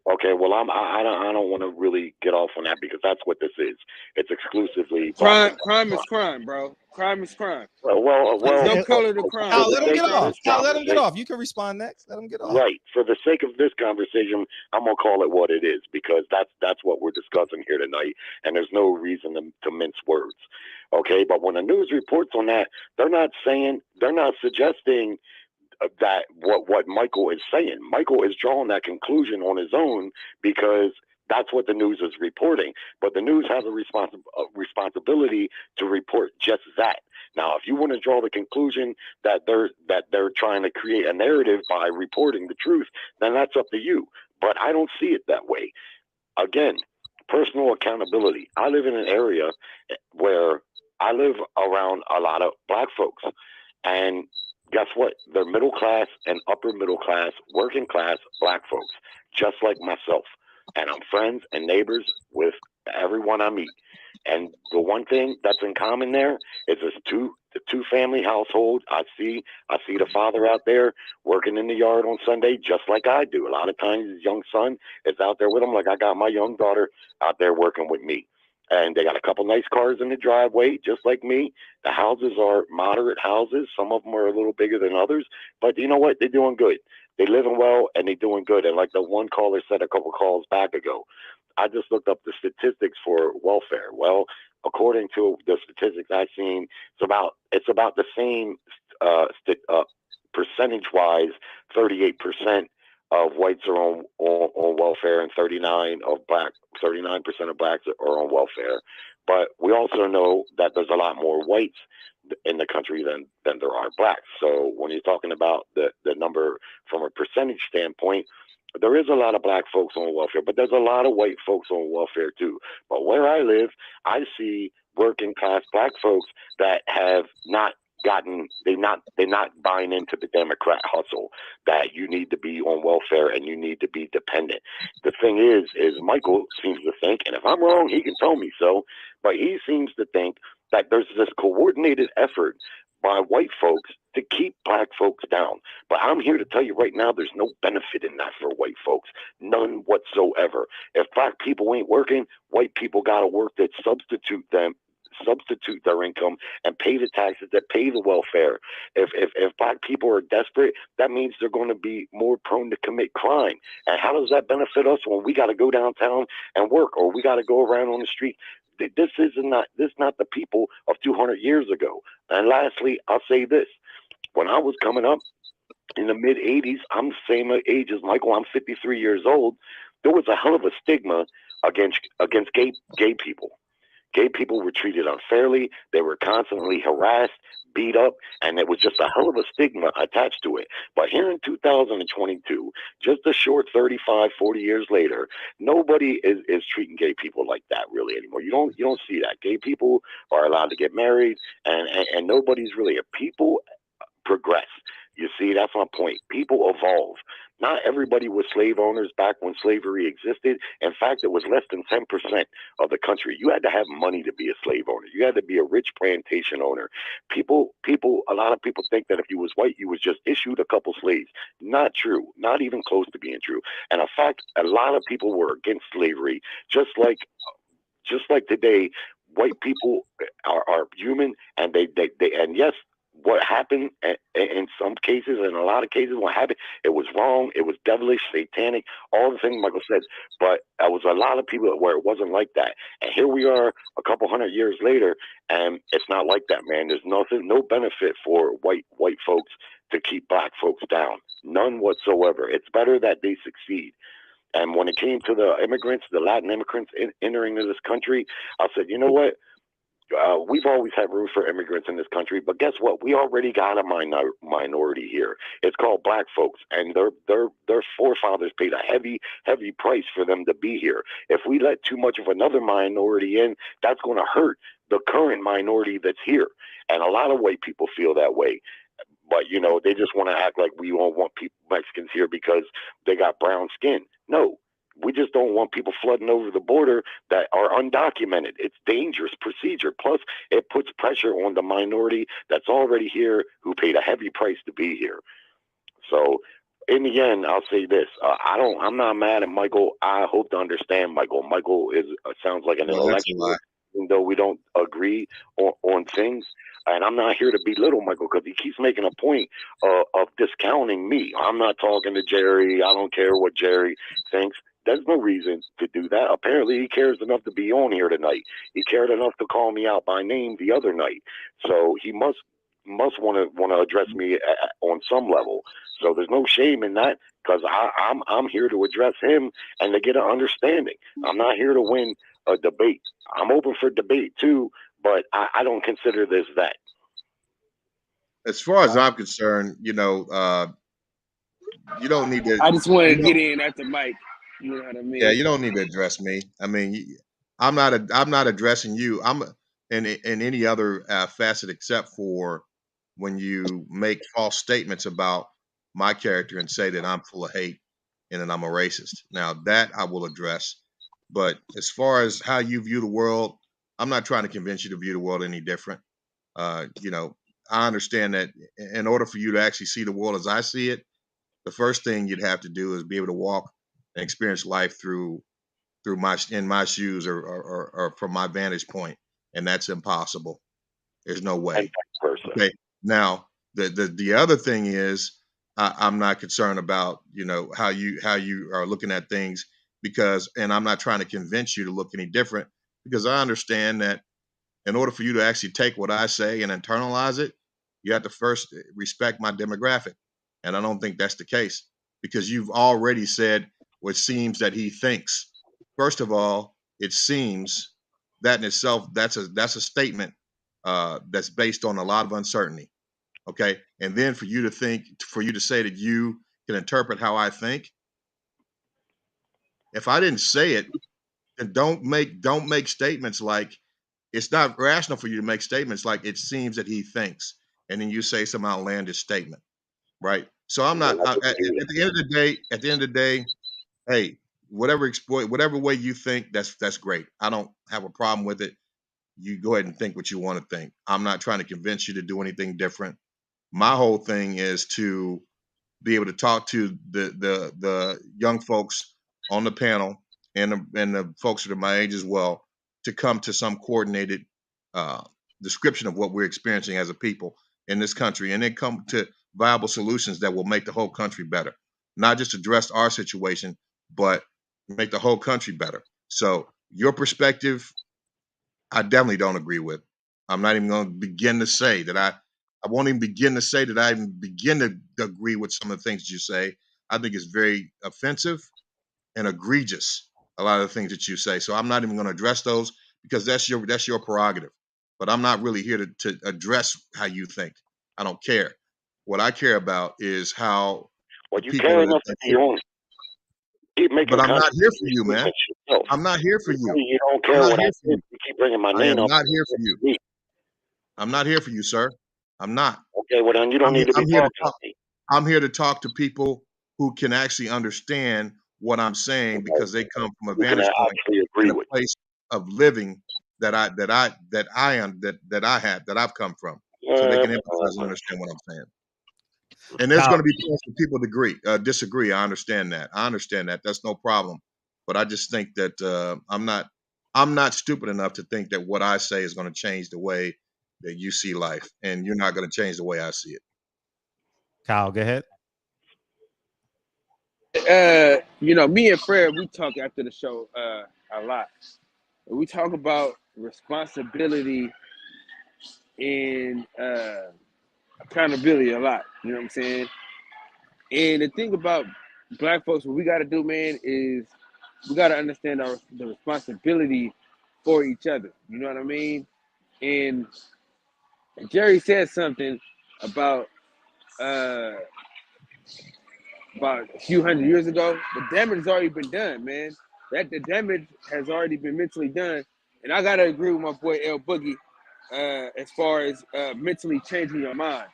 Okay, well, I don't want to really get off on that because that's what this is. It's exclusively crime. Crime is crime, bro. Crime is crime. Well, there's no color to crime. Cal, let him get off. Cal, let him get off. You can respond next. Let him get off. Right. For the sake of this conversation, I'm gonna call it what it is because that's what we're discussing here tonight, and there's no reason to mince words. Okay, but when the news reports on that, they're not suggesting that what Michael is saying. Michael is drawing that conclusion on his own because that's what the news is reporting. But the news has a responsibility to report just that. Now, if you want to draw the conclusion that they're trying to create a narrative by reporting the truth, then that's up to you. But I don't see it that way. Again, personal accountability. I live in an area where I live around a lot of black folks, and guess what? They're middle class and upper middle class, working class black folks, just like myself. And I'm friends and neighbors with everyone I meet. And the one thing that's in common there is the two-family household. I see the father out there working in the yard on Sunday, just like I do. A lot of times his young son is out there with him, like I got my young daughter out there working with me. And they got a couple nice cars in the driveway, just like me. The houses are moderate houses. Some of them are a little bigger than others. But you know what? They're doing good. They're living well, and they're doing good. And like the one caller said a couple calls back ago, I just looked up the statistics for welfare. Well, according to the statistics I've seen, it's about the same percentage-wise, 38% of whites are on welfare and 39% of blacks are on welfare. But we also know that there's a lot more whites in the country than there are blacks. So when you're talking about the number from a percentage standpoint, there is a lot of black folks on welfare, but there's a lot of white folks on welfare too. But where I live, I see working class black folks that have not gotten, they're not buying into the Democrat hustle that you need to be on welfare and you need to be dependent. The thing is Michael seems to think, and if I'm wrong, he can tell me so, but he seems to think that there's this coordinated effort by white folks to keep black folks down. But I'm here to tell you right now, there's no benefit in that for white folks. None whatsoever. If black people ain't working, white people got to work that substitute their income and pay the taxes that pay the welfare. If black people are desperate, that means they're going to be more prone to commit crime. And how does that benefit us when we got to go downtown and work, or we got to go around on the street? This is not the people of 200 years ago. And lastly, I'll say this. When I was coming up in the mid 80s, I'm the same age as Michael. I'm 53 years old. There was a hell of a stigma against gay people. Gay people were treated unfairly. They were constantly harassed, beat up, and it was just a hell of a stigma attached to it. But here in 2022, just a short 35, 40 years later, nobody is treating gay people like that really anymore. You don't see that. Gay people are allowed to get married, and nobody's really people progress. You see, that's my point. People evolve. Not everybody was slave owners back when slavery existed. In fact, it was less than 10% of the country. You had to have money to be a slave owner. You had to be a rich plantation owner. A lot of people think that if you was white, you was just issued a couple slaves. Not true. Not even close to being true. And in fact, a lot of people were against slavery, just like today. White people are human, and they and yes, what happened in some cases, in a lot of cases, what happened, it was wrong, it was devilish, satanic, all the things Michael said. But there was a lot of people where it wasn't like that. And here we are a couple hundred years later, and it's not like that, man. There's no benefit for white folks to keep black folks down. None whatsoever. It's better that they succeed. And when it came to the immigrants, the Latin immigrants entering into this country, I said, you know what? we've always had room for immigrants in this country, but guess what? We already got a minority here. It's called black folks, and their forefathers paid a heavy price for them to be here. If we let too much of another minority in, that's going to hurt the current minority that's here. And a lot of white people feel that way. But, you know, they just want to act like we don't want Mexicans here because they got brown skin. No, we just don't want people flooding over the border that are undocumented. It's dangerous procedure. Plus, it puts pressure on the minority that's already here who paid a heavy price to be here. So, in the end, I'll say this: I'm not mad at Michael. I hope to understand Michael. Michael sounds like an intellectual, even though we don't agree on things. And I'm not here to belittle Michael because he keeps making a point of discounting me. I'm not talking to Jerry. I don't care what Jerry thinks. There's no reason to do that. Apparently, he cares enough to be on here tonight. He cared enough to call me out by name the other night. So he must want to address me on some level. So there's no shame in that because I'm here to address him and to get an understanding. I'm not here to win a debate. I'm open for debate too, but I don't consider this that. As far as I'm concerned, you know, you don't need to. I just want to get in at the mic. You know what I mean? Yeah, you don't need to address me. I mean, I'm not addressing you. I'm in any other facet except for when you make false statements about my character and say that I'm full of hate and that I'm a racist. Now that I will address. But as far as how you view the world, I'm not trying to convince you to view the world any different. You know, I understand that in order for you to actually see the world as I see it, the first thing you'd have to do is be able to walk and experience life through in my shoes or from my vantage point, and that's impossible. There's no way. Okay. Now the other thing is I'm not concerned about, you know, how you are looking at things and I'm not trying to convince you to look any different because I understand that in order for you to actually take what I say and internalize it, you have to first respect my demographic. And I don't think that's the case because you've already said what seems that he thinks. First of all, it seems that in itself, that's a statement that's based on a lot of uncertainty. Okay. And then for you to say that you can interpret how I think, if I didn't say it, then don't make statements like it's not rational for you to make statements like it seems that he thinks, and then you say some outlandish statement, right? So I'm not at the end of the day, hey, whatever way you think, that's great. I don't have a problem with it. You go ahead and think what you want to think. I'm not trying to convince you to do anything different. My whole thing is to be able to talk to the young folks on the panel and the folks that are my age as well to come to some coordinated description of what we're experiencing as a people in this country, and then come to viable solutions that will make the whole country better, not just address our situation, but make the whole country better. So your perspective, I definitely don't agree with. I'm not even going to begin to say that I won't even begin to say that I even begin to agree with some of the things you say. I think it's very offensive and egregious, a lot of the things that you say. So I'm not even going to address those because that's your prerogative. But I'm not really here to address how you think. I don't care. What I care about is how you care enough to be on. But I'm not here for you, man. I'm not here for you. You don't care what I think. You keep bringing my name up. I'm not here for you. I'm not here for you, sir. I'm not. Okay, well then you don't need to be talking to me. I'm here to talk to people who can actually understand what I'm saying because they come from a vantage point and a place of living that I've come from. So they can empathize and understand what I'm saying. And there's going to be points where people disagree. I understand that. That's no problem. But I just think that I'm not stupid enough to think that what I say is going to change the way that you see life, and you're not going to change the way I see it. Kyle, go ahead. You know, me and Fred, we talk after the show a lot. We talk about responsibility and accountability a lot. You know what I'm saying? And the thing about black folks, what we got to do, man, is we got to understand the responsibility for each other. You know what I mean? And Jerry said something about a few hundred years ago. The damage has already been done, man. The damage has already been mentally done. And I gotta agree with my boy L Boogie as far as mentally changing your mind.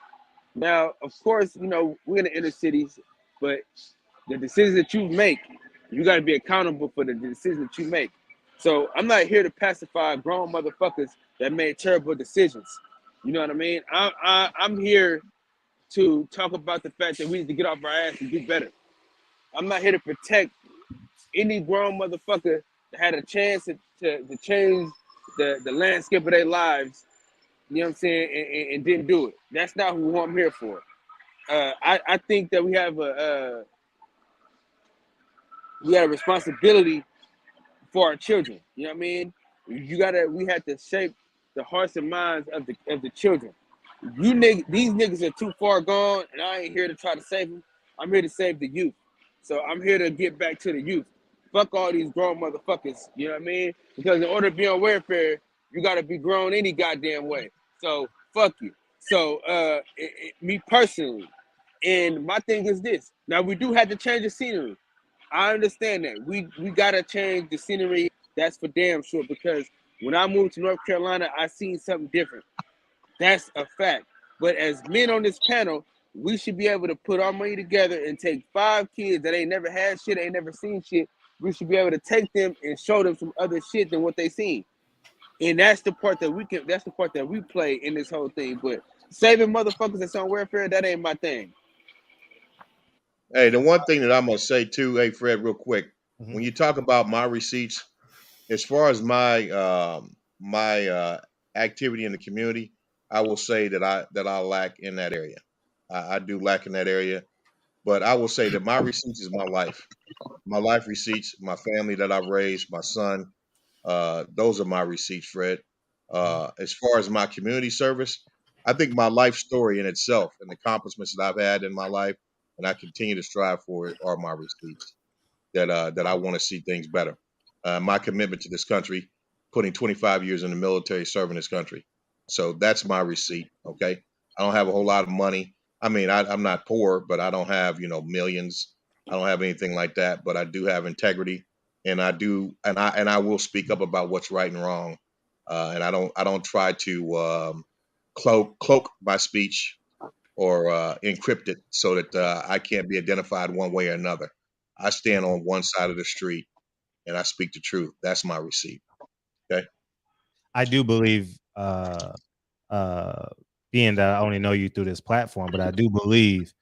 Now, of course, you know, we're in the inner cities, but the decisions that you make, you gotta be accountable for the decisions that you make. So I'm not here to pacify grown motherfuckers that made terrible decisions. You know what I mean? I'm here to talk about the fact that we need to get off our ass and do better. I'm not here to protect any grown motherfucker that had a chance to change the landscape of their lives, you know what I'm saying, and didn't do it. That's not who I'm here for. I think that we have a responsibility for our children. You know what I mean? We have to shape the hearts and minds of the children. These niggas are too far gone, and I ain't here to try to save them. I'm here to save the youth. So I'm here to get back to the youth. Fuck all these grown motherfuckers. You know what I mean? Because in order to be on welfare, you gotta be grown any goddamn way. So fuck you. So me personally, and my thing is this. Now we do have to change the scenery. I understand that. We gotta change the scenery. That's for damn sure. Because when I moved to North Carolina, I seen something different. That's a fact. But as men on this panel, we should be able to put our money together and take 5 kids that ain't never had shit, ain't never seen shit. We should be able to take them and show them some other shit than what they seen. And that's the part that we play in this whole thing. But saving motherfuckers that's on welfare, that ain't my thing. Hey, the one thing that I'm gonna say too, hey Fred, real quick, when you talk about my receipts, as far as my activity in the community, I will say that I lack in that area. I do lack in that area, but I will say that my receipts is my life receipts, my family that I've raised, my son. Those are my receipts, Fred. As far as my community service, I think my life story in itself and the accomplishments that I've had in my life, and I continue to strive for it, are my receipts. That I want to see things better. My commitment to this country, putting 25 years in the military, serving this country. So that's my receipt. Okay, I don't have a whole lot of money. I mean, I'm not poor, but I don't have millions. I don't have anything like that. But I do have integrity, and I will speak up about what's right and wrong. And I don't try to cloak my speech or encrypt it so that I can't be identified one way or another. I stand on one side of the street and I speak the truth. That's my receipt. Okay. I do believe, being that I only know you through this platform, but I do believe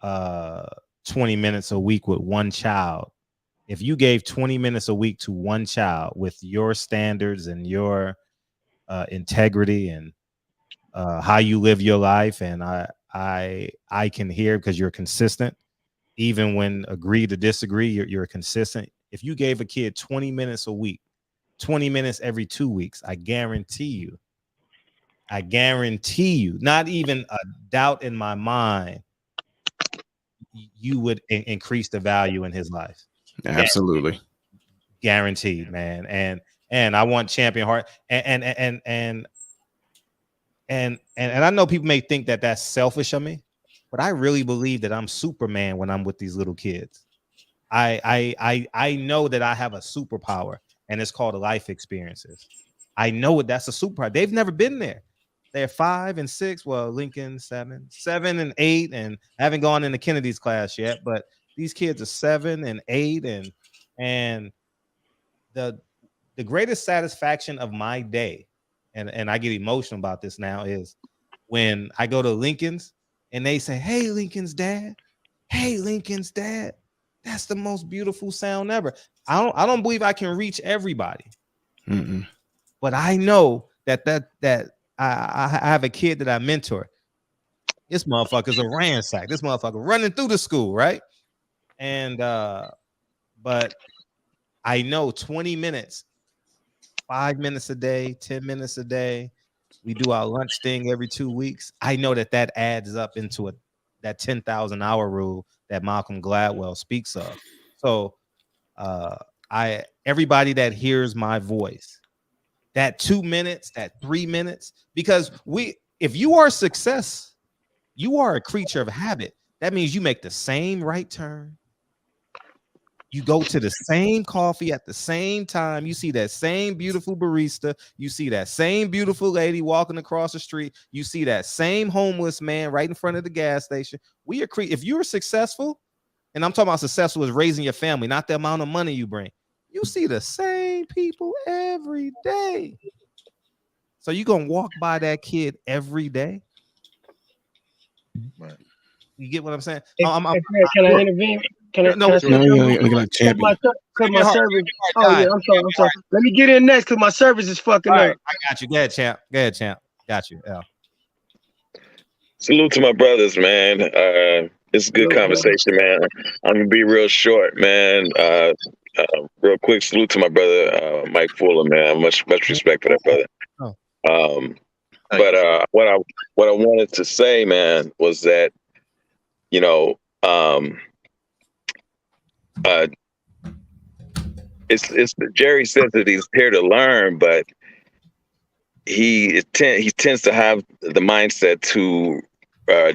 20 minutes a week with one child. If you gave 20 minutes a week to one child with your standards and your integrity and how you live your life, and I can hear, because you're consistent, even when agree to disagree, you're consistent. If you gave a kid 20 minutes a week, 20 minutes every 2 weeks, I guarantee you, not even a doubt in my mind, you would increase the value in his life. Absolutely. Guaranteed, man. And I want champion heart. And I know people may think that that's selfish of me, but I really believe that I'm Superman when I'm with these little kids. I know that I have a superpower, and it's called life experiences. I know that's a superpower. They've never been there. They're 5 and 6. Well, Lincoln 7 and 8, and I haven't gone into Kennedy's class yet. But these kids are 7 and 8, and the greatest satisfaction of my day, and I get emotional about this now, is when I go to Lincoln's and they say, "Hey, Lincoln's dad. Hey, Lincoln's dad." That's the most beautiful sound ever. I don't believe I can reach everybody, but I know that I have a kid that I mentor. This motherfucker's a ransack. This motherfucker running through the school, right? And but I know 20 minutes, 5 minutes a day, 10 minutes a day. We do our lunch thing every 2 weeks. I know that adds up into that 10,000 hour rule that Malcolm Gladwell speaks of. So everybody that hears my voice, that 2 minutes, that 3 minutes, because if you are success, you are a creature of habit. That means you make the same right turn. You go to the same coffee at the same time. You see that same beautiful barista. You see that same beautiful lady walking across the street. You see that same homeless man right in front of the gas station. If you're successful, and I'm talking about successful as raising your family, not the amount of money you bring. You see the same people every day. So you're going to walk by that kid every day? Right. You get what I'm saying? Can I intervene? Can I say something? Cause my service. Oh yeah, I'm sorry. Let me get in next because my service is fucking up. I got you. Go ahead, champ. Got you. Yeah. Salute to my brothers, man. It's a good conversation, man. I'm gonna be real short, man. Real quick, salute to my brother, Mike Fuller, man. Much respect for that brother. But what I wanted to say, man, was that, you know, it's Jerry says that he's here to learn, but he tends to have the mindset to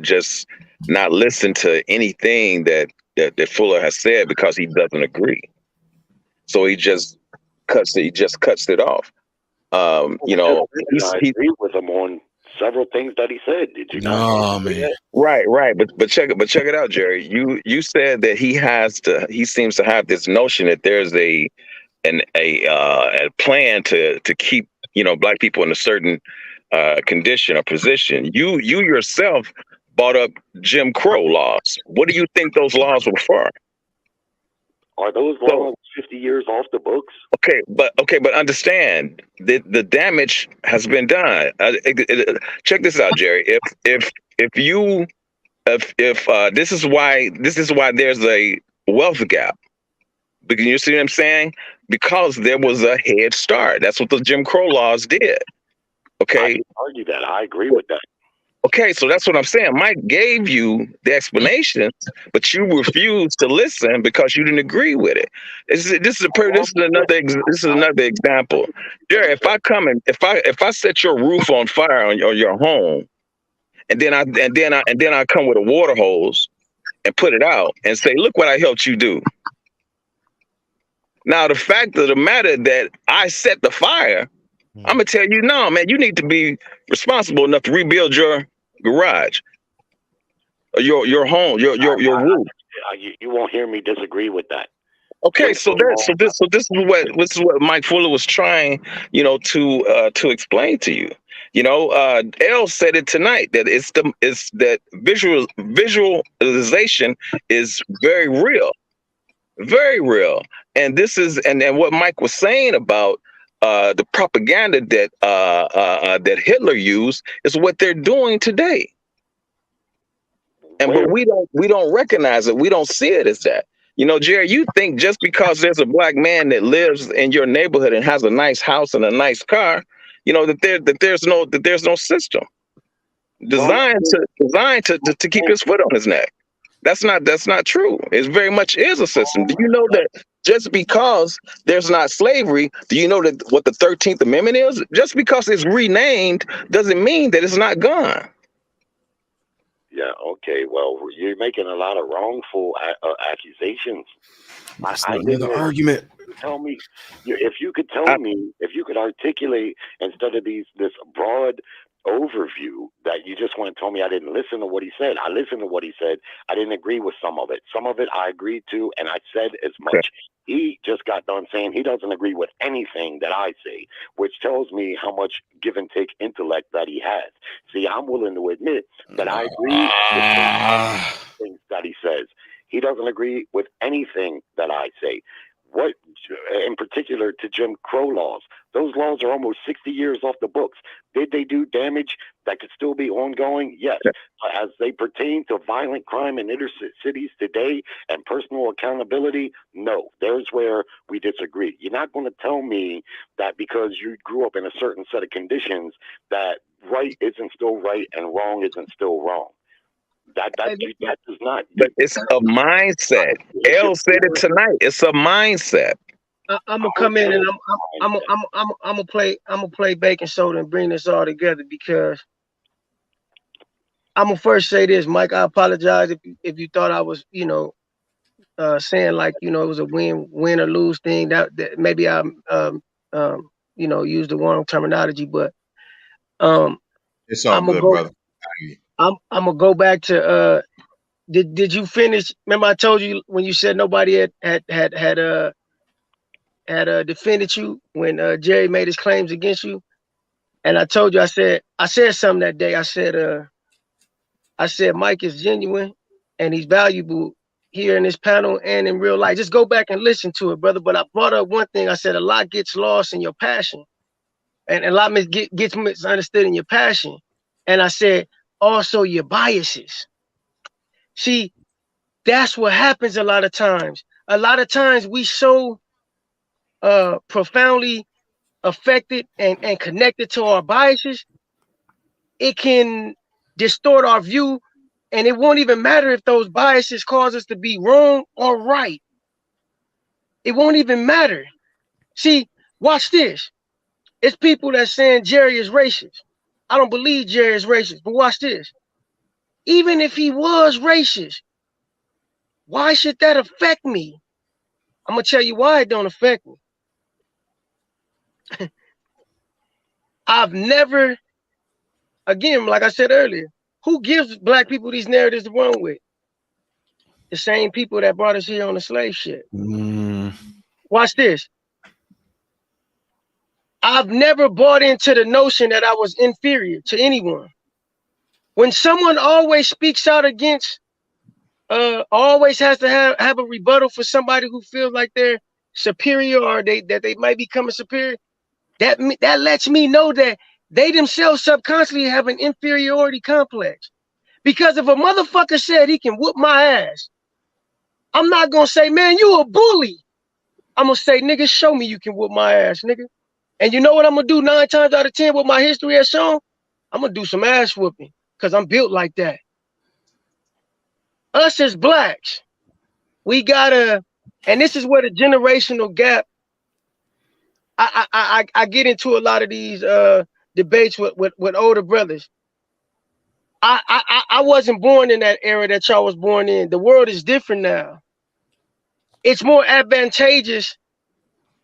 just not listen to anything that Fuller has said because he doesn't agree. So he just cuts it off. You know, I agree with him on several things that he said. Did you not? Man. Right. But check it out, Jerry. You said that he seems to have this notion that there's a plan to keep, you know, black people in a certain condition or position. You yourself brought up Jim Crow laws. What do you think those laws were for? Are those laws 50 years off the books? Okay, but understand that the damage has been done. Check this out, Jerry. If this is why there's a wealth gap. Because you see what I'm saying? Because there was a head start. That's what the Jim Crow laws did. Okay. I can argue that. I agree with that. Okay, so that's what I'm saying. Mike gave you the explanation, but you refused to listen because you didn't agree with it. This is another example. Jerry, if I set your roof on fire on your home, and then I come with a water hose and put it out and say, look what I helped you do. Now, the fact of the matter that I set the fire, I'm gonna tell you, no, man, you need to be responsible enough to rebuild your garage, your home, your roof. You won't hear me disagree with that. Okay, so this is what Mike Fuller was trying, you know, to explain to you. You know, L said it tonight that it's that visualization is very real. Very real. And this is and what Mike was saying about the propaganda that Hitler used is what they're doing today. And but we don't recognize it. We don't see it as that. You know, Jerry, you think just because there's a black man that lives in your neighborhood and has a nice house and a nice car, you know, that there's no system designed to keep his foot on his neck. That's not true. It very much is a system. Do you know that just because there's not slavery, do you know that what the 13th Amendment is? Just because it's renamed doesn't mean that it's not gone. Yeah, okay. Well, you're making a lot of wrongful accusations. That's not another argument. Tell me, if you could articulate instead of this broad overview that you just want to tell me I didn't listen to what he said. I listened to what he said. I didn't agree with some of it. Some of it I agreed to, and I said as much. He just got done saying he doesn't agree with anything that I say, which tells me how much give and take intellect that he has. See, I'm willing to admit that I agree with things that he says. He doesn't agree with anything that I say. What, in particular, to Jim Crow laws? Those laws are almost 60 years off the books. Did they do damage that could still be ongoing? Yes. As they pertain to violent crime in inner cities today and personal accountability, no. There's where we disagree. You're not going to tell me that because you grew up in a certain set of conditions that right isn't still right and wrong isn't still wrong. That does not. But it's a mindset. L said it tonight. It's a mindset. I'm gonna come in and I'm gonna play baking soda and bring this all together because I'm gonna first say this, Mike. I apologize if you thought I was, saying like, it was a win or lose thing. That maybe I used the wrong terminology, but It's all I'm gonna good, go. brother. I'm gonna go back to Did you finish? Remember I told you when you said nobody had defended you when Jerry made his claims against you, and I told you I said something that day. I said Mike is genuine and he's valuable here in this panel and in real life. Just go back and listen to it, brother. But I brought up one thing. I said a lot gets lost in your passion, and a lot gets misunderstood in your passion. And I said also your biases. See, that's what happens a lot of times. A lot of times we so profoundly affected and connected to our biases, it can distort our view, and it won't even matter if those biases cause us to be wrong or right. It won't even matter. See, watch this. It's people that saying Jerry is racist. I don't believe Jerry is racist, but watch this. Even if he was racist, why should that affect me? I'm gonna tell you why it don't affect me. I've never, again, like I said earlier, who gives black people these narratives to run with? The same people that brought us here on the slave ship. Watch this. I've never bought into the notion that I was inferior to anyone. When someone always speaks out against, always has to have a rebuttal for somebody who feels like they're superior or that they might become a superior, that lets me know that they themselves subconsciously have an inferiority complex. Because if a motherfucker said he can whoop my ass, I'm not gonna say, man, you a bully. I'm gonna say, nigga, show me you can whoop my ass, nigga. And you know what I'm gonna do 9 times out of 10 what my history has shown? I'm gonna do some ass whooping because I'm built like that. Us as blacks, we gotta, and this is where the generational gap, I get into a lot of these debates with older brothers. I wasn't born in that era that y'all was born in. The world is different now. It's more advantageous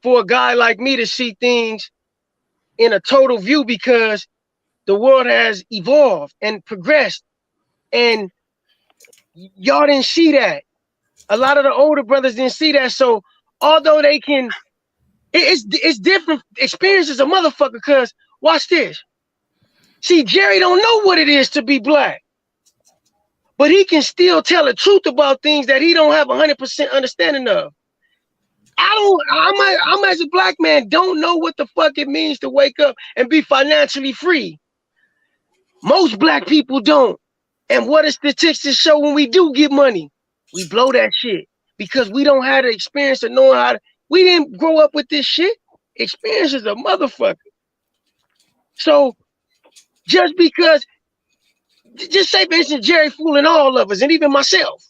for a guy like me to see things in a total view because the world has evolved and progressed, and y'all didn't see that. A lot of the older brothers didn't see that. So although they can, it's different experiences, a motherfucker. Because watch this. See, Jerry don't know what it is to be black, but he can still tell the truth about things that he don't have 100% understanding of. I'm as a black man don't know what the fuck it means to wake up and be financially free. Most black people don't. And what does statistics show when we do get money? We blow that shit because we don't have the experience of knowing how to. We didn't grow up with this shit. Experience is a motherfucker. So just because, just say for instance, Jerry fooling all of us and even myself,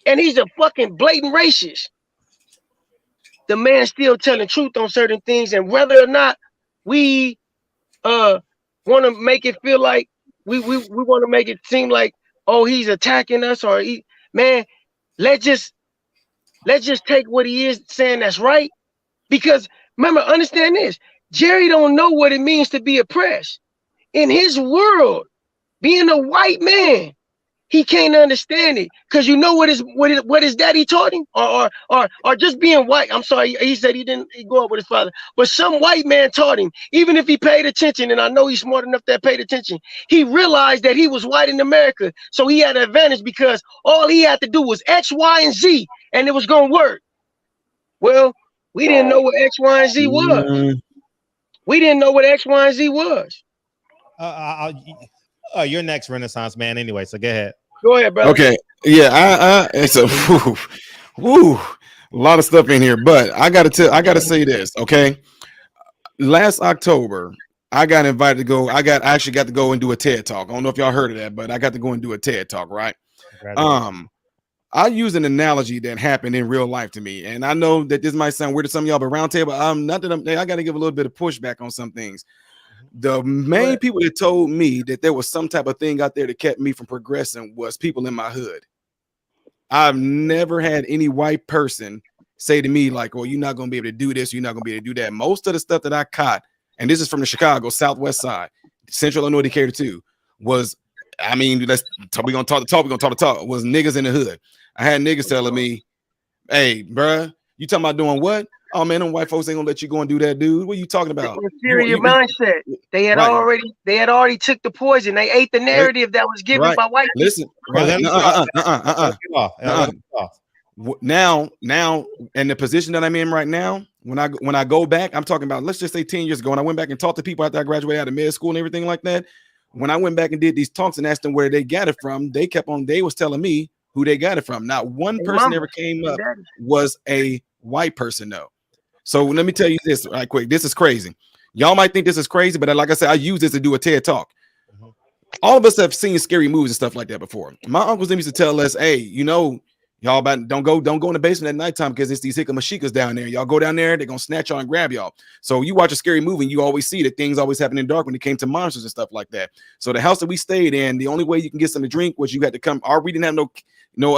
and he's a fucking blatant racist. The man still telling truth on certain things, and whether or not we want to make it feel like we want to make it seem like, oh, he's attacking us, or man, let's just take what he is saying that's right. Because remember, understand this, Jerry don't know what it means to be oppressed. In his world, being a white man, he can't understand it. Because you know what his daddy taught him? Or just being white. I'm sorry, he said he didn't grow up with his father. But some white man taught him, even if he paid attention, and I know he's smart enough that paid attention, he realized that he was white in America. So he had an advantage because all he had to do was X, Y, and Z, and it was going to work. Well, we didn't know what X, Y, and Z was. We didn't know what X, Y, and Z was. You're next, Renaissance man. Anyway, so go ahead. Go ahead, brother. Okay. Yeah. It's a a lot of stuff in here, but I gotta say this. Okay. Last October, I got invited to go. I actually got to go and do a TED talk. I don't know if y'all heard of that, but I got to go and do a TED talk. Right. I use an analogy that happened in real life to me, and I know that this might sound weird to some of y'all, but round table, not that I got to give a little bit of pushback on some things. The main people that told me that there was some type of thing out there that kept me from progressing was people in my hood. I've never had any white person say to me like, "Well, you're not going to be able to do this. You're not going to be able to do that." Most of the stuff that I caught, and this is from the Chicago Southwest side, Central Illinois, Decatur too, was, I mean, we're going to talk the talk. We're going to talk the talk. Was niggas in the hood. I had niggas telling me, "Hey, bruh, you talking about doing what? Oh man, them white folks ain't gonna let you go and do that, dude. What are you talking about?" Inferior mindset. They had already took the poison. They ate the narrative that was given by white people. Listen, now in the position that I'm in right now, when I go back, I'm talking about, let's just say 10 years ago, and I went back and talked to people after I graduated out of med school and everything like that. When I went back and did these talks and asked them where they got it from, they was telling me who they got it from. Not one person ever came up was a white person, though. So let me tell you this right quick. This is crazy. Y'all might think this is crazy, but like I said, I use this to do a TED talk. All of us have seen scary movies and stuff like that before. My uncles used to tell us, "Hey, you know, y'all don't go in the basement at nighttime because it's these hickamashikas down there. Y'all go down there, they're gonna snatch y'all and grab y'all." So you watch a scary movie, and you always see that things always happen in the dark when it came to monsters and stuff like that. So the house that we stayed in, the only way you can get something to drink was you had to come. We didn't have no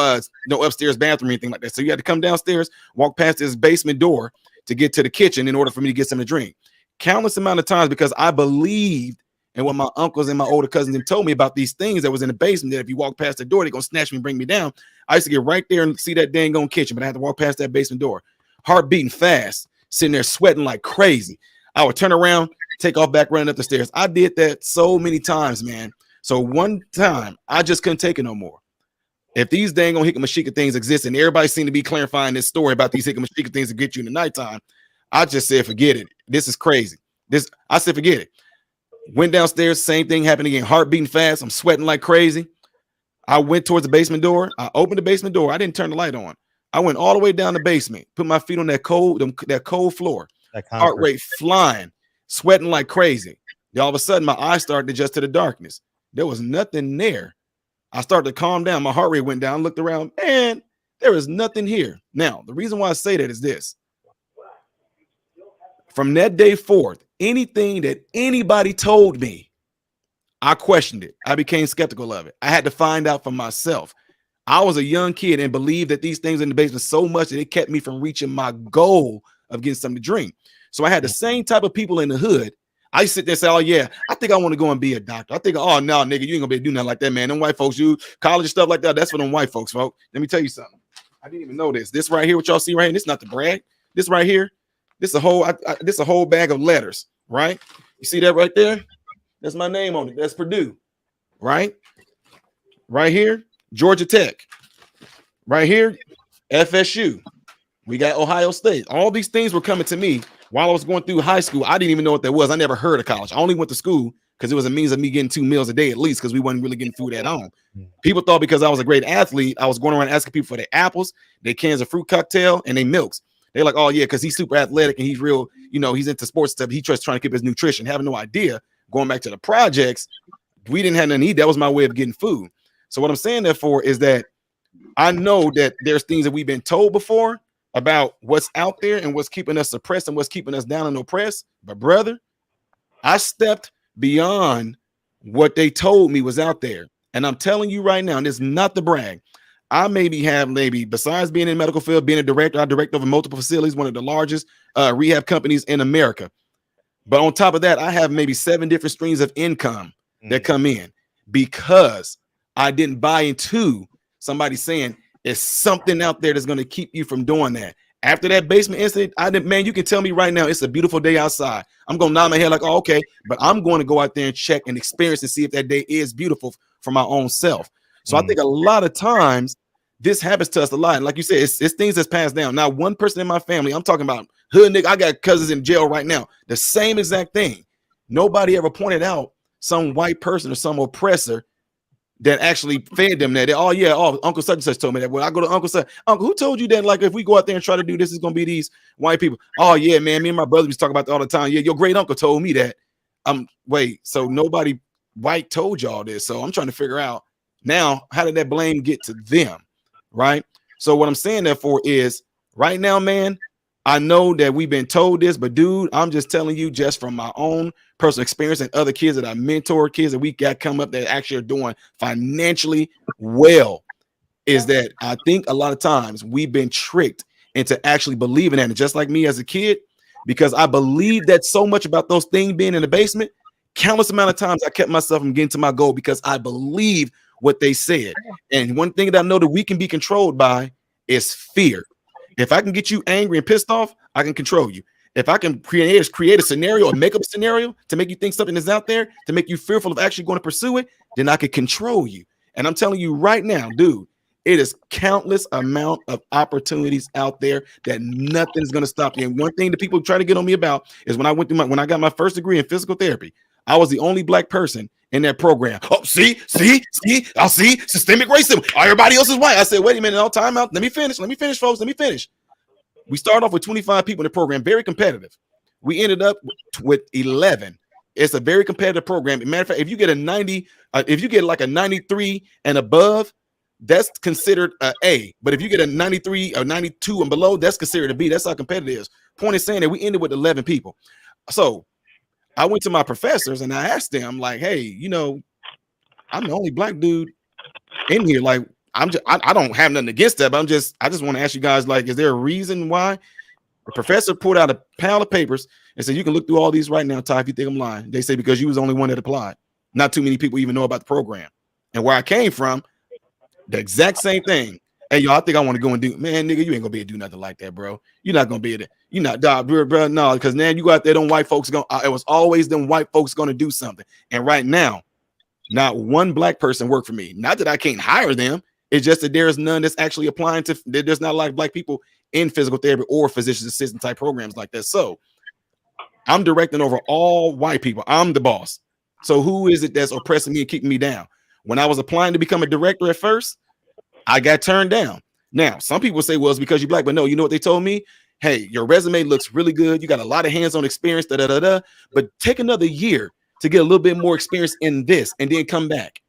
upstairs bathroom or anything like that. So you had to come downstairs, walk past this basement door to get to the kitchen in order for me to get something to drink. Countless amount of times, because I believed in what my uncles and my older cousins told me about these things that was in the basement, that if you walk past the door, they're gonna snatch me and bring me down. I used to get right there and see that dang on kitchen, but I had to walk past that basement door, heart beating fast, sitting there sweating like crazy. I would turn around, take off back, running up the stairs. I did that so many times, man. So one time I just couldn't take it no more. If these dang on hickamashika things exist, and everybody seemed to be clarifying this story about these hickamashika things that get you in the nighttime, I just said, forget it. This is crazy. I said, forget it. Went downstairs, same thing happened again. Heart beating fast. I'm sweating like crazy. I went towards the basement door. I opened the basement door. I didn't turn the light on. I went all the way down the basement, put my feet on that cold floor, heart rate flying, sweating like crazy. Then all of a sudden, my eyes started to adjust to the darkness. There was nothing there. I started to calm down. My heart rate went down, looked around, and there is nothing here. Now, the reason why I say that is this. From that day forth, anything that anybody told me, I questioned it. I became skeptical of it. I had to find out for myself. I was a young kid and believed that these things in the basement so much that it kept me from reaching my goal of getting something to drink. So I had the same type of people in the hood. I sit there and say, "Oh yeah, I think I want to go and be a doctor." I think, "Oh no, nigga, you ain't gonna be able to do nothing like that, man. Them white folks, you college and stuff like that, that's for them white folks, folks." Let me tell you something. I didn't even know this. This right here, what y'all see right here, this is not the brag. This right here, this is a whole bag of letters, right? You see that right there? That's my name on it. That's Purdue, right? Right here, Georgia Tech. Right here, FSU. We got Ohio State. All these things were coming to me while I was going through high school. I didn't even know what that was. I never heard of college. I only went to school because it was a means of me getting 2 meals a day at least, because we wasn't really getting food at home. People thought because I was a great athlete, I was going around asking people for their apples, their cans of fruit cocktail, and their milks. They're like, "Oh yeah, because he's super athletic and he's real, he's into sports stuff. He just trying to keep his nutrition." Having no idea. Going back to the projects, we didn't have nothing to eat. That was my way of getting food. So what I'm saying therefore is that I know that there's things that we've been told before about what's out there and what's keeping us suppressed and what's keeping us down and oppressed. But brother, I stepped beyond what they told me was out there. And I'm telling you right now, and it's not the brag, I maybe besides being in the medical field, being a director, I direct over multiple facilities, one of the largest rehab companies in America. But on top of that, I have maybe 7 different streams of income that come in because I didn't buy into somebody saying it's something out there that's going to keep you from doing that. After that basement incident, man, you can tell me right now it's a beautiful day outside. I'm going to nod my head like, "Oh, okay," but I'm going to go out there and check and experience and see if that day is beautiful for my own self. So I think a lot of times this happens to us a lot. And like you said, it's things that's passed down. Now, one person in my family, I'm talking about hood nigga, I got cousins in jail right now. The same exact thing. Nobody ever pointed out some white person or some oppressor that actually fed them that. Uncle such and such told me that. When I go to Uncle such, "Uncle, who told you that? Like, if we go out there and try to do this, it's gonna be these white people." "Oh yeah, man, me and my brother was talking about that all the time. Yeah, your great uncle told me that." Wait, so nobody white told y'all this. So I'm trying to figure out now, how did that blame get to them? right? So what I'm saying therefore is right now, man, I know that we've been told this, but dude, I'm just telling you just from my own personal experience and other kids that I mentor, kids that we got come up that actually are doing financially well, is that I think a lot of times we've been tricked into actually believing that. And just like me as a kid, because I believed that so much about those things being in the basement, countless amount of times I kept myself from getting to my goal because I believe what they said. And one thing that I know that we can be controlled by is fear. If I can get you angry and pissed off, I can control you. If I can create a scenario or make up a scenario to make you think something is out there, to make you fearful of actually going to pursue it, then I can control you. And I'm telling you right now, dude, it is countless amount of opportunities out there that nothing is going to stop you. And one thing that people try to get on me about is when I got my first degree in physical therapy, I was the only black person in that program. Oh, see, I'll see systemic racism. Everybody else is white. I said, wait a minute, all time out. Let me finish, folks. Let me finish. We started off with 25 people in the program, very competitive. We ended up with 11. It's a very competitive program. Matter of fact, if you get a 90, if you get like a 93 and above, that's considered an A. But if you get a 93 or 92 and below, that's considered a B. That's how competitive it is. Point is saying that we ended with 11 people. So I went to my professors and I asked them, like, hey, you know, I'm the only black dude in here. Like, I don't have nothing against that, but I just want to ask you guys, like, is there a reason why? The professor pulled out a pile of papers and said, you can look through all these right now, Ty, if you think I'm lying. They say, because you was the only one that applied. Not too many people even know about the program. And where I came from, the exact same thing. Hey, yo, I think I want to go and do, man, nigga, you ain't gonna be able to do nothing like that, bro. You're not gonna be able to, you're not, dog, bro, no, because now you go out there, them white folks it was always them white folks gonna do something. And right now, not one black person worked for me. Not that I can't hire them. It's just that there's none that's actually applying to, there's not a lot of black people in physical therapy or physician's assistant type programs like that. So I'm directing over all white people. I'm the boss. So who is it that's oppressing me and keeping me down? When I was applying to become a director at first, I got turned down. Now, some people say, well, it's because you're black, but no, you know what they told me? Hey, your resume looks really good. You got a lot of hands-on experience, but take another year to get a little bit more experience in this and then come back.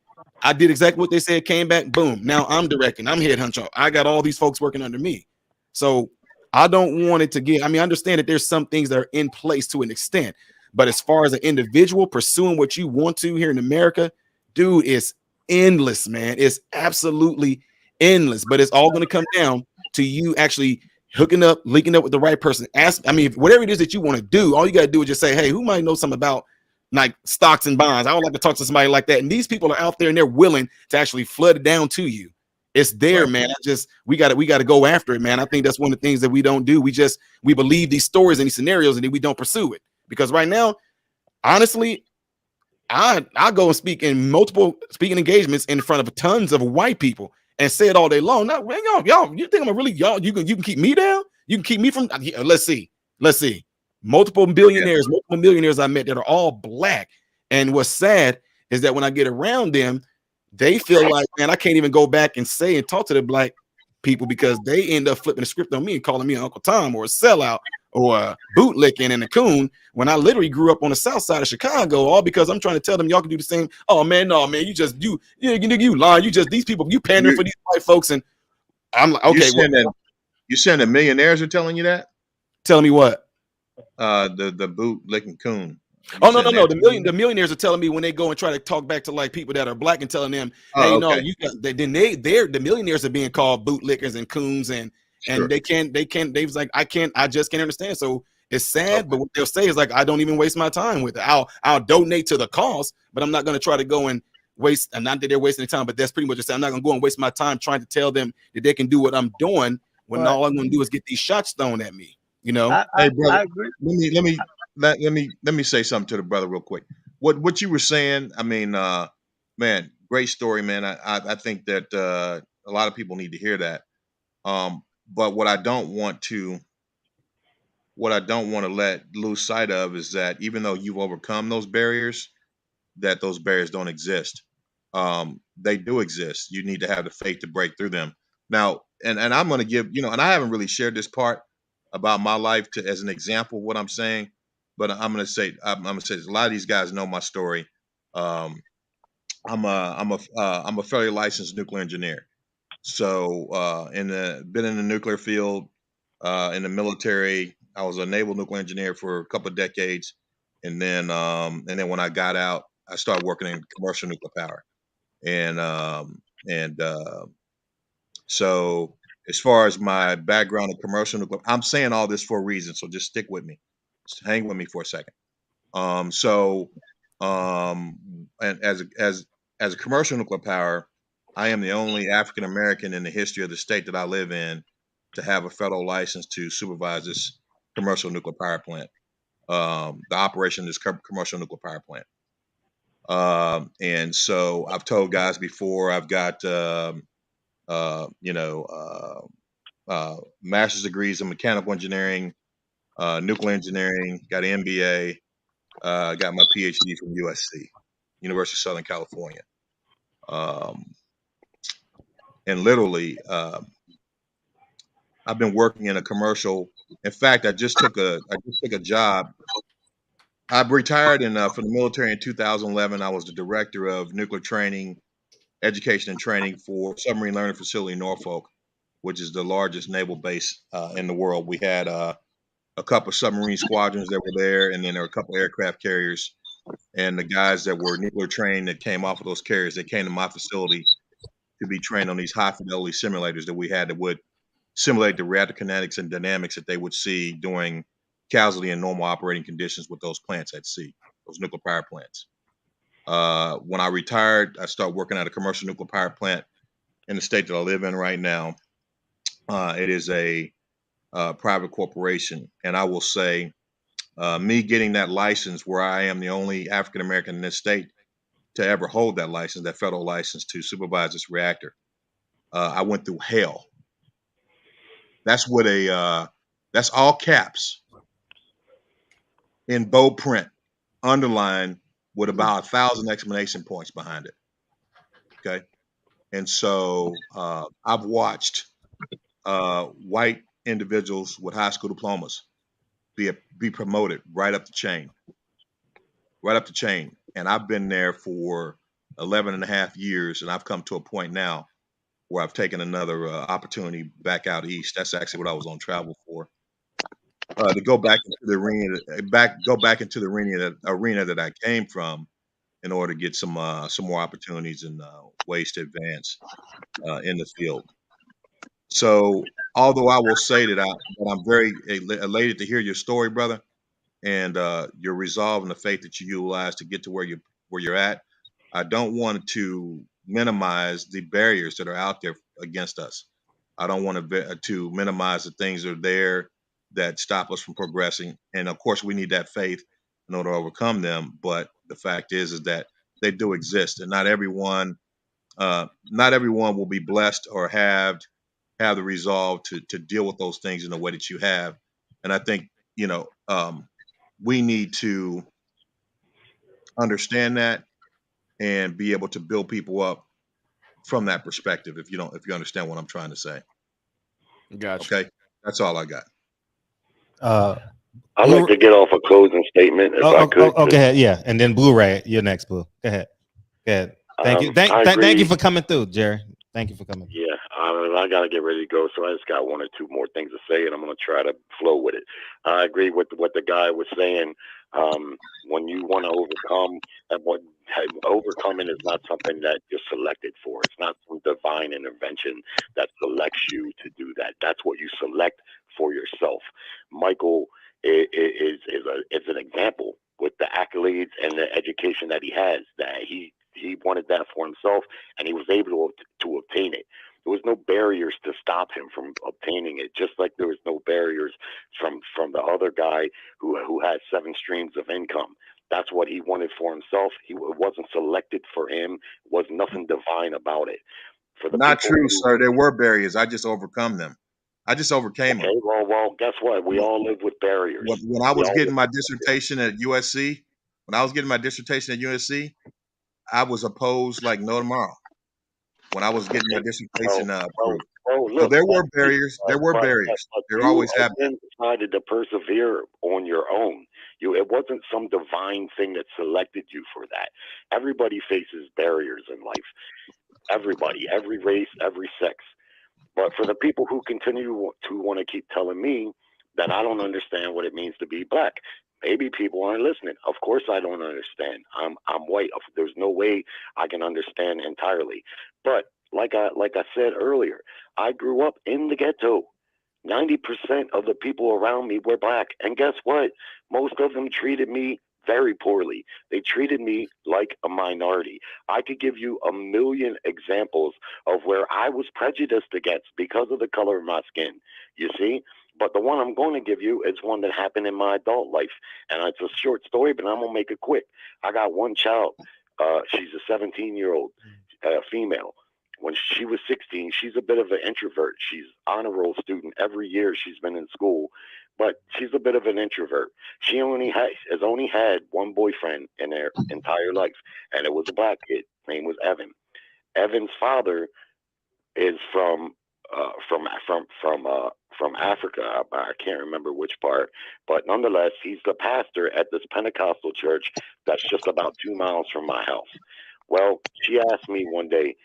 I did exactly what they said, came back, boom. Now I'm directing, I'm head honcho. I got all these folks working under me. So I don't want it to get, I mean, I understand that there's some things that are in place to an extent, but as far as an individual pursuing what you want to here in America, dude, it's endless, man. It's absolutely endless, but it's all going to come down to you actually hooking up, linking up with the right person. Whatever it is that you want to do, all you got to do is just say, hey, who might know something about like stocks and bonds? I would like to talk to somebody like that. And these people are out there and they're willing to actually flood it down to you. It's there, man. We got to go after it, man. I think that's one of the things that we don't do. We believe these stories and these scenarios and then we don't pursue it. Because right now, honestly, I go and speak in multiple speaking engagements in front of tons of white people and say it all day long. Now, y'all, you think I'm really y'all? You can keep me down? You can keep me from? Let's see. Multiple millionaires I met that are all black. And what's sad is that when I get around them, they feel like, man, I can't even go back and say and talk to the black people because they end up flipping the script on me and calling me an Uncle Tom or a sellout or a bootlicking and a coon when I literally grew up on the south side of Chicago, all because I'm trying to tell them y'all can do the same. Oh man, no, man, you lie. These people, you pandering for these white folks. And I'm like, okay, you saying the millionaires are telling you that? Telling me what? The bootlicking coon. Oh no. The millionaires are telling me when they go and try to talk back to like people that are black and telling them, hey, no, the millionaires are being called bootlickers and coons and they was like, I just can't understand. So it's sad, but what they'll say is like, I don't even waste my time with it. I'll donate to the cause, but I'm not going to try to go and waste, and not that they're wasting their time, but that's pretty much just I'm not going to go and waste my time trying to tell them that they can do what I'm doing when all I'm going to do is get these shots thrown at me. You know, hey brother, let me say something to the brother real quick. What you were saying, I mean, man, great story, man. I think that a lot of people need to hear that. But what I don't want to let lose sight of is that even though you've overcome those barriers, that those barriers don't exist. They do exist. You need to have the faith to break through them. Now, and I'm going to give, and I haven't really shared this part about my life as an example of what I'm saying, but I'm going to say a lot of these guys know my story. I'm a fairly licensed nuclear engineer. So been in the nuclear field, in the military. I was a naval nuclear engineer for a couple of decades, and then when I got out, I started working in commercial nuclear power. So as far as my background in commercial nuclear, I'm saying all this for a reason. So just stick with me, just hang with me for a second. And as a commercial nuclear power, I am the only African American in the history of the state that I live in to have a federal license to supervise this commercial nuclear power plant, the operation of this commercial nuclear power plant. And so I've told guys before, I've got master's degrees in mechanical engineering, nuclear engineering, got an MBA, got my PhD from USC, University of Southern California. And literally, I've been working in a commercial. In fact, I just took a job. I retired from the military in 2011. I was the director of nuclear training, education, and training for Submarine Learning Facility in Norfolk, which is the largest naval base in the world. We had a couple of submarine squadrons that were there, and then there were a couple of aircraft carriers. And the guys that were nuclear trained that came off of those carriers, they came to my facility to be trained on these high fidelity simulators that we had that would simulate the reactor kinetics and dynamics that they would see during casualty and normal operating conditions with those plants at sea, those nuclear power plants. When I retired, I started working at a commercial nuclear power plant in the state that I live in right now. It is a private corporation. And I will say, me getting that license, where I am the only African American in this state to ever hold that license, that federal license to supervise this reactor, I went through hell. That's what that's all caps in bold print, underlined with about 1,000 exclamation points behind it. Okay. And so I've watched white individuals with high school diplomas be promoted right up the chain. And I've been there for 11 and a half years, and I've come to a point now where I've taken another opportunity back out east. That's actually what I was on travel for, to go back into the arena, arena that I came from, in order to get some more opportunities and ways to advance in the field. So, although I will say that I'm very elated to hear your story, brother, and your resolve and the faith that you utilize to get to where you're at, I don't want to minimize the barriers that are out there against us. I don't want to minimize the things that are there that stop us from progressing. And of course, we need that faith in order to overcome them. But the fact is that they do exist, and not everyone will be blessed or have the resolve to deal with those things in the way that you have. And I think, we need to understand that and be able to build people up from that perspective. If you understand what I'm trying to say. Gotcha. Okay. That's all I got. I'd like to get off a closing statement if I could. Go ahead. Yeah. And then Blu-ray, you're next, Blue. Go ahead. Thank you. Thank you for coming through, Jerry. Thank you for coming. Yeah, I got to get ready to go, so I just got one or two more things to say, and I'm going to try to flow with it. I agree with what the guy was saying. When you want to overcome, overcoming is not something that you're selected for. It's not some divine intervention that selects you to do that. That's what you select for yourself. Michael is an example with the accolades and the education that he has, that he wanted that for himself, and he was able to obtain it. There was no barriers to stop him from obtaining it, just like there was no barriers from the other guy who had 7 streams of income. That's what he wanted for himself. It wasn't selected for him. It was nothing divine about it. Not true, sir. There were barriers. I just overcome them. I just overcame them. Well, guess what? We all live with barriers. When I was getting my dissertation at USC, I was opposed like no tomorrow. When I was getting my dissertation approved. So there were barriers. There always have been. Decided to persevere on your own. It wasn't some divine thing that selected you for that. Everybody faces barriers in life. Everybody, every race, every sex. But for the people who continue to want to keep telling me that I don't understand what it means to be black, maybe people aren't listening. Of course I don't understand. I'm white. There's no way I can understand entirely. But like I said earlier, I grew up in the ghetto. 90% of the people around me were black. And guess what? Most of them treated me very poorly. They treated me like a minority. I could give you a million examples of where I was prejudiced against because of the color of my skin, you see? But the one I'm going to give you is one that happened in my adult life. And it's a short story, but I'm going to make it quick. I got one child. She's a 17-year-old female. When she was 16, she's a bit of an introvert. She's honor roll student every year she's been in school, but she's a bit of an introvert. She has only had one boyfriend in her entire life, and it was a black kid. His name was Evan. Evan's father is from Africa. I can't remember which part, but nonetheless, he's the pastor at this Pentecostal church that's just about 2 miles from my house. Well, she asked me one day.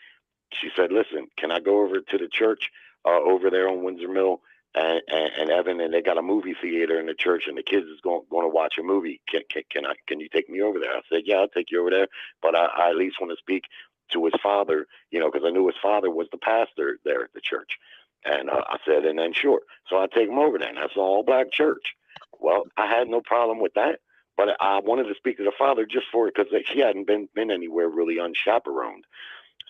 She said, "Listen, can I go over to the church over there on Windsor Mill and Evan, and they got a movie theater in the church, and the kids is going to watch a movie. Can you take me over there?" I said, "Yeah, I'll take you over there, but I at least want to speak to his father, because I knew his father was the pastor there at the church." And I said, "And then sure." So I take him over there, and that's an all-black church. Well, I had no problem with that, but I wanted to speak to the father just for it because she hadn't been anywhere really unchaperoned.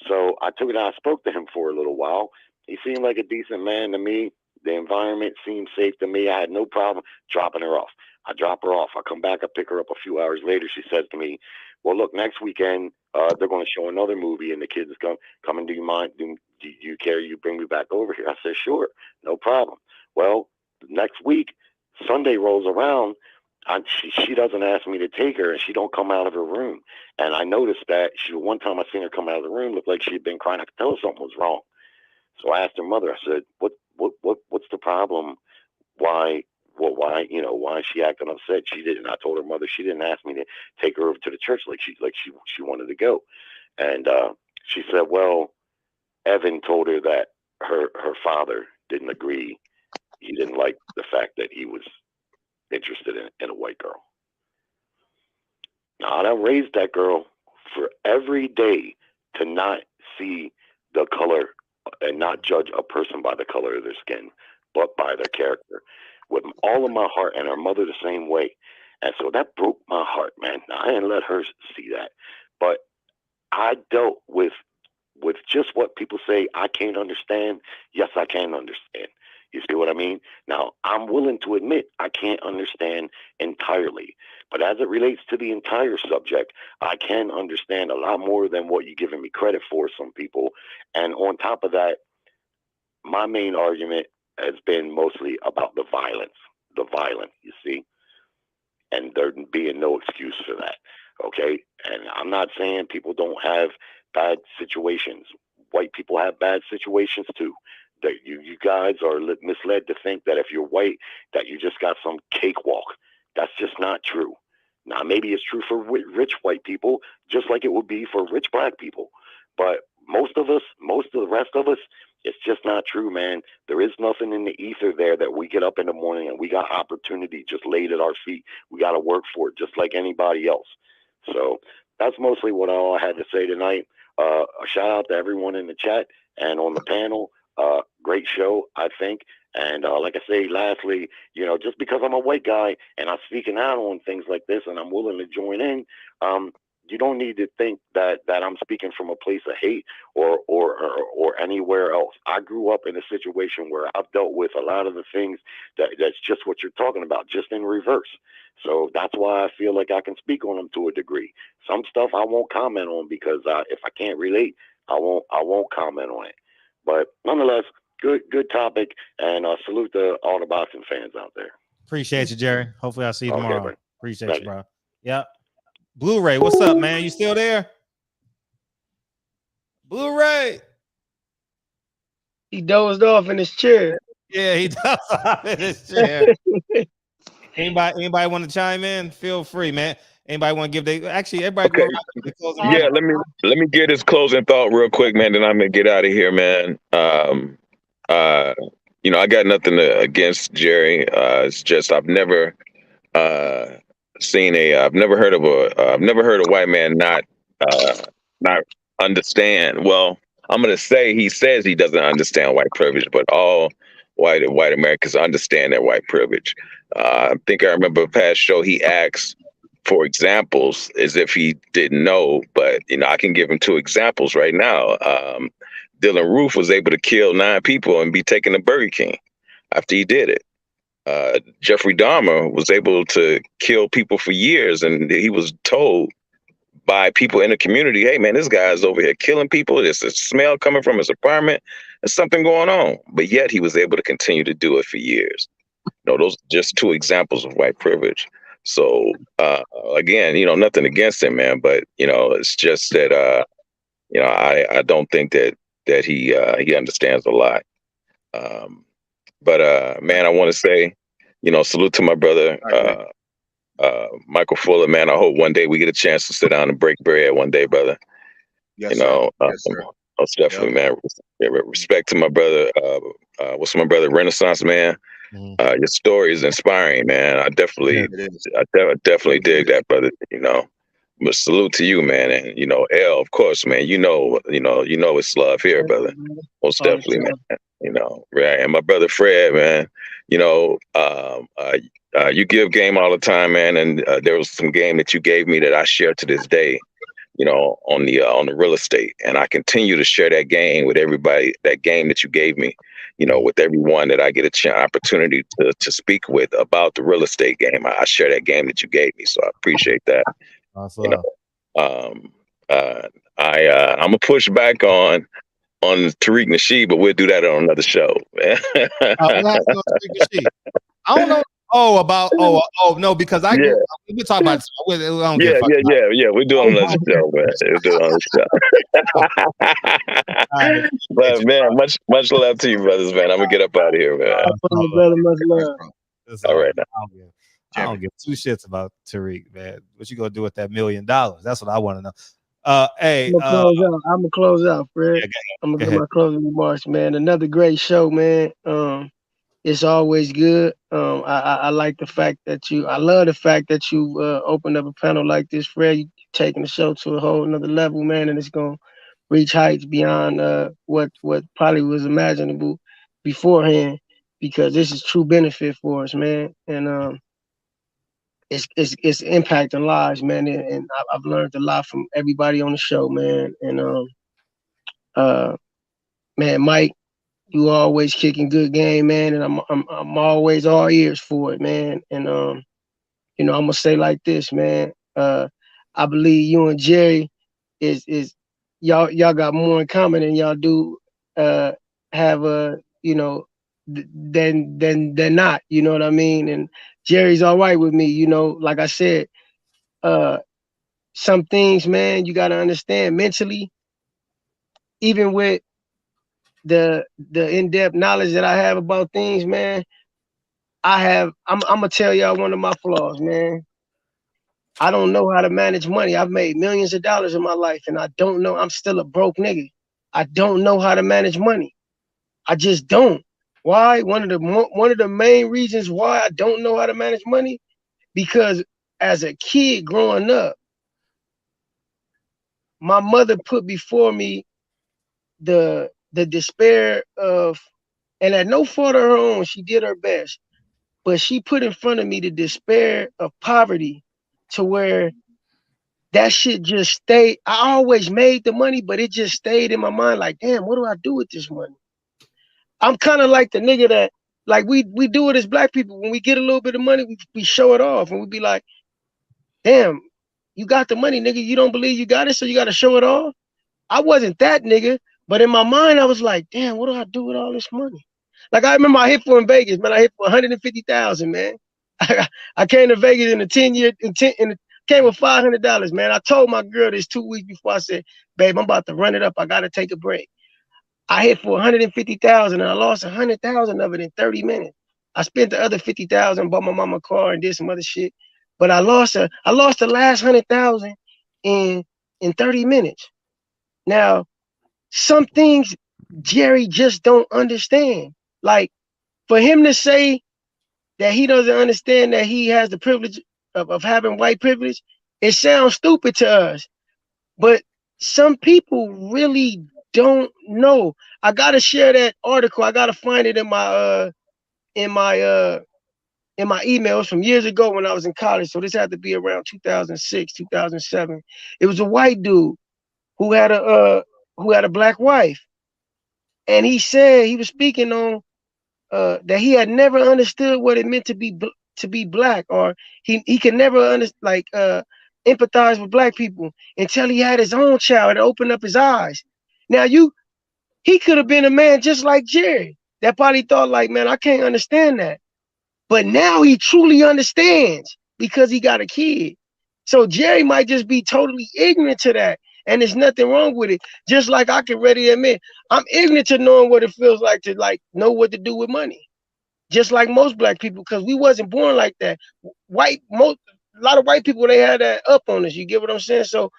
So I took it out. I spoke to him for a little while. He seemed like a decent man to me. The environment seemed safe to me. I had no problem dropping her off. I drop her off. I come back. I pick her up a few hours later. She says to me, "Well, look, next weekend they're going to show another movie, and the kids come. Do you mind? Do you care? You bring me back over here?" I said, "Sure, no problem." Well, next week, Sunday rolls around. She doesn't ask me to take her, and she don't come out of her room. And I noticed that one time I seen her come out of the room, looked like she'd been crying. I could tell something was wrong. So I asked her mother. I said, "What's the problem? Why is she acting upset?" She didn't. I told her mother she didn't ask me to take her over to the church like she wanted to go. And she said, "Well, Evan told her that her father didn't agree. He didn't like the fact that he was interested in a white girl." Now, I raised that girl for every day to not see the color and not judge a person by the color of their skin, but by their character, with all of my heart, and her mother the same way. And so that broke my heart, man. Now, I didn't let her see that, but I dealt with just what people say I can't understand. Yes, I can understand. You see what I mean? Now, I'm willing to admit I can't understand entirely. But as it relates to the entire subject, I can understand a lot more than what you're giving me credit for, some people. And on top of that, my main argument has been mostly about the violence, you see? And there being no excuse for that, okay? And I'm not saying people don't have bad situations. White people have bad situations too. That you guys are misled to think that if you're white, that you just got some cakewalk. That's just not true. Now, maybe it's true for rich white people, just like it would be for rich black people. But most of the rest of us, it's just not true, man. There is nothing in the ether there that we get up in the morning and we got opportunity just laid at our feet. We got to work for it just like anybody else. So that's mostly what all I had to say tonight. A shout out to everyone in the chat and on the panel. Great show, I think. And like I say, lastly, just because I'm a white guy and I'm speaking out on things like this and I'm willing to join in, you don't need to think that I'm speaking from a place of hate or anywhere else. I grew up in a situation where I've dealt with a lot of the things that's just what you're talking about, just in reverse. So that's why I feel like I can speak on them to a degree. Some stuff I won't comment on because if I can't relate, I won't comment on it. But nonetheless, good topic, and salute to all the boxing fans out there. Appreciate you, Jerry. Hopefully I'll see you tomorrow. Bro. Appreciate Thank you, bro. Yep. Blu-ray, what's up, man? You still there? Blu-ray. He dozed off in his chair. Yeah, he dozed off in his chair. Anybody want to chime in? Feel free, man. Anybody want to give everybody Okay. go around. Yeah, let me get his closing thought real quick, man. Then I'm gonna get out of here, man. you know, I got nothing against Jerry. It's just I've never uh, I've never heard of I've never heard a white man not understand. Well, I'm gonna say he says he doesn't understand white privilege, but all white Americans understand their white privilege. I think I remember a past show he asked for examples as if he didn't know, but you know, I can give him 2 examples right now. Dylan Roof was able to kill 9 people and be taken to Burger King after he did it. Jeffrey Dahmer was able to kill people for years, and he was told by people in the community, hey man, this guy's over here killing people. There's a smell coming from his apartment. There's something going on. But yet he was able to continue to do it for years. You know, those are just 2 examples of white privilege. So again, you know, nothing against him, man, but you know, it's just that you know, I don't think that he understands a lot. But man, I want to say, you know, salute to my brother Michael Fuller, man. I hope one day we get a chance to sit down and break bread one day, brother. Yes, You know, sir. Yes, sir. most definitely, man. Respect to my brother. What's my brother? Renaissance man. Your story is inspiring, man. I definitely dig that, brother. You know, but salute to you, man. And you know, L, of course, man. You know, it's love here, brother. Most definitely, man. You know, right. And my brother Fred, man. You know, you give game all the time, man. And there was some game that you gave me that I share to this day. You know, on the real estate, and I continue to share that game with everybody. That game that you gave me, you know, with everyone that I get a opportunity to speak with about the real estate game. I share that game that you gave me, so I appreciate that. Awesome. You know, I'm gonna push back on Tariq Nasheed, but we'll do that on another show. I don't know. Oh no, because we've been talking about. We're doing another show, man. We're doing another show. But man, much love to you, brothers, man. I'm gonna get up out of here, man. Brother, much love. All right, now. I don't give 2 shits about Tariq, man. What you gonna do with that $1 million? That's what I want to know. Hey, I'm gonna close out, Fred. I'm gonna get my closing remarks, man. Another great show, man. It's always good. I like the fact that I love the fact that you opened up a panel like this, Fred. You taking the show to a whole another level, man, and it's gonna reach heights beyond what probably was imaginable beforehand, because this is true benefit for us, man. And it's impacting lives, man. And I've learned a lot from everybody on the show, man. And man, Mike, you always kicking good game, man, and I'm always all ears for it, man. And you know, I'm gonna say like this, man. I believe you and Jerry is y'all got more in common than y'all do have you know, than not. You know what I mean? And Jerry's all right with me, you know. Like I said, some things, man, you gotta understand mentally, even with the in-depth knowledge that I have about things, man. I'm gonna tell y'all one of my flaws, man. I don't know how to manage money. I've made millions of dollars in my life, and I don't know. I'm still a broke nigga. I don't know how to manage money. I just don't. Why? One of the main reasons why I don't know how to manage money, because as a kid growing up, my mother put before me the despair of, and at no fault of her own, she did her best, but she put in front of me the despair of poverty, to where that shit just stayed. I always made the money, but it just stayed in my mind like, damn, what do I do with this money? I'm kind of like the nigga that, like, we do it as black people. When we get a little bit of money, we show it off, and we be like, damn, you got the money, nigga. You don't believe you got it, so you got to show it off. I wasn't that nigga, but in my mind, I was like, damn, what do I do with all this money? Like, I remember I hit for in Vegas, man. I hit for 150,000, man. I came to Vegas in a 10-year, and came with $500, man. I told my girl this 2 weeks before. I said, babe, I'm about to run it up. I got to take a break. I hit for 150,000, and I lost 100,000 of it in 30 minutes. I spent the other 50,000, bought my mama a car and did some other shit. But I lost the last 100,000 in 30 minutes. Now, some things Jerry just don't understand. Like, for him to say that he doesn't understand that he has the privilege of having white privilege, it sounds stupid to us. But some people really don't know. I gotta share that article. I gotta find it in my emails from years ago when I was in college. So this had to be around 2006, 2007. It was a white dude who had a black wife, and he said he was speaking on that he had never understood what it meant to be black, or he could never empathize with black people until he had his own child and opened up his eyes. Now he could have been a man just like Jerry that probably thought like, man, I can't understand that. But now he truly understands because he got a kid. So Jerry might just be totally ignorant to that. And there's nothing wrong with it. Just like I can readily admit, I'm ignorant to knowing what it feels like to know what to do with money. Just like most black people, because we wasn't born like that. A lot of white people, they had that up on us. You get what I'm saying? So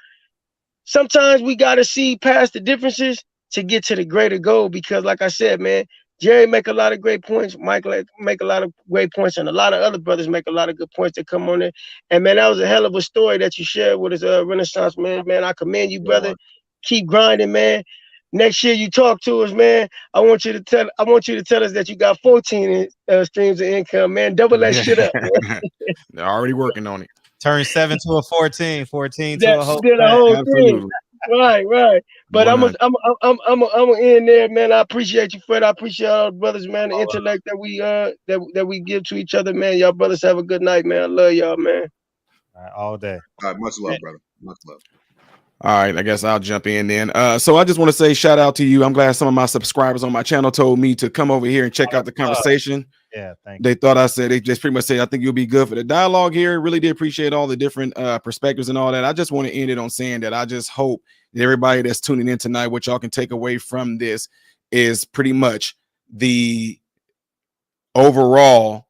sometimes we got to see past the differences to get to the greater goal. Because like I said, man, Jerry make a lot of great points. Michael make a lot of great points, and a lot of other brothers make a lot of good points that come on there. And man, that was a hell of a story that you shared with us, Renaissance man. Man, I commend you, brother. Keep grinding, man. Next year you talk to us, man. I want you to tell us that you got 14 streams of income, man. Double that shit up. They're already working on it. Turn 7 to a 14, 14 to a whole did a whole thing. Right. But I'm gonna end there, man. I appreciate you, Fred. I appreciate all the brothers, man. The intellect that we give to each other, man. Y'all brothers have a good night, man. I love y'all, man. All day. All right, much love, brother. Much love. All right, I guess I'll jump in then. So I just want to say shout out to you. I'm glad some of my subscribers on my channel told me to come over here and check out the conversation. Yeah, thank you. They thought they just pretty much said, I think you'll be good for the dialogue here. Really did appreciate all the different perspectives and all that. I just want to end it on saying that I just hope that everybody that's tuning in tonight, what y'all can take away from this is pretty much the overall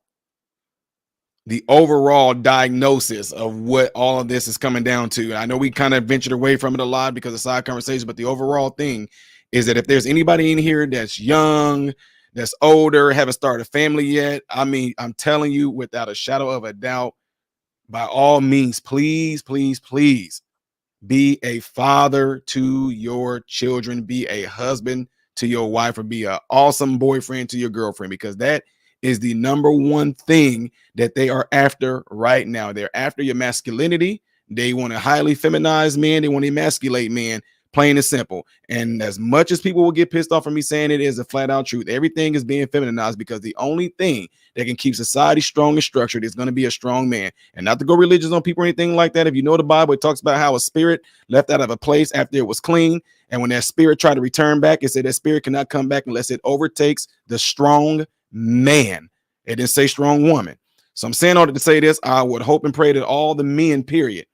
diagnosis of what all of this is coming down to. I know we kind of ventured away from it a lot because of side conversations, but the overall thing is that if there's anybody in here that's young, that's older, haven't started a family yet, I mean, I'm telling you without a shadow of a doubt, by all means, please be a father to your children, be a husband to your wife, or be an awesome boyfriend to your girlfriend, because that is the number one thing that they are after right now. They're after your masculinity. They want to highly feminize men. They want to emasculate men, plain and simple. And as much as people will get pissed off from me saying it, is a flat out truth. Everything is being feminized because the only thing that can keep society strong and structured is going to be a strong man. And not to go religious on people or anything like that. If you know the Bible, it talks about how a spirit left out of a place after it was clean. And when that spirit tried to return back, it said that spirit cannot come back unless it overtakes the strong man. It didn't say strong woman. So I'm saying all that to say this. I would hope and pray that all the men, period,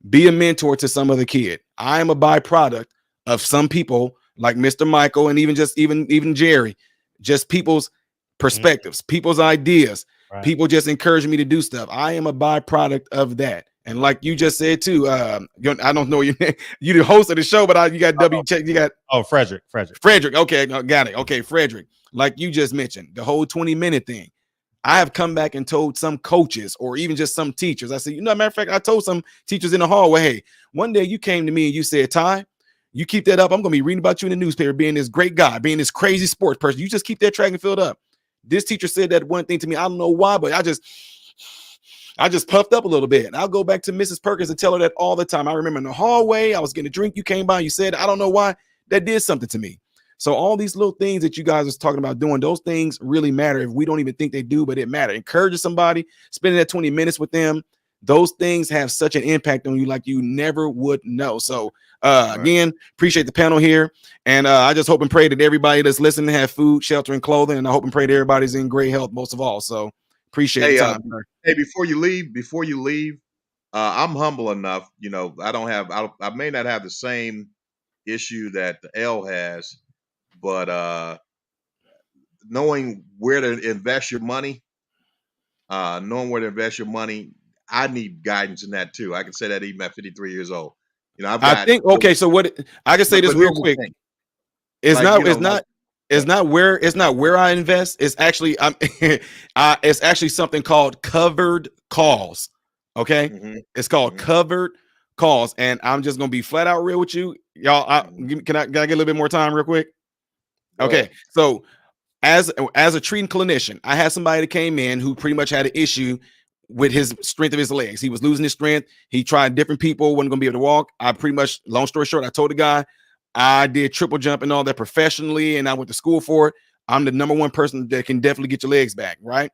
be a mentor to some other kid. I am a byproduct of some people like Mr. Michael and even Jerry, just people's perspectives, people's ideas, people just encouraging me to do stuff. I am a byproduct of that. And like you just said too, I don't know your name. You the host of the show, but you got Frederick. Okay, got it. Okay, Frederick. Like you just mentioned, the whole 20-minute thing. I have come back and told some coaches or even just some teachers. I said, matter of fact, I told some teachers in the hallway, hey, one day you came to me and you said, Ty, you keep that up. I'm going to be reading about you in the newspaper, being this great guy, being this crazy sports person. You just keep that track and field up. This teacher said that one thing to me. I don't know why, but I just puffed up a little bit. And I'll go back to Mrs. Perkins and tell her that all the time. I remember in the hallway, I was getting a drink. You came by, you said, I don't know why. That did something to me. So all these little things that you guys are talking about doing, those things really matter. If we don't even think they do, but it matters. Encouraging somebody, spending that 20 minutes with them, those things have such an impact on you like you never would know. So again, appreciate the panel here. And I just hope and pray that everybody that's listening have food, shelter, and clothing. And I hope and pray that everybody's in great health most of all. So appreciate the time. Hey, before you leave, I'm humble enough, I may not have the same issue that the L has, but knowing where to invest your money, I need guidance in that too. I can say that even at 53 years old. So what I can say this real quick. It's Like, not. you know, It's not. It's not where. It's not where I invest. It's actually. It's actually something called covered calls. Okay. It's called covered calls, and I'm just gonna be flat out real with you, y'all. Can I get a little bit more time, real quick? Okay. So as a treating clinician, I had somebody that came in who pretty much had an issue with his strength of his legs. He was losing his strength. He tried different people, wasn't gonna be able to walk. I pretty much, long story short, I told the guy I did triple jump and all that professionally, and I went to school for it. I'm the number one person that can definitely get your legs back, right?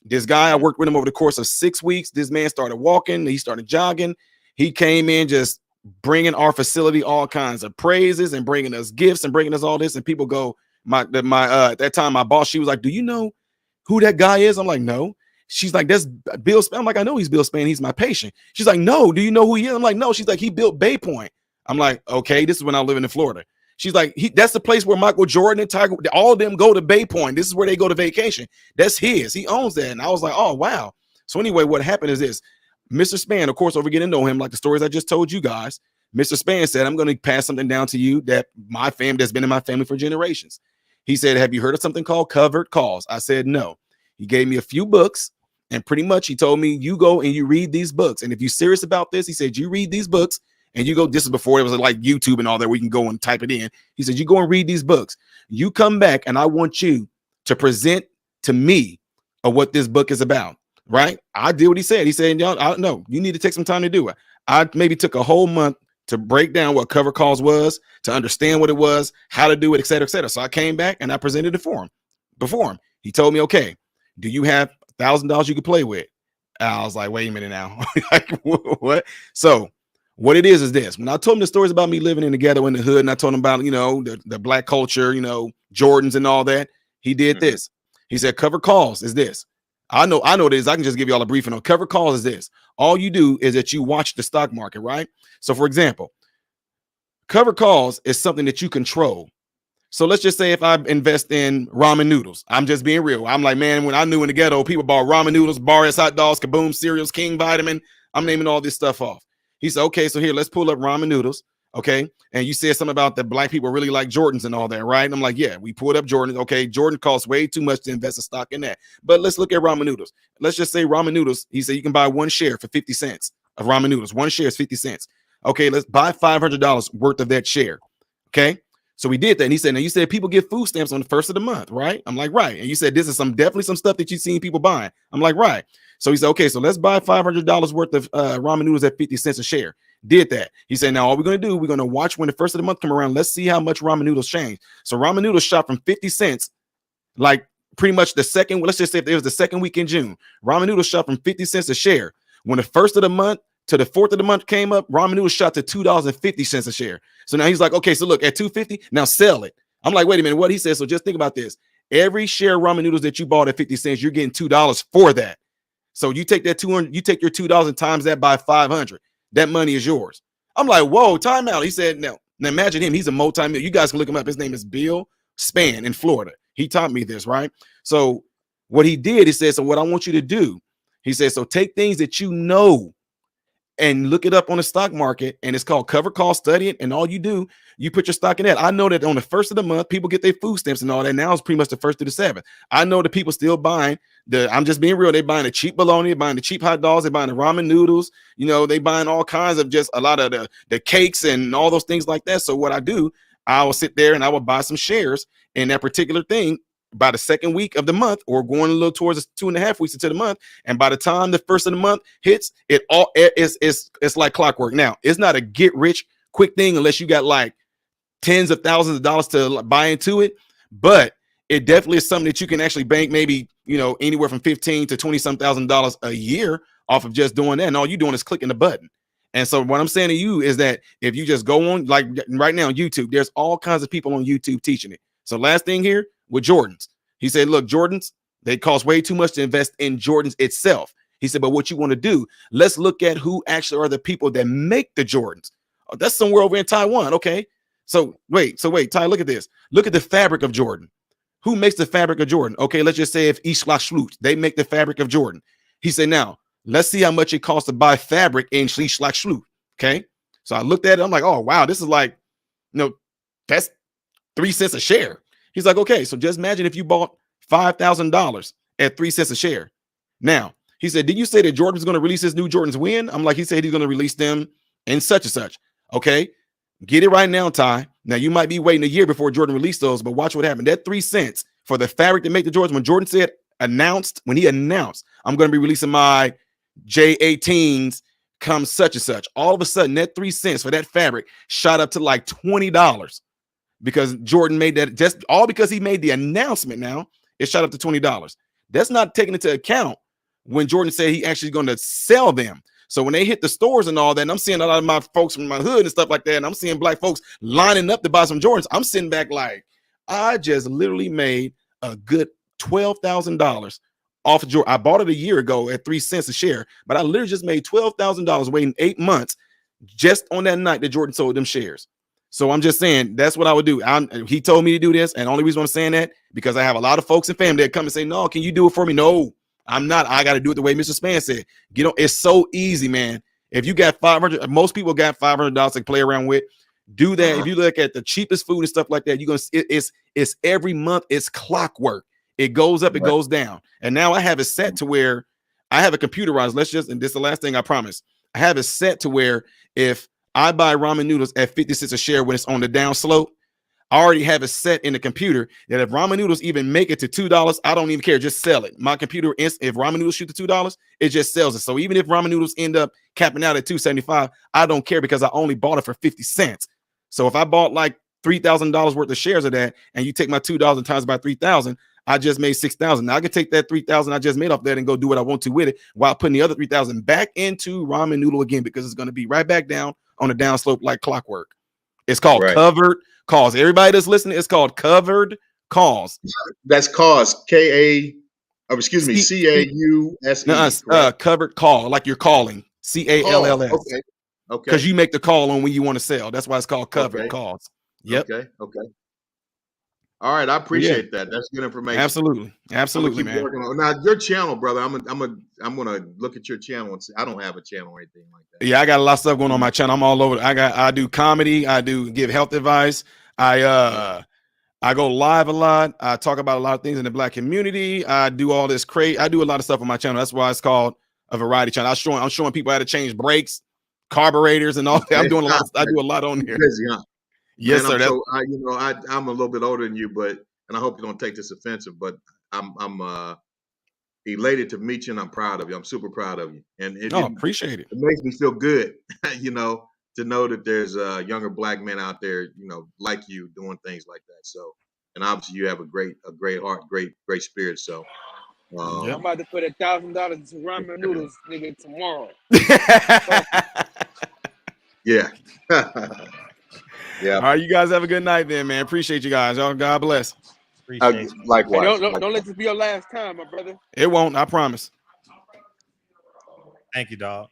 This guy, I worked with him over the course of 6 weeks. This man started walking. He started jogging. He came in just bringing our facility all kinds of praises and bringing us gifts and bringing us all this. And people go, at that time, my boss, she was like, do you know who that guy is? I'm like, no. She's like, that's Bill Span. I'm like, I know he's Bill Span. He's my patient. She's like, no, do you know who he is? I'm like, no. She's like, he built Bay Point. I'm like, okay, this is when I was living in Florida. She's like, that's the place where Michael Jordan and Tiger, all of them go to Bay Point. This is where they go to vacation. That's his. He owns that. And I was like, oh, wow. So anyway, what happened is this. Mr. Span, of course, over getting to know him, like the stories I just told you guys, Mr. Span said, I'm going to pass something down to you that my family, that's been in my family for generations. He said, have you heard of something called covered calls? I said, no. He gave me a few books, and pretty much he told me, you go and you read these books. And if you're serious about this, he said, you read these books and you go, this is before it was like YouTube and all that, we can go and type it in. He said, you go and read these books. You come back and I want you to present to me of what this book is about, right? I did what he said. He said, y'all, I don't know, you need to take some time to do it. I maybe took a whole month to break down what cover calls was, to understand what it was, how to do it, et cetera, et cetera. So I came back and I presented it for him. Before him, he told me, okay, do you have $1,000 you could play with? I was like, wait a minute now. Like, what? So what it is this. When I told him the stories about me living in the ghetto in the hood, and I told him about, you know, the black culture, you know, Jordans and all that, he did this. He said, cover calls is this. I know this. I can just give you all a briefing on cover calls is this. All you do is that you watch the stock market, right? So for example, cover calls is something that you control. So let's just say if I invest in ramen noodles, I'm just being real. I'm like, man, when I knew in the ghetto, people bought ramen noodles, Bar S hot dogs, Kaboom cereals, King Vitamin. I'm naming all this stuff off. He said, okay, so here, let's pull up ramen noodles. Okay. And you said something about that black people really like Jordans and all that, right? And I'm like, yeah, we pulled up Jordans. Okay. Jordan costs way too much to invest a stock in that. But let's look at ramen noodles. Let's just say ramen noodles. He said you can buy one share for 50 cents of ramen noodles. One share is 50 cents. Okay. Let's buy $500 worth of that share. Okay. So we did that. And he said, now you said people get food stamps on the first of the month, right? I'm like, right. And you said, this is definitely some stuff that you've seen people buying. I'm like, right. So he said, okay, so let's buy $500 worth of ramen noodles at 50 cents a share. Did that. He said, now all we're going to do, we're going to watch when the first of the month come around. Let's see how much ramen noodles change. So ramen noodles shot from 50 cents, like pretty much the second, let's just say if it was the second week in June, ramen noodles shot from 50 cents a share. When the first of the month to the fourth of the month came up, ramen noodles shot to $2.50 a share. So now he's like, okay, so look at $2.50, now sell it. I'm like, wait a minute, what he said. So just think about this. Every share of ramen noodles that you bought at 50 cents, you're getting $2 for that. So you take that 200, you take your $2 and times that by 500. That money is yours. I'm like, whoa, time out. He said, now imagine him. He's a multi-millionaire. You guys can look him up. His name is Bill Span in Florida. He taught me this, right? So what he did, he said, so what I want you to do, he said, so take things that you know and look it up on the stock market, and it's called cover call, study it, and all you do, you put your stock in that. I know that on the first of the month, people get their food stamps and all that. Now it's pretty much the first to the seventh. I know that people still buying I'm just being real, they're buying the cheap bologna, they're buying the cheap hot dogs, they're buying the ramen noodles, you know, they buying all kinds of just a lot of the cakes and all those things like that. So what I do, I will sit there and I will buy some shares in that particular thing by the second week of the month, or going a little towards 2.5 weeks into the month. And by the time the first of the month hits, it's like clockwork. Now, it's not a get rich quick thing unless you got like tens of thousands of dollars to buy into it. But it definitely is something that you can actually bank maybe, you know, anywhere from 15 to 20 some $1,000s a year off of just doing that. And all you're doing is clicking the button. And so what I'm saying to you is that if you just go on, like right now on YouTube, there's all kinds of people on YouTube teaching it. So last thing here with Jordans, he said, look, Jordans, they cost way too much to invest in Jordans itself. He said, but what you want to do, let's look at who actually are the people that make the Jordans. Oh, that's somewhere over in Taiwan. Okay. So wait, Ty, look at this. Look at the fabric of Jordan. Who makes the fabric of Jordan? Okay, let's just say if Schlut, they make the fabric of Jordan. He said, now let's see how much it costs to buy fabric in Schlut. Okay. So I looked at it. I'm like, oh, wow, this is like, you know, that's 3 cents a share. He's like, okay, so just imagine if you bought $5,000 at 3 cents a share. Now, he said, did you say that Jordan was going to release his new Jordans when? I'm like, he said he's going to release them in such and such. Okay, get it right now, Ty. Now, you might be waiting a year before Jordan released those, but watch what happened. That 3 cents for the fabric to make the Jordans, when Jordan said, when he announced, I'm going to be releasing my J18s come such and such, all of a sudden that 3 cents for that fabric shot up to like $20 because Jordan made that, just all because he made the announcement. Now it shot up to $20. That's not taking into account when Jordan said he actually going to sell them. So when they hit the stores and all that, and I'm seeing a lot of my folks from my hood and stuff like that, and I'm seeing black folks lining up to buy some Jordans, I'm sitting back like, I just literally made a good $12,000 off of Jordan. I bought it a year ago at 3 cents a share, but I literally just made $12,000 waiting 8 months just on that night that Jordan sold them shares. So I'm just saying that's what I would do. He told me to do this, and the only reason I'm saying that because I have a lot of folks and family that come and say, no, can you do it for me? No, I'm not. I got to do it the way Mr. Span said. You know, it's so easy, man. If you got 500, most people got $500 to play around with. Do that. If you look at the cheapest food and stuff like that, you're gonna it's every month. It's clockwork. It goes up, it goes down. And now I have it set to where I have a computerized. And this is the last thing I promise. I have it set to where if I buy ramen noodles at 50 cents a share when it's on the down slope, I already have it set in the computer that if ramen noodles even make it to $2, I don't even care. Just sell it. My computer, if ramen noodles shoot to $2, it just sells it. So even if ramen noodles end up capping out at $2.75, I don't care because I only bought it for 50 cents. So if I bought like $3,000 worth of shares of that, and you take my $2 times by 3,000, I just made 6,000. Now I can take that 3,000 I just made off that and go do what I want to with it while putting the other 3,000 back into ramen noodle again, because it's going to be right back down on the down slope like clockwork. It's called covered calls. Everybody that's listening, it's called covered calls. That's cause CAUSE. Covered call, like you're calling. CALLS. Okay. Because you make the call on when you want to sell. That's why it's called covered calls. Yep. Okay. All right, I appreciate that. That's good information. Absolutely, man. Now your channel, brother. I'm gonna look at your channel and see. I don't have a channel or anything like that. Yeah, I got a lot of stuff going on my channel. I'm all over. I do comedy. I do give health advice. I go live a lot. I talk about a lot of things in the black community. I do all this I do a lot of stuff on my channel. That's why it's called a variety channel. I'm showing people how to change brakes, carburetors, and all that. I'm doing a lot. I do a lot on here. Yes, man, sir. I'm a little bit older than you, and I hope you don't take this offensive, but I'm elated to meet you, and I'm proud of you. I'm super proud of you, and appreciate it. It makes me feel good, to know that there's younger black men out there, like you doing things like that. So, and obviously you have a great heart, great spirit. So, I'm about to put $1,000 into ramen noodles, nigga, tomorrow. Yeah. Yeah. All right, you guys have a good night then, man. Appreciate you guys. Y'all, God bless. Likewise. Hey, don't let this be your last time, my brother. It won't, I promise. Thank you, dog.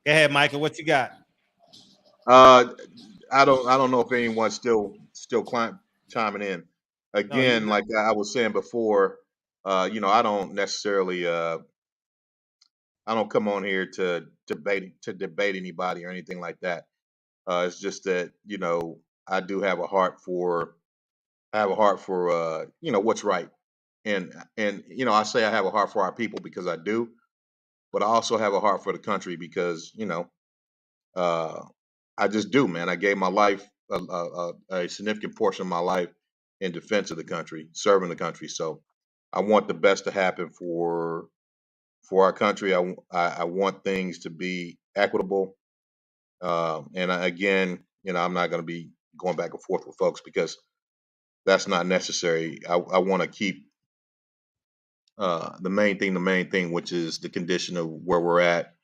Go ahead, Michael. What you got? I don't know if anyone's still chiming in. Again, like I was saying before, I don't necessarily I don't come on here to debate anybody or anything like that. It's just that I do have a heart for what's right, and I say I have a heart for our people because I do, but I also have a heart for the country because I just do, man. I gave my life a significant portion of my life in defense of the country, serving the country. So I want the best to happen for our country. I want things to be equitable. And again, I'm not going to be going back and forth with folks because that's not necessary. I want to keep the main thing, which is the condition of where we're at,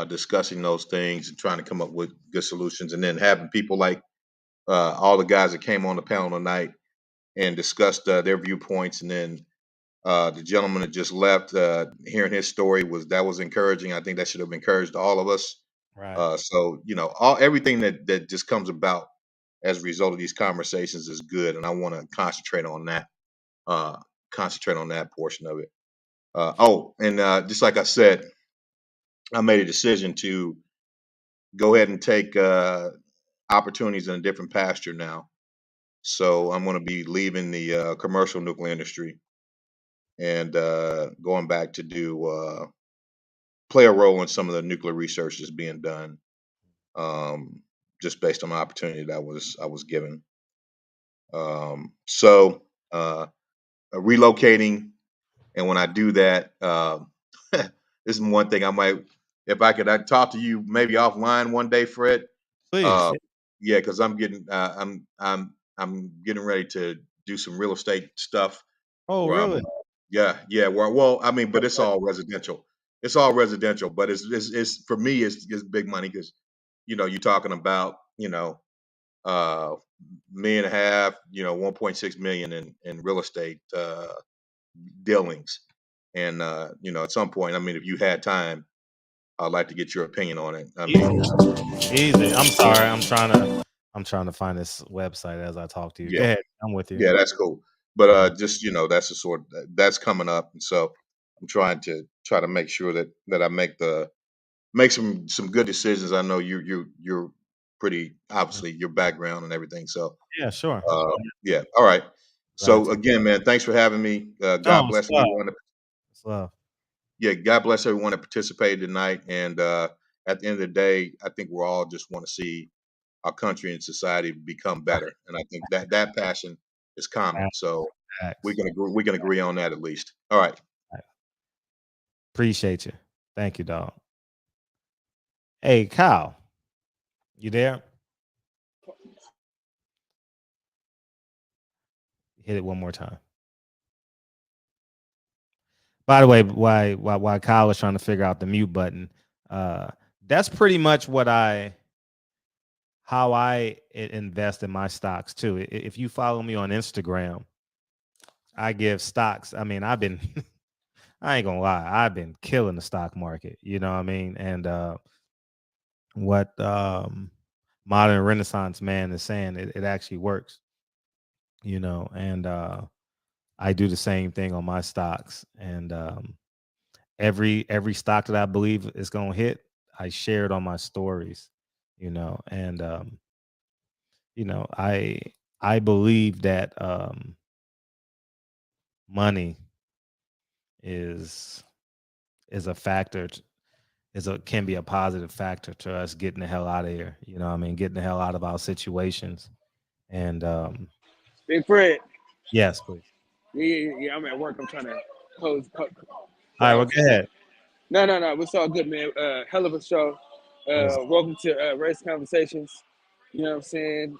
discussing those things and trying to come up with good solutions, and then having people like all the guys that came on the panel tonight and discussed their viewpoints, and then the gentleman that just left, hearing his story was encouraging. I think that should have encouraged all of us. Right. So everything that just comes about as a result of these conversations is good, and I want to concentrate on that portion of it. And just like I said, I made a decision to go ahead and take opportunities in a different pasture now. So I'm going to be leaving the commercial nuclear industry and going back to do play a role in some of the nuclear research that's being done, just based on the opportunity that I was given. So relocating, and when I do that, this is one thing I might, if I could, I'd talk to you maybe offline one day, Fred. Please. Yeah, because I'm getting, I'm getting ready to do some real estate stuff. Oh, Where really? yeah. Well, I mean, but it's all residential. It's all residential, but it's for me, it's big money because, you're talking about, uh, million and a half, 1.6 million in real estate dealings. And at some point, I mean, if you had time, I'd like to get your opinion on it. I mean, Easy. I'm sorry. I'm trying to find this website as I talk to you. yeah, Go ahead. I'm with you. yeah, that's cool. But just that's the sort that's coming up, and so I'm try to make sure that I make some good decisions. I know you're pretty obviously your background and everything. So Yeah, sure. yeah, all right. So Gratitude. again, man, thanks for having me. No, God it's bless love. everyone. It's love. Yeah, God bless everyone that participated tonight. And at the end of the day, I think we're all just want to see our country and society become better. And I think that passion is common. So we Facts. can agree on that at least. All right. Appreciate you. Thank you, dog. Hey, Kyle, you there? Hit it one more time. By the way, why Kyle was trying to figure out the mute button, that's pretty much how I invest in my stocks too. If you follow me on Instagram, I give stocks. I mean, I ain't gonna lie, I've been killing the stock market. You know what I mean? And what modern Renaissance man is saying, it actually works. And I do the same thing on my stocks. And every stock that I believe is gonna hit, I share it on my stories. And I believe that money is a factor, can be a positive factor to us getting the hell out of here. You know what I mean? Getting the hell out of our situations. And Big Fred. yes, please. Yeah. I'm at work. I'm trying to close. All right, well, go ahead. No. It's all good, man. Hell of a show. Welcome to Race Conversations. You know what I'm saying?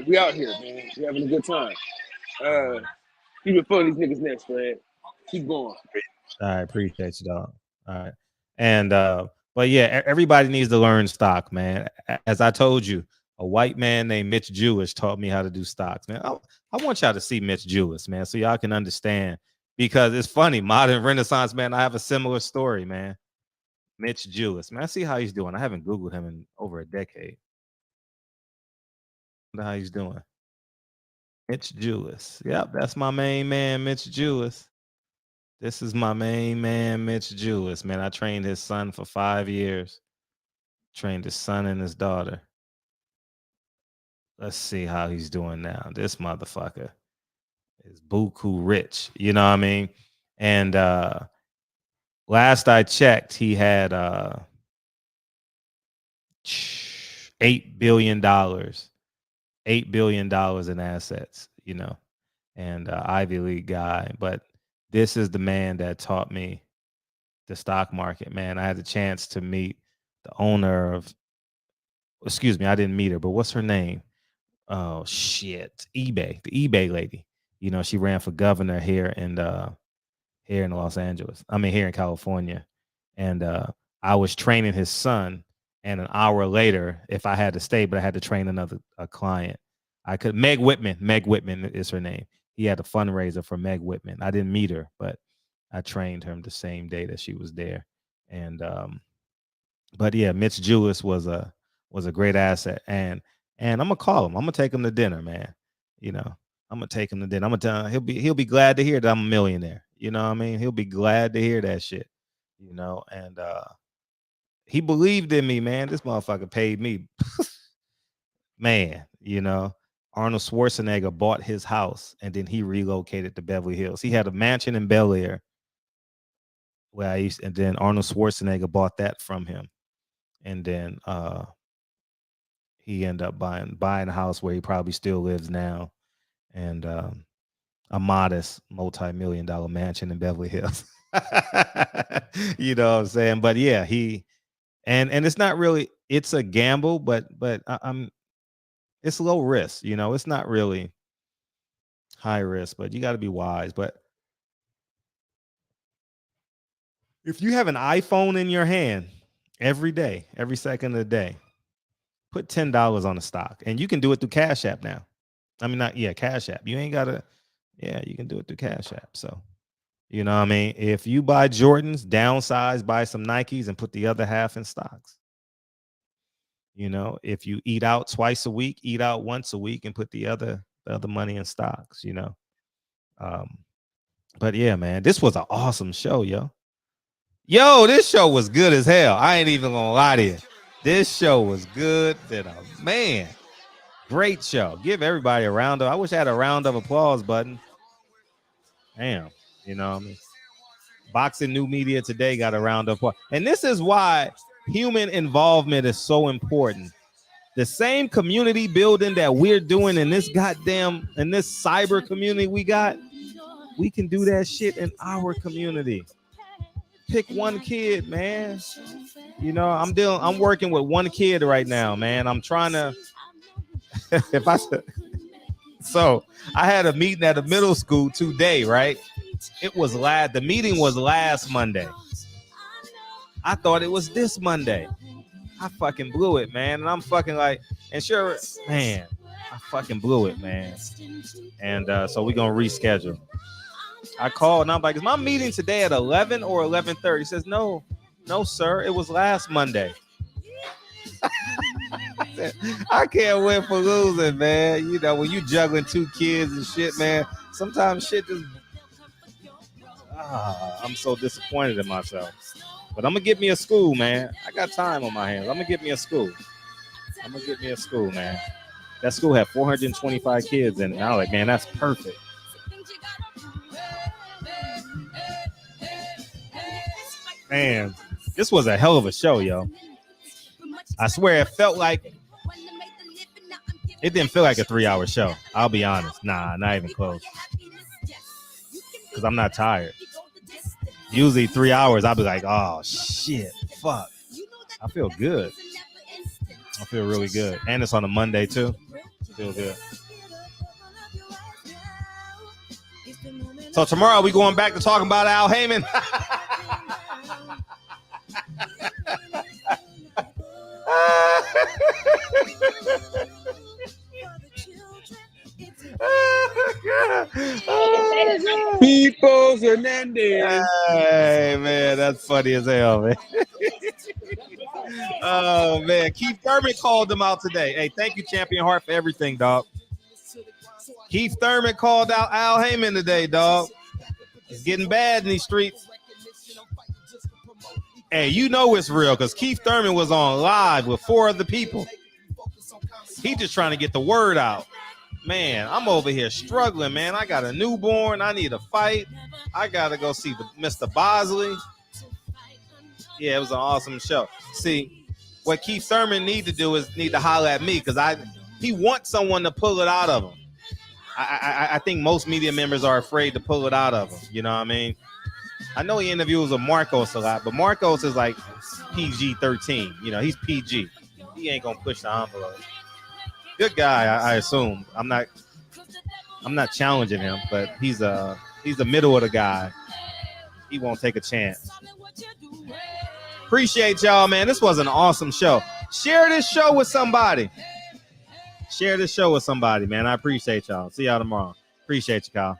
We out here, man. We having a good time. Keep it fun, these niggas next, Fred. Keep going. I appreciate you, dog. All right. And but yeah, everybody needs to learn stock, man. As I told you, a white man named Mitch Jewish taught me how to do stocks, man. I want y'all to see Mitch Jewish, man, so y'all can understand. Because it's funny, modern Renaissance, man. I have a similar story, man. Mitch Jewish, man. I see how he's doing. I haven't Googled him in over a decade. I wonder how he's doing. Mitch Jewish. Yep, that's my main man, Mitch Jewish. This is my main man, Mitch Jewish, man. I trained his son for 5 years. Trained his son and his daughter. Let's see how he's doing now. This motherfucker is buku rich. You know what I mean? And last I checked, he had $8 billion. $8 billion in assets, and Ivy League guy. But this is the man that taught me the stock market, man. I had the chance to meet the owner of, excuse me, I didn't meet her, but what's her name? Oh shit, eBay, the eBay lady. She ran for governor here in Los Angeles. I mean, here in California. And I was training his son, and an hour later, if I had to stay, but I had to train a client. I could. Meg Whitman is her name. He had a fundraiser for Meg Whitman. I didn't meet her, but I trained her the same day that she was there. And but yeah, Mitch Jewish was a great asset. And I'm gonna call him. I'm gonna take him to dinner, man. I'm gonna take him to dinner. I'm gonna tell him he'll be glad to hear that I'm a millionaire. You know what I mean? He'll be glad to hear that shit. And he believed in me, man. This motherfucker paid me. Man, Arnold Schwarzenegger bought his house and then he relocated to Beverly Hills. He had a mansion in Bel Air and then Arnold Schwarzenegger bought that from him. And then he ended up buying a house where he probably still lives now. And a modest multi-million-dollar mansion in Beverly Hills. You know what I'm saying? But yeah, and it's not really, it's a gamble, but it's low risk, you know, it's not really high risk, but you got to be wise. But if you have an iPhone in your hand every day, every second of the day, put $10 on the stock, and you can do it through Cash App now. I mean, Cash App. You ain't got to, you can do it through Cash App. So, you know what I mean? If you buy Jordans, downsize, buy some Nikes, and put the other half in stocks. You know, if you eat out twice a week, eat out once a week, and put the other money in stocks, you know. But yeah, man, this was an awesome show, yo. This show was good as hell. I ain't even gonna lie to you. This show was good than a man. Great show. Give everybody a round of, I wish I had a round of applause button. Damn, you know what I mean? Boxing New Media Today got a round of applause. And this is why human involvement is so important. The same community building that we're doing in this cyber community we can do that shit in our community. Pick one kid, man. You know, I'm working with one kid right now, man. I'm trying to so I had a meeting at a middle school today, right? The meeting was last Monday. I thought it was this Monday. I fucking blew it, man. And I'm fucking like, and sure, man, I fucking blew it, man. And so we're going to reschedule. I called and I'm like, is my meeting today at 11 or 11:30? He says, no, sir. It was last Monday. I can't win for losing, man. You know, when you juggling two kids and shit, man, sometimes shit just, I'm so disappointed in myself. But I'm going to get me a school, man. I got time on my hands. I'm going to get me a school. Man. That school had 425 kids in it. And I was like, man, that's perfect. Man, this was a hell of a show, yo. I swear it didn't feel like a 3-hour show. I'll be honest. Nah, not even close. Because I'm not tired. Usually 3 hours, I'll be like, oh, shit, fuck. I feel good. I feel really good. And it's on a Monday, too. I feel good. So tomorrow, we going back to talking about Al Heyman. Peoples Hernandez. Hey, man, that's funny as hell, man. Oh, man. Keith Thurman called them out today. Hey, thank you, Champion Heart, for everything, dog. Keith Thurman called out Al Heyman today, dog. It's getting bad in these streets. Hey, you know it's real because Keith Thurman was on live with 4 other people. He just trying to get the word out. Man, I'm over here struggling, man. I got a newborn. I need a fight. I got to go see Mr. Bosley. Yeah, it was an awesome show. See, what Keith Thurman need to do is need to holler at me because he wants someone to pull it out of him. I think most media members are afraid to pull it out of him. You know what I mean? I know he interviews with Marcos a lot, but Marcos is like PG-13. You know, he's PG. He ain't going to push the envelope. Good guy, I assume. I'm not challenging him, but he's the middle of the guy. He won't take a chance. Appreciate y'all, man. This was an awesome show. Share this show with somebody. Man. I appreciate y'all. See y'all tomorrow. Appreciate you, Kyle.